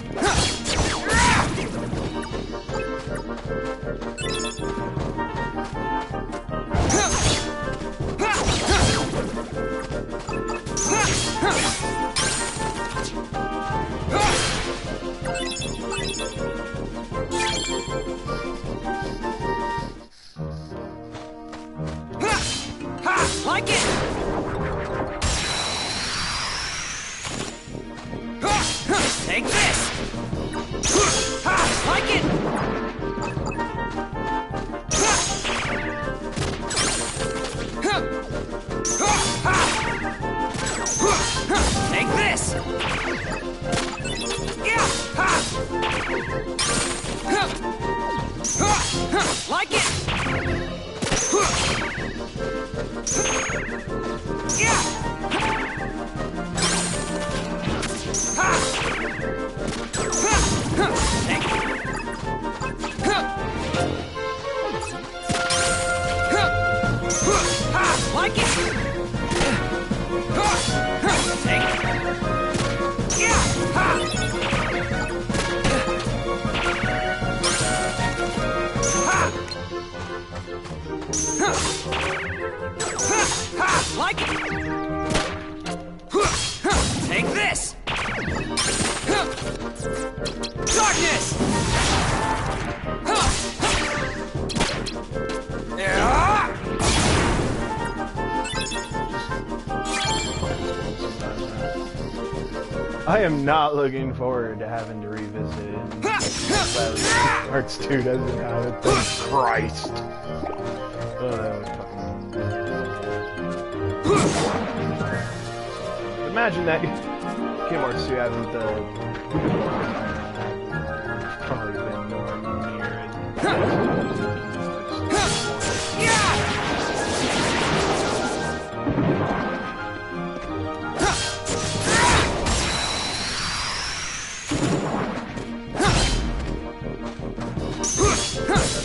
Like it! Take this! Like it! Take this! Like it! Like it! Take it! Like it! Take this! Darkness! I am not looking forward to having to revisit it. Parts 2 doesn't have it. Thank Christ. Oh, that was fucking... Imagine that Kingdom Hearts 2 having the... Probably been nowhere near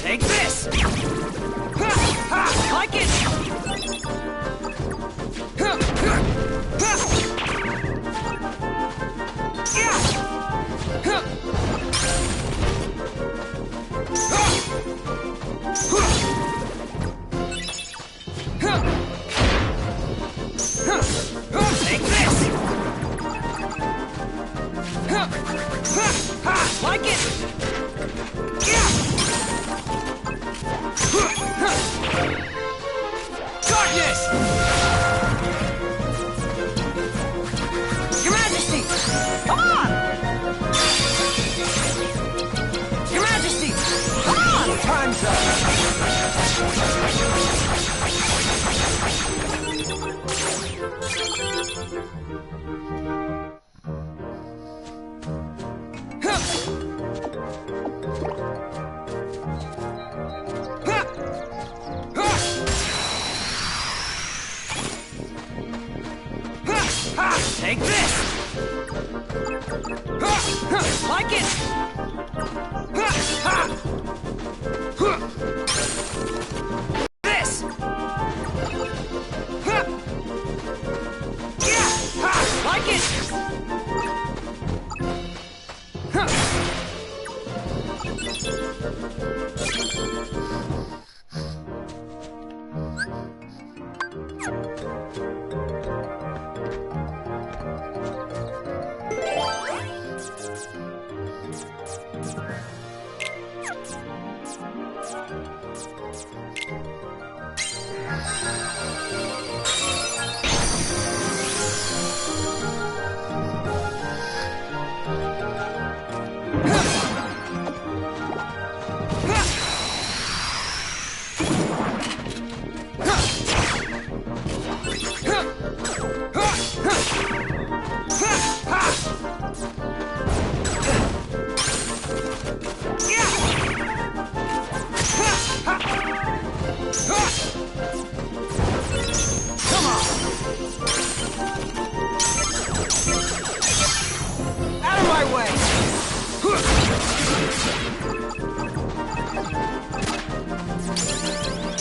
Take this! Like it! Take this! Like it! Take this! Like it! This! Yeah! Like it! Out of my way!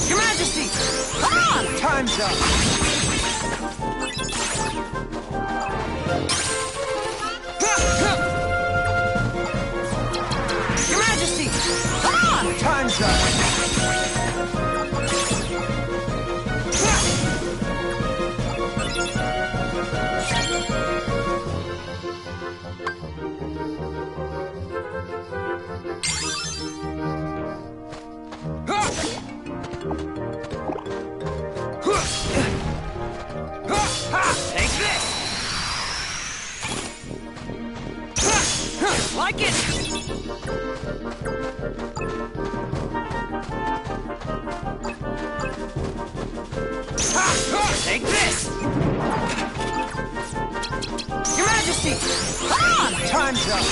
Your Majesty! Come on! Time's up! Your Majesty! Come on! Time's up! Take this! Like it! Take this! Your Majesty! Come on! Time's up!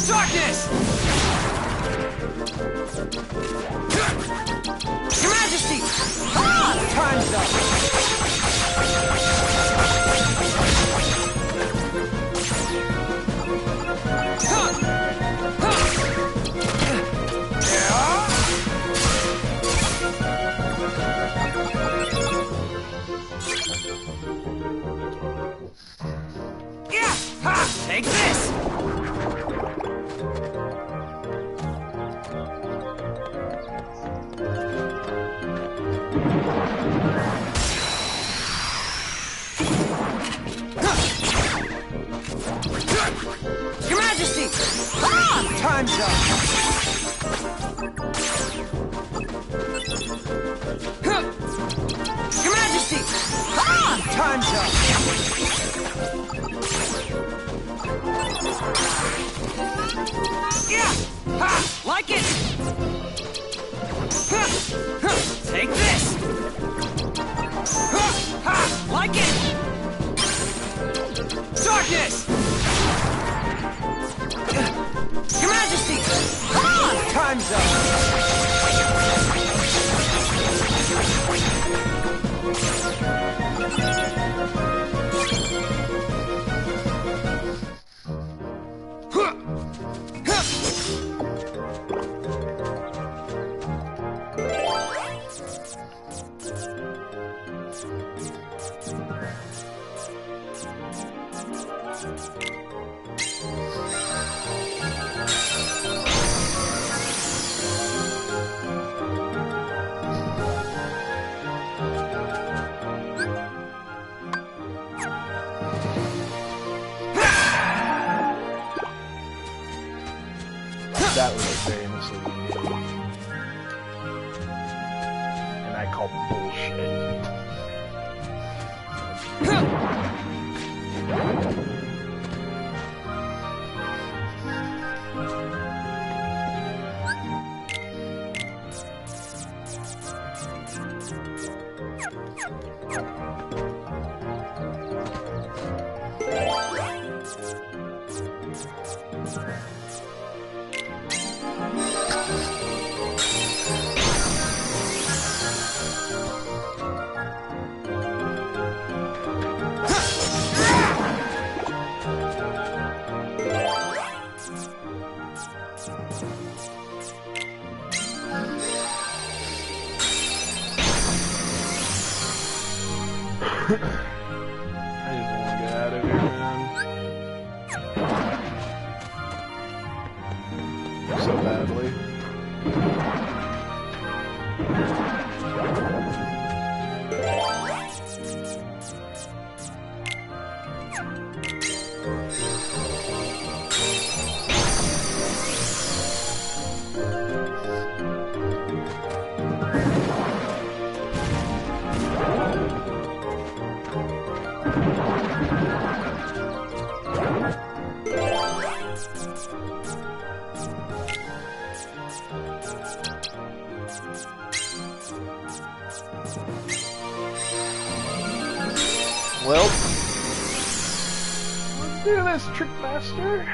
Darkness! Your Majesty! Come on! Time's up! Yeah! Ha! Take this! Your Majesty! Come on! Time's up! Your Majesty! Come on! Time's up! Yeah! Ha! Like it! Take this! Ha! Like it! Darkness! Your Majesty! Come on! Time's up! That was very misleading. And I call bullshit. I just want to get out of here, man. So badly. Well, let's do this, Trick Master.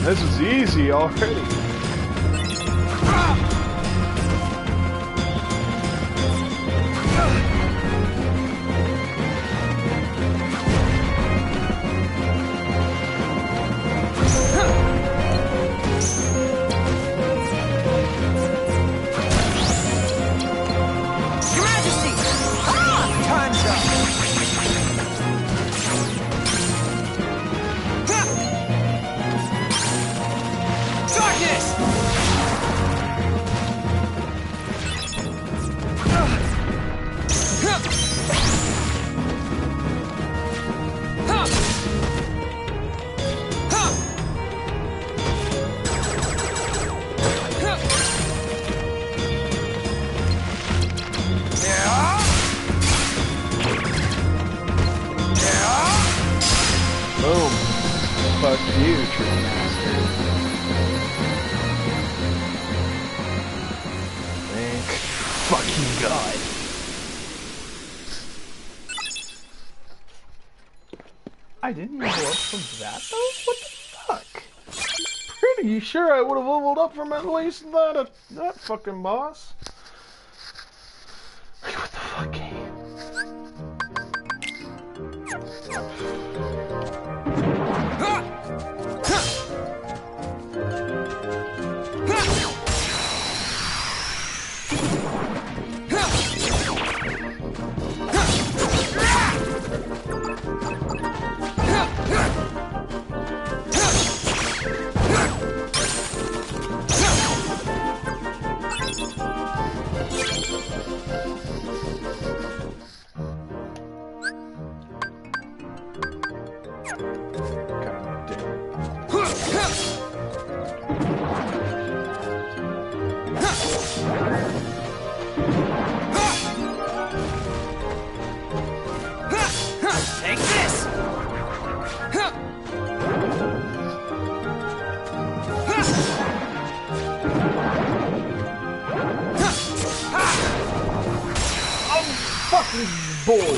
This is easy already. Your Majesty! Come on! Time's up! Darkness! Boom. Fuck you, Trick Master. Thank fucking God. I didn't level up from that though? What the fuck? Pretty sure I would have leveled up from at least that fucking boss. Like, what the fuck, game? Take this! Fucking bull.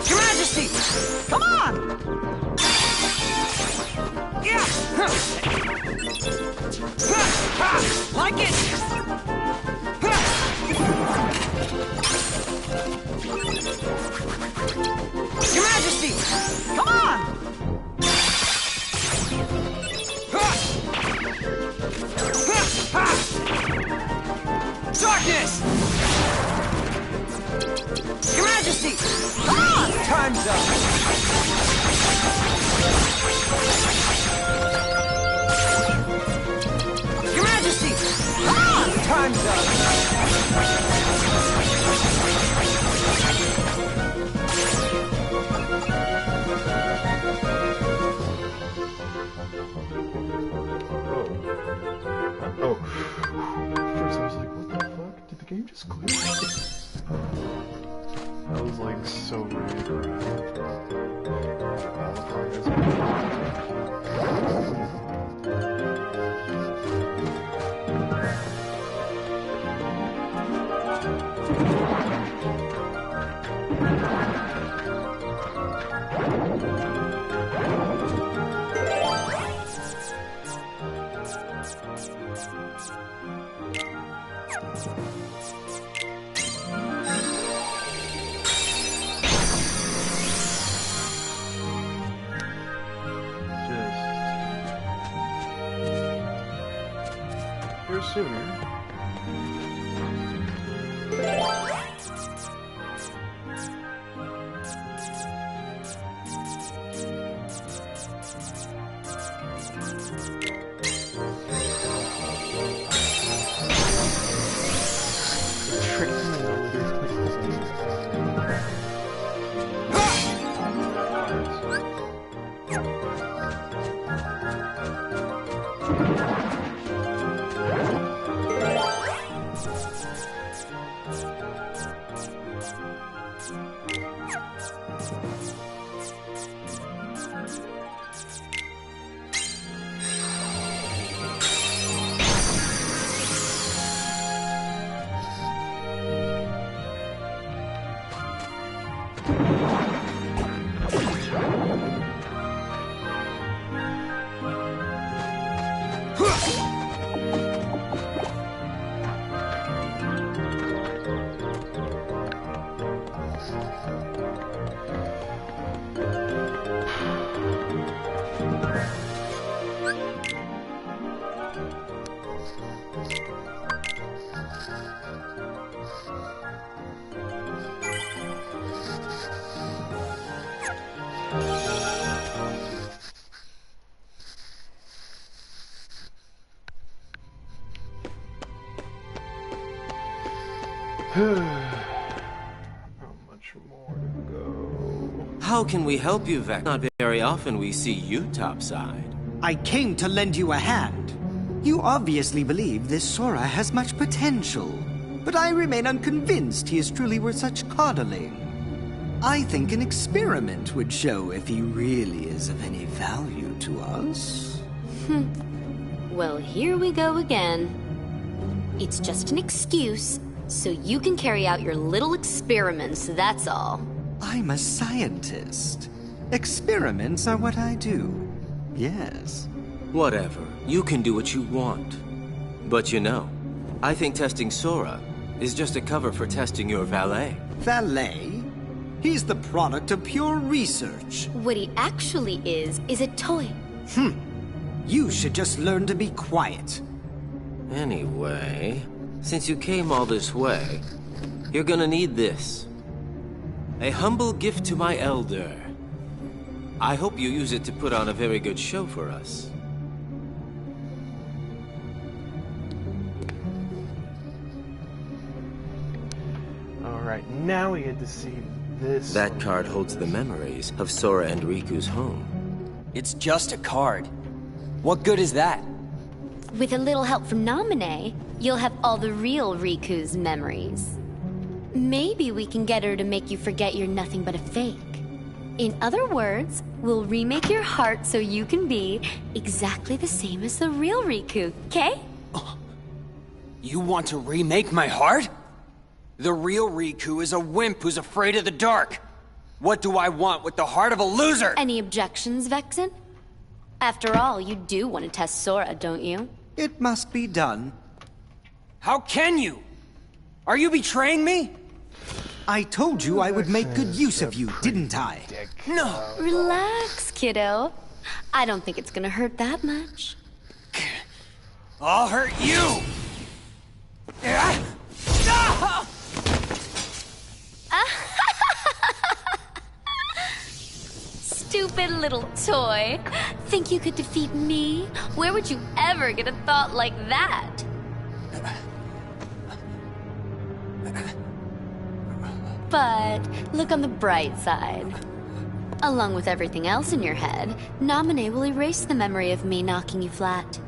Your Majesty! Come on! Yeah! Like it! Your Majesty! Come on! Darkness! Your Majesty! Come on! Time's up! Your Majesty! Come on! Time's up! All the progress. Here sooner. How much more to go? How can we help you, Vex? Not very often we see you topside. I came to lend you a hand. You obviously believe this Sora has much potential, but I remain unconvinced he is truly worth such coddling. I think an experiment would show if he really is of any value to us. Well, here we go again. It's just an excuse, so you can carry out your little experiments, that's all. I'm a scientist. Experiments are what I do. Yes. Whatever. You can do what you want. But you know, I think testing Sora is just a cover for testing your valet. Valet? He's the product of pure research. What he actually is a toy. You should just learn to be quiet. Anyway, since you came all this way, you're gonna need this. A humble gift to my elder. I hope you use it to put on a very good show for us. Alright, now we get to see this. That card holds the memories of Sora and Riku's home. It's just a card. What good is that? With a little help from Naminé, you'll have all the real Riku's memories. Maybe we can get her to make you forget you're nothing but a fake. In other words, we'll remake your heart so you can be exactly the same as the real Riku, okay? You want to remake my heart? The real Riku is a wimp who's afraid of the dark. What do I want with the heart of a loser? Any objections, Vexen? After all, you do want to test Sora, don't you? It must be done. How can you? Are you betraying me? I told you I would make good use of you, didn't I? No. Relax, kiddo. I don't think it's gonna hurt that much. I'll hurt you! Stupid little toy. Think you could defeat me? Where would you ever get a thought like that? But look on the bright side. Along with everything else in your head, Naminé will erase the memory of me knocking you flat.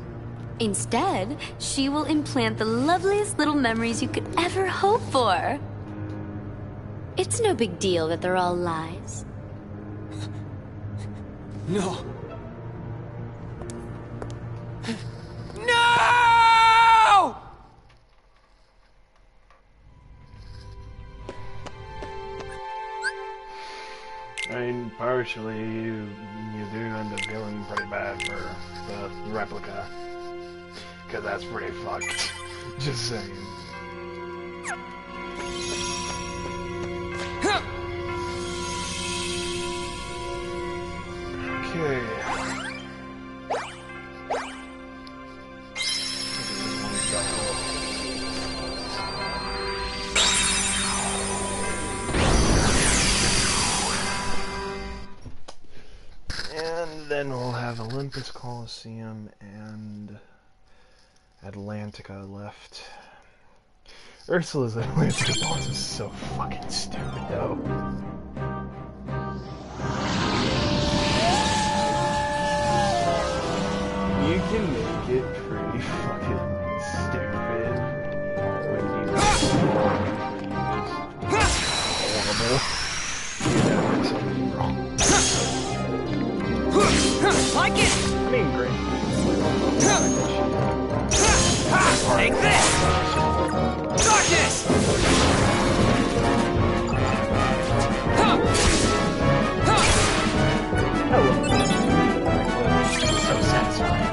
Instead, she will implant the loveliest little memories you could ever hope for. It's no big deal that they're all lies. No. No! I mean, partially, you do end up feeling pretty bad for the replica. Because that's pretty fucked. Just saying. Okay. And then we'll have Olympus Coliseum and Atlantica left. Ursula's Atlantica boss is so fucking stupid, though. You can make it pretty fucking stupid when you use horrible. You know there's something wrong. Like it! I mean, great. Take this! Darkness! So satisfying.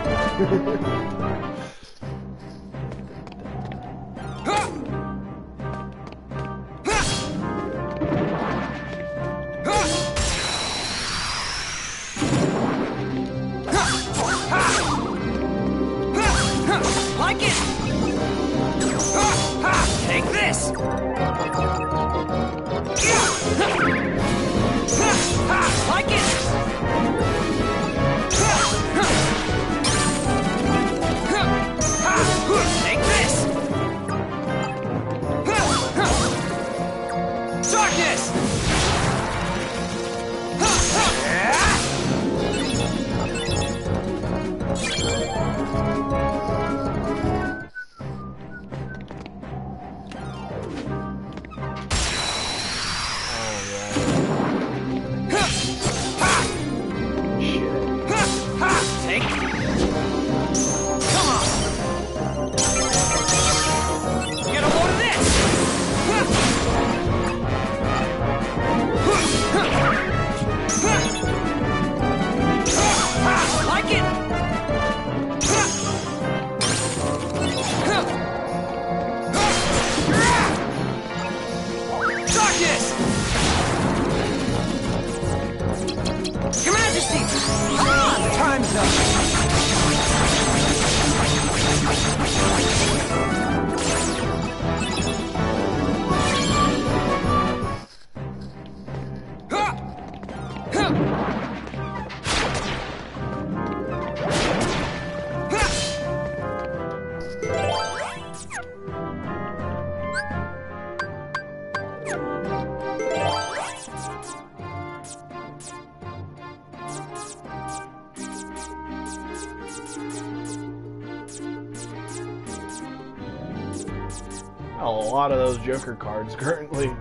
Like it! Take this! Like it! Take this! Darkness! Take. Come on. Get a load of this. Like it. Darkness. Your Majesty! Come on! Time's up! A lot of those Joker cards currently.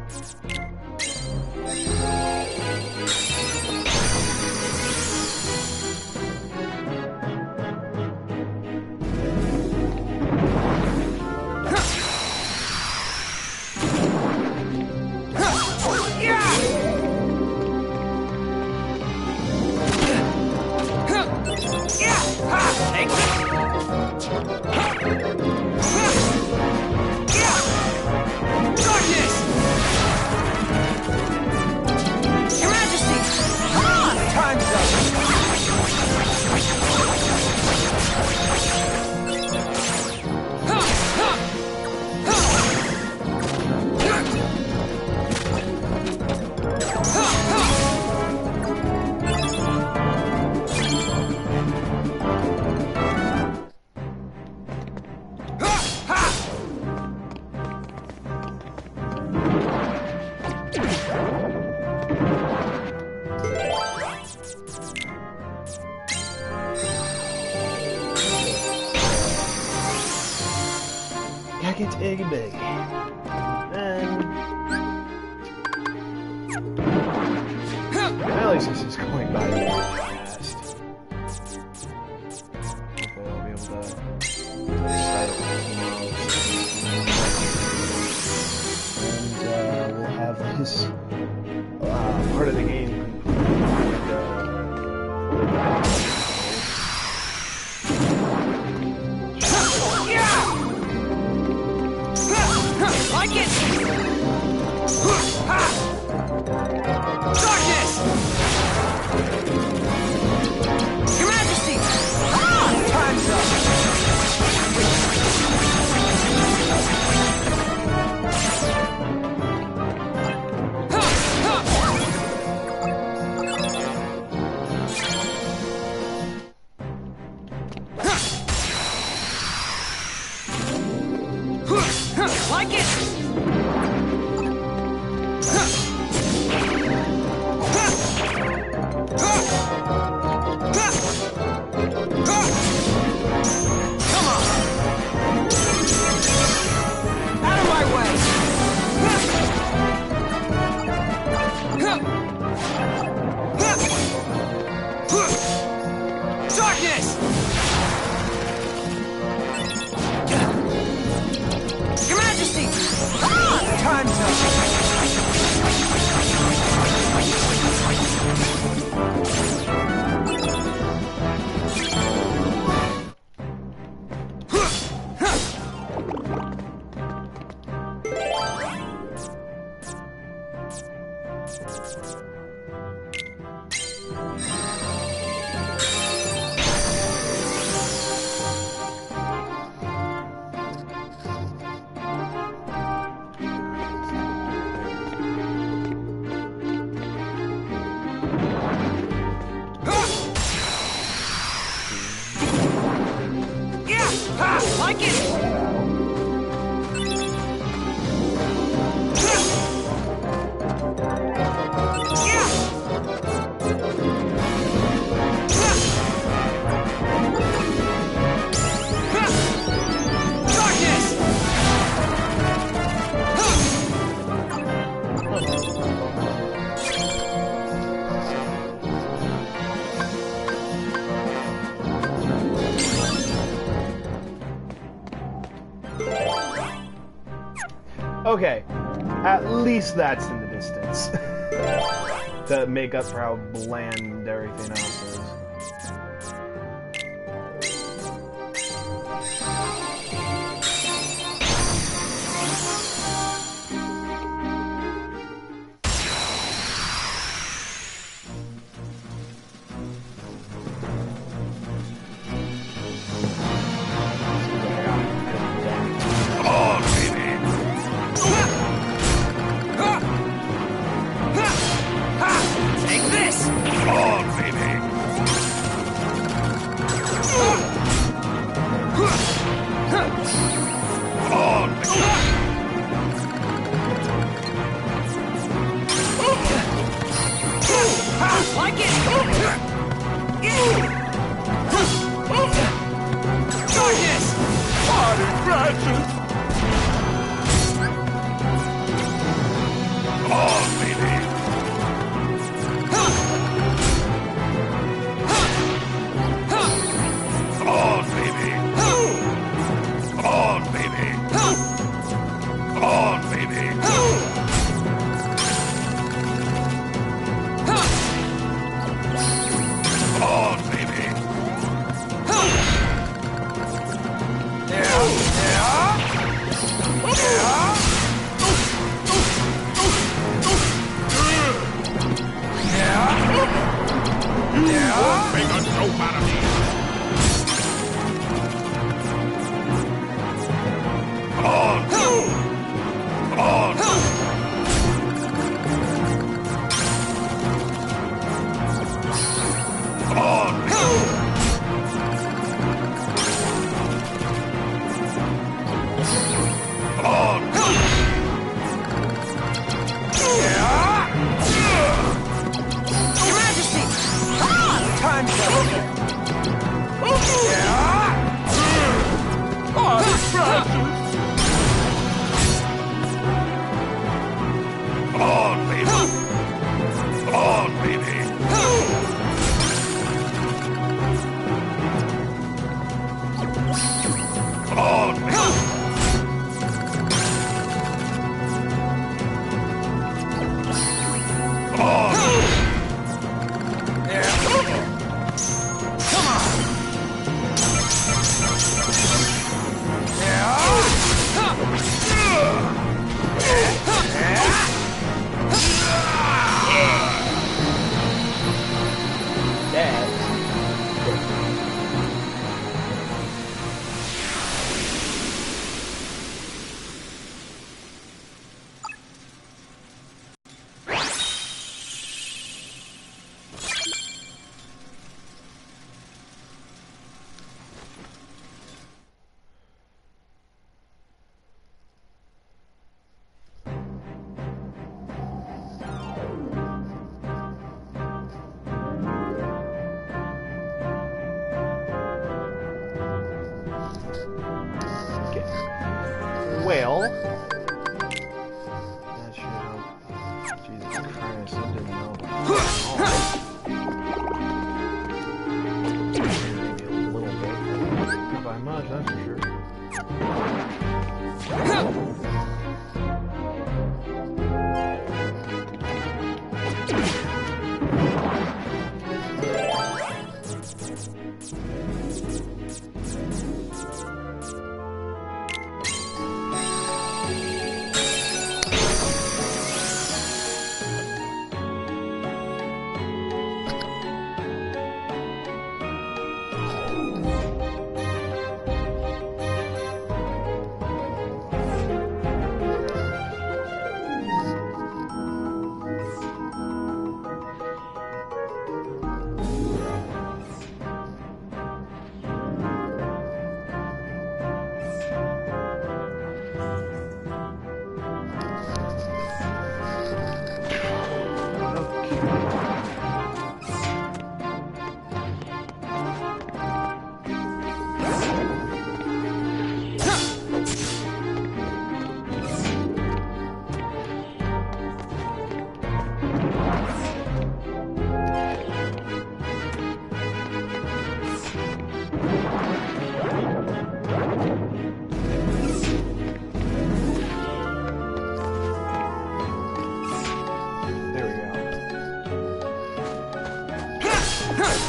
Eggy big. Then realize this is going by very fast. Hopefully I'll be able to start it and we'll have this part of the game. Like it! Darkness! Your Majesty! Time's Like it! Come on! Out of my way! Darkness! Your Majesty! Time's up! Like it! Okay, at least that's in the distance. To make up for how bland everything else is. Take this! On, baby! Like it! Darkness! Body crashes! On, baby! On, baby! On, baby! On, baby! On, baby! Make a dope out of me! On! On! On! Your Majesty! Time's up!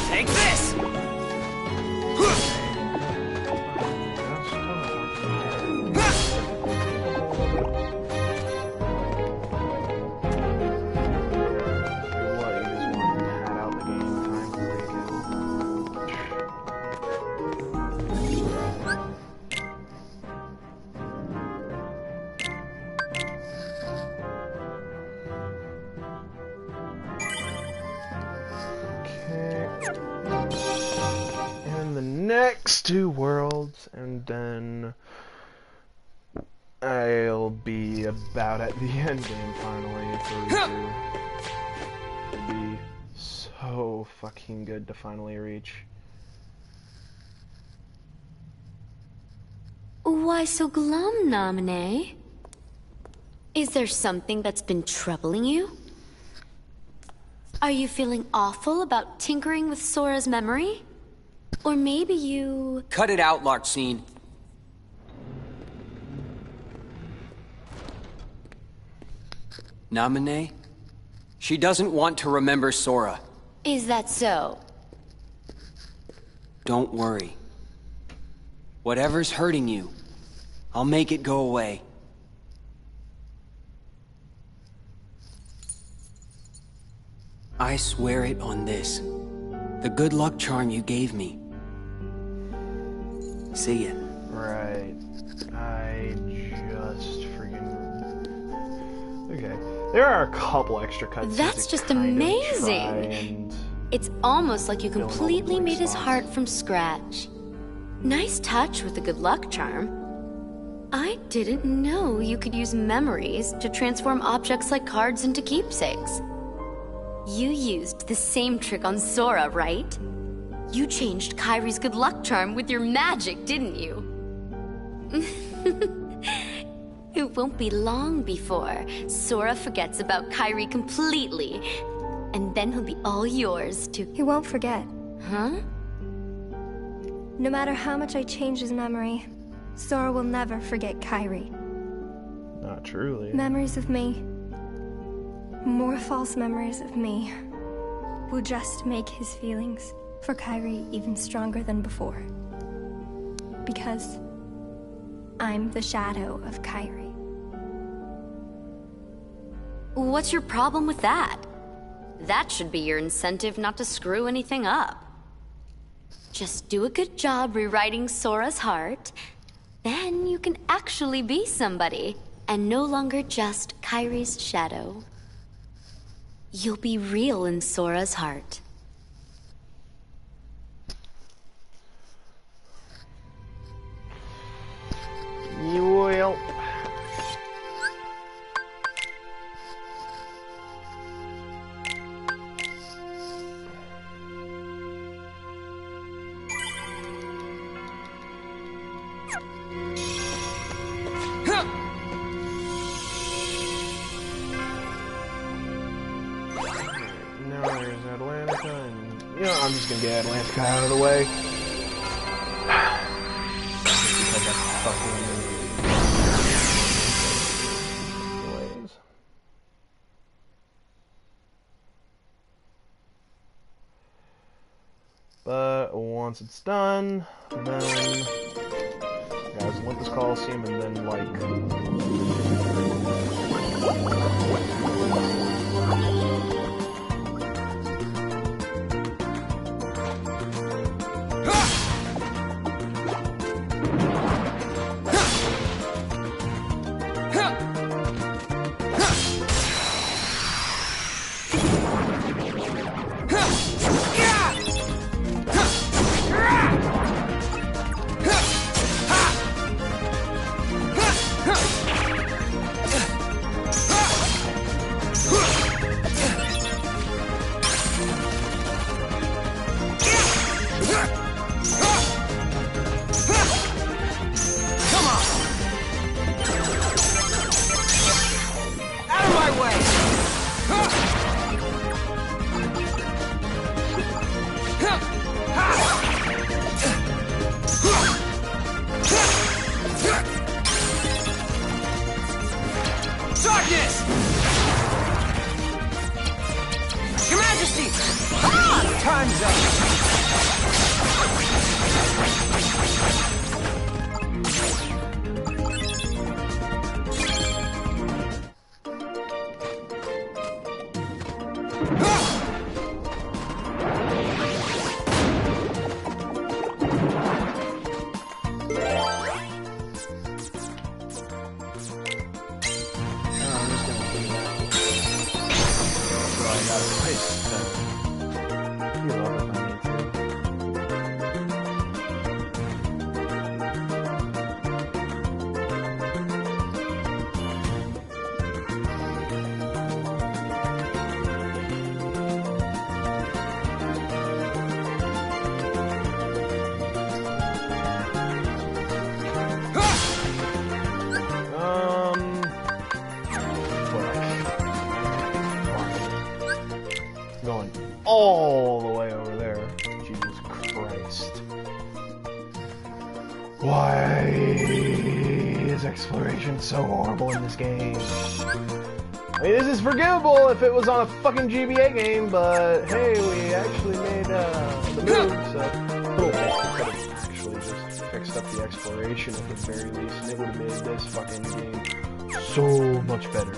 Take this! Next 2 worlds, and then I'll be about at the end game finally for Riku. It'll be so fucking good to finally reach. Why so glum, Naminé? Is there something that's been troubling you? Are you feeling awful about tinkering with Sora's memory? Or maybe you... Cut it out, Larxene. Naminé? She doesn't want to remember Sora. Is that so? Don't worry. Whatever's hurting you, I'll make it go away. I swear it on this. The good luck charm you gave me. See ya. Right. I just freaking... Okay. There are a couple extra cutscenes. That's just amazing! It's almost like you completely made his heart from scratch. Nice touch with the good luck charm. I didn't know you could use memories to transform objects like cards into keepsakes. You used the same trick on Sora, right? You changed Kairi's good luck charm with your magic, didn't you? It won't be long before Sora forgets about Kairi completely, and then he'll be all yours to... He won't forget. Huh? No matter how much I change his memory, Sora will never forget Kairi. Not truly. Memories of me, more false memories of me, will just make his feelings for Kairi even stronger than before. Because I'm the shadow of Kairi. What's your problem with that? That should be your incentive not to screw anything up. Just do a good job rewriting Sora's heart, then you can actually be somebody, and no longer just Kairi's shadow. You'll be real in Sora's heart. You will. Now there's Atlantica, and you know, I'm just gonna get Atlantica out of the way. Because that's fucking ways. But once it's done, then guys, Olympus Coliseum, and then like. the way over there. Jesus Christ. Why is exploration so horrible in this game? I mean, this is forgivable if it was on a fucking GBA game, but hey, we actually made the move, so a little bit. We could have actually just fixed up the exploration at the very least, and it would have made this fucking game so much better.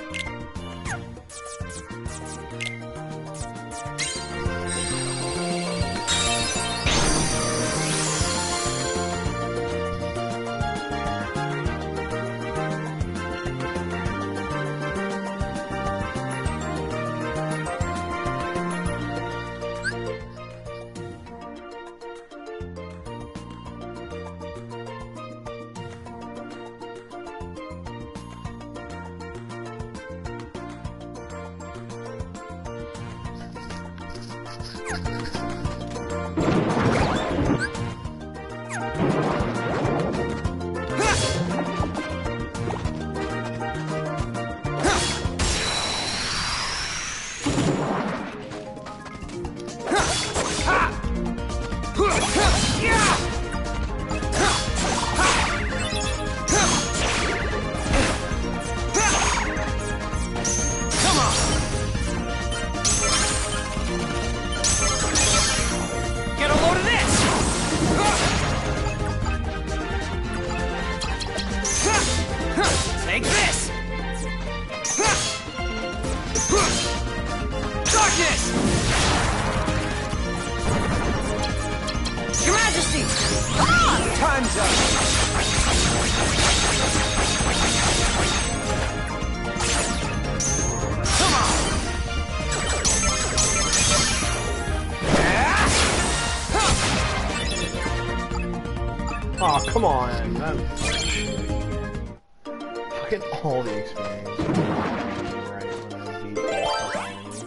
Oh, come on. Fucking all the experience. Right when I beat that fucking enemy.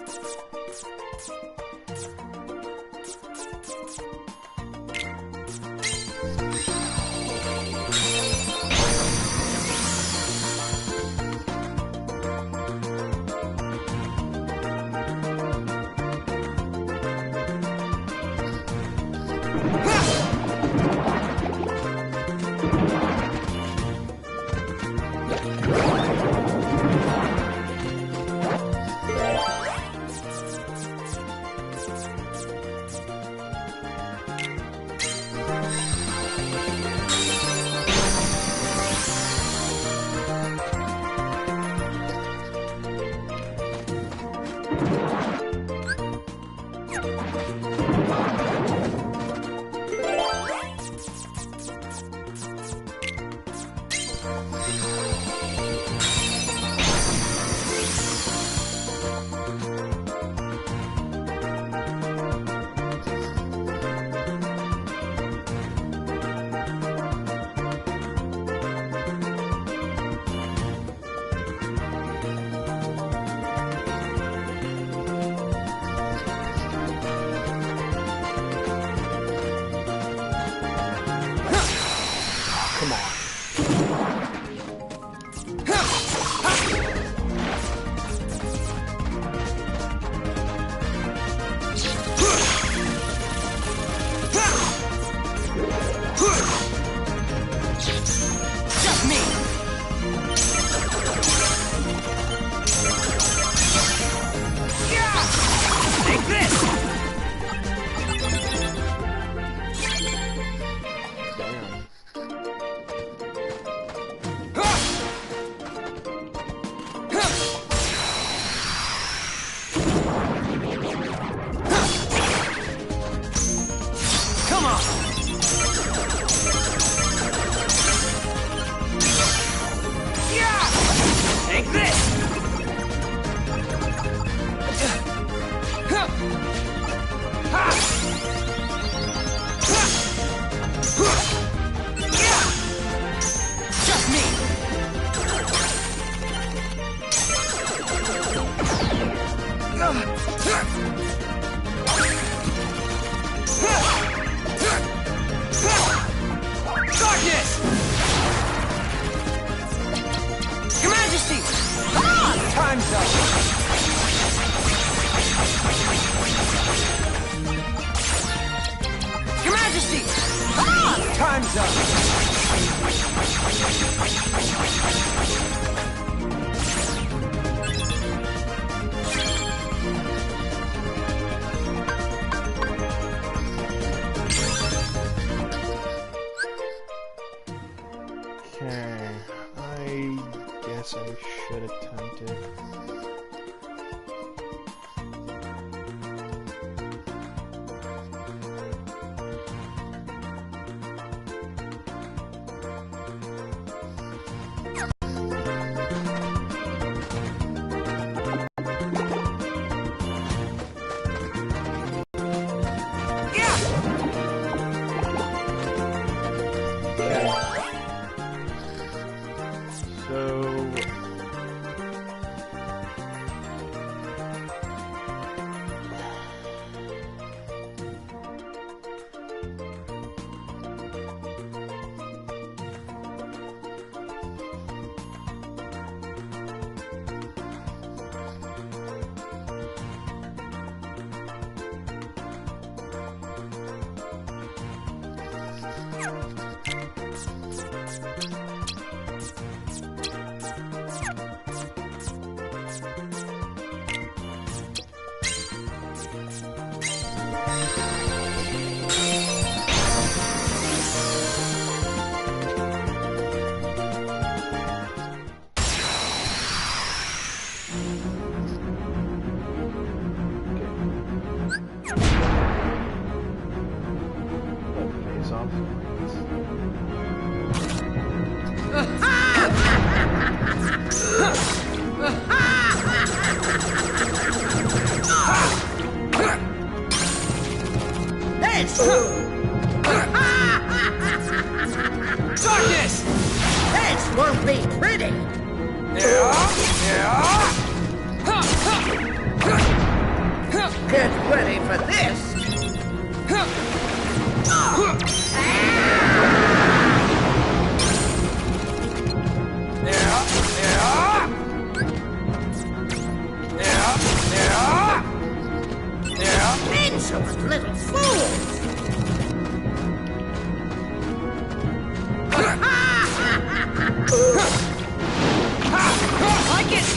Time's up! Okay, I guess I should attempt it. Darkness! This won't be pretty! Get ready for this! Insolent little fools! Like it!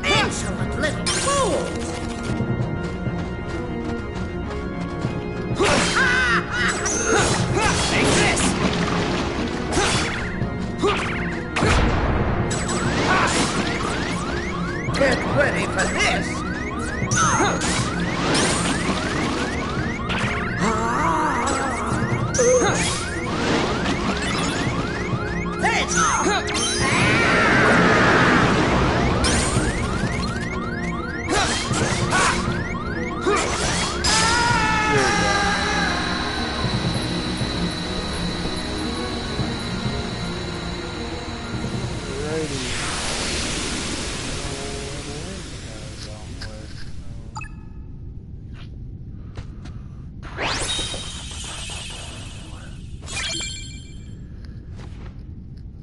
Insolent little fools! Take this! Get ready for this!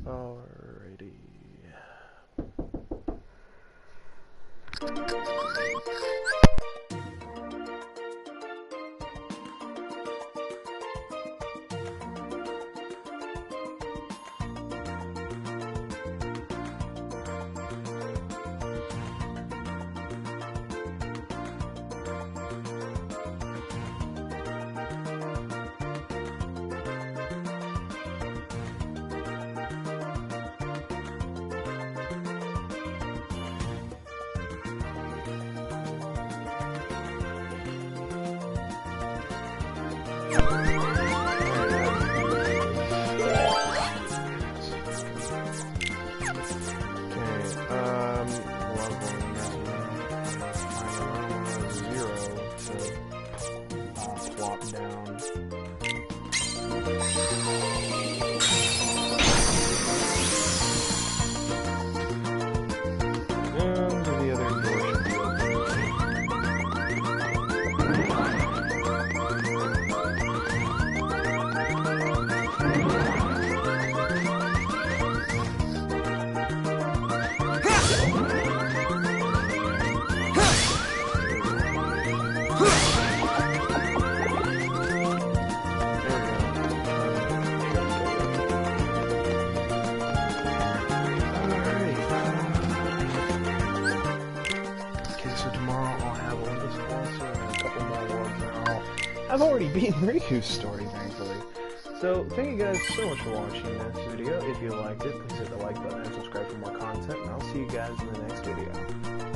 Alrighty. I've already beaten Riku's story, thankfully. So, thank you guys so much for watching this video. If you liked it, please hit the like button and subscribe for more content, and I'll see you guys in the next video.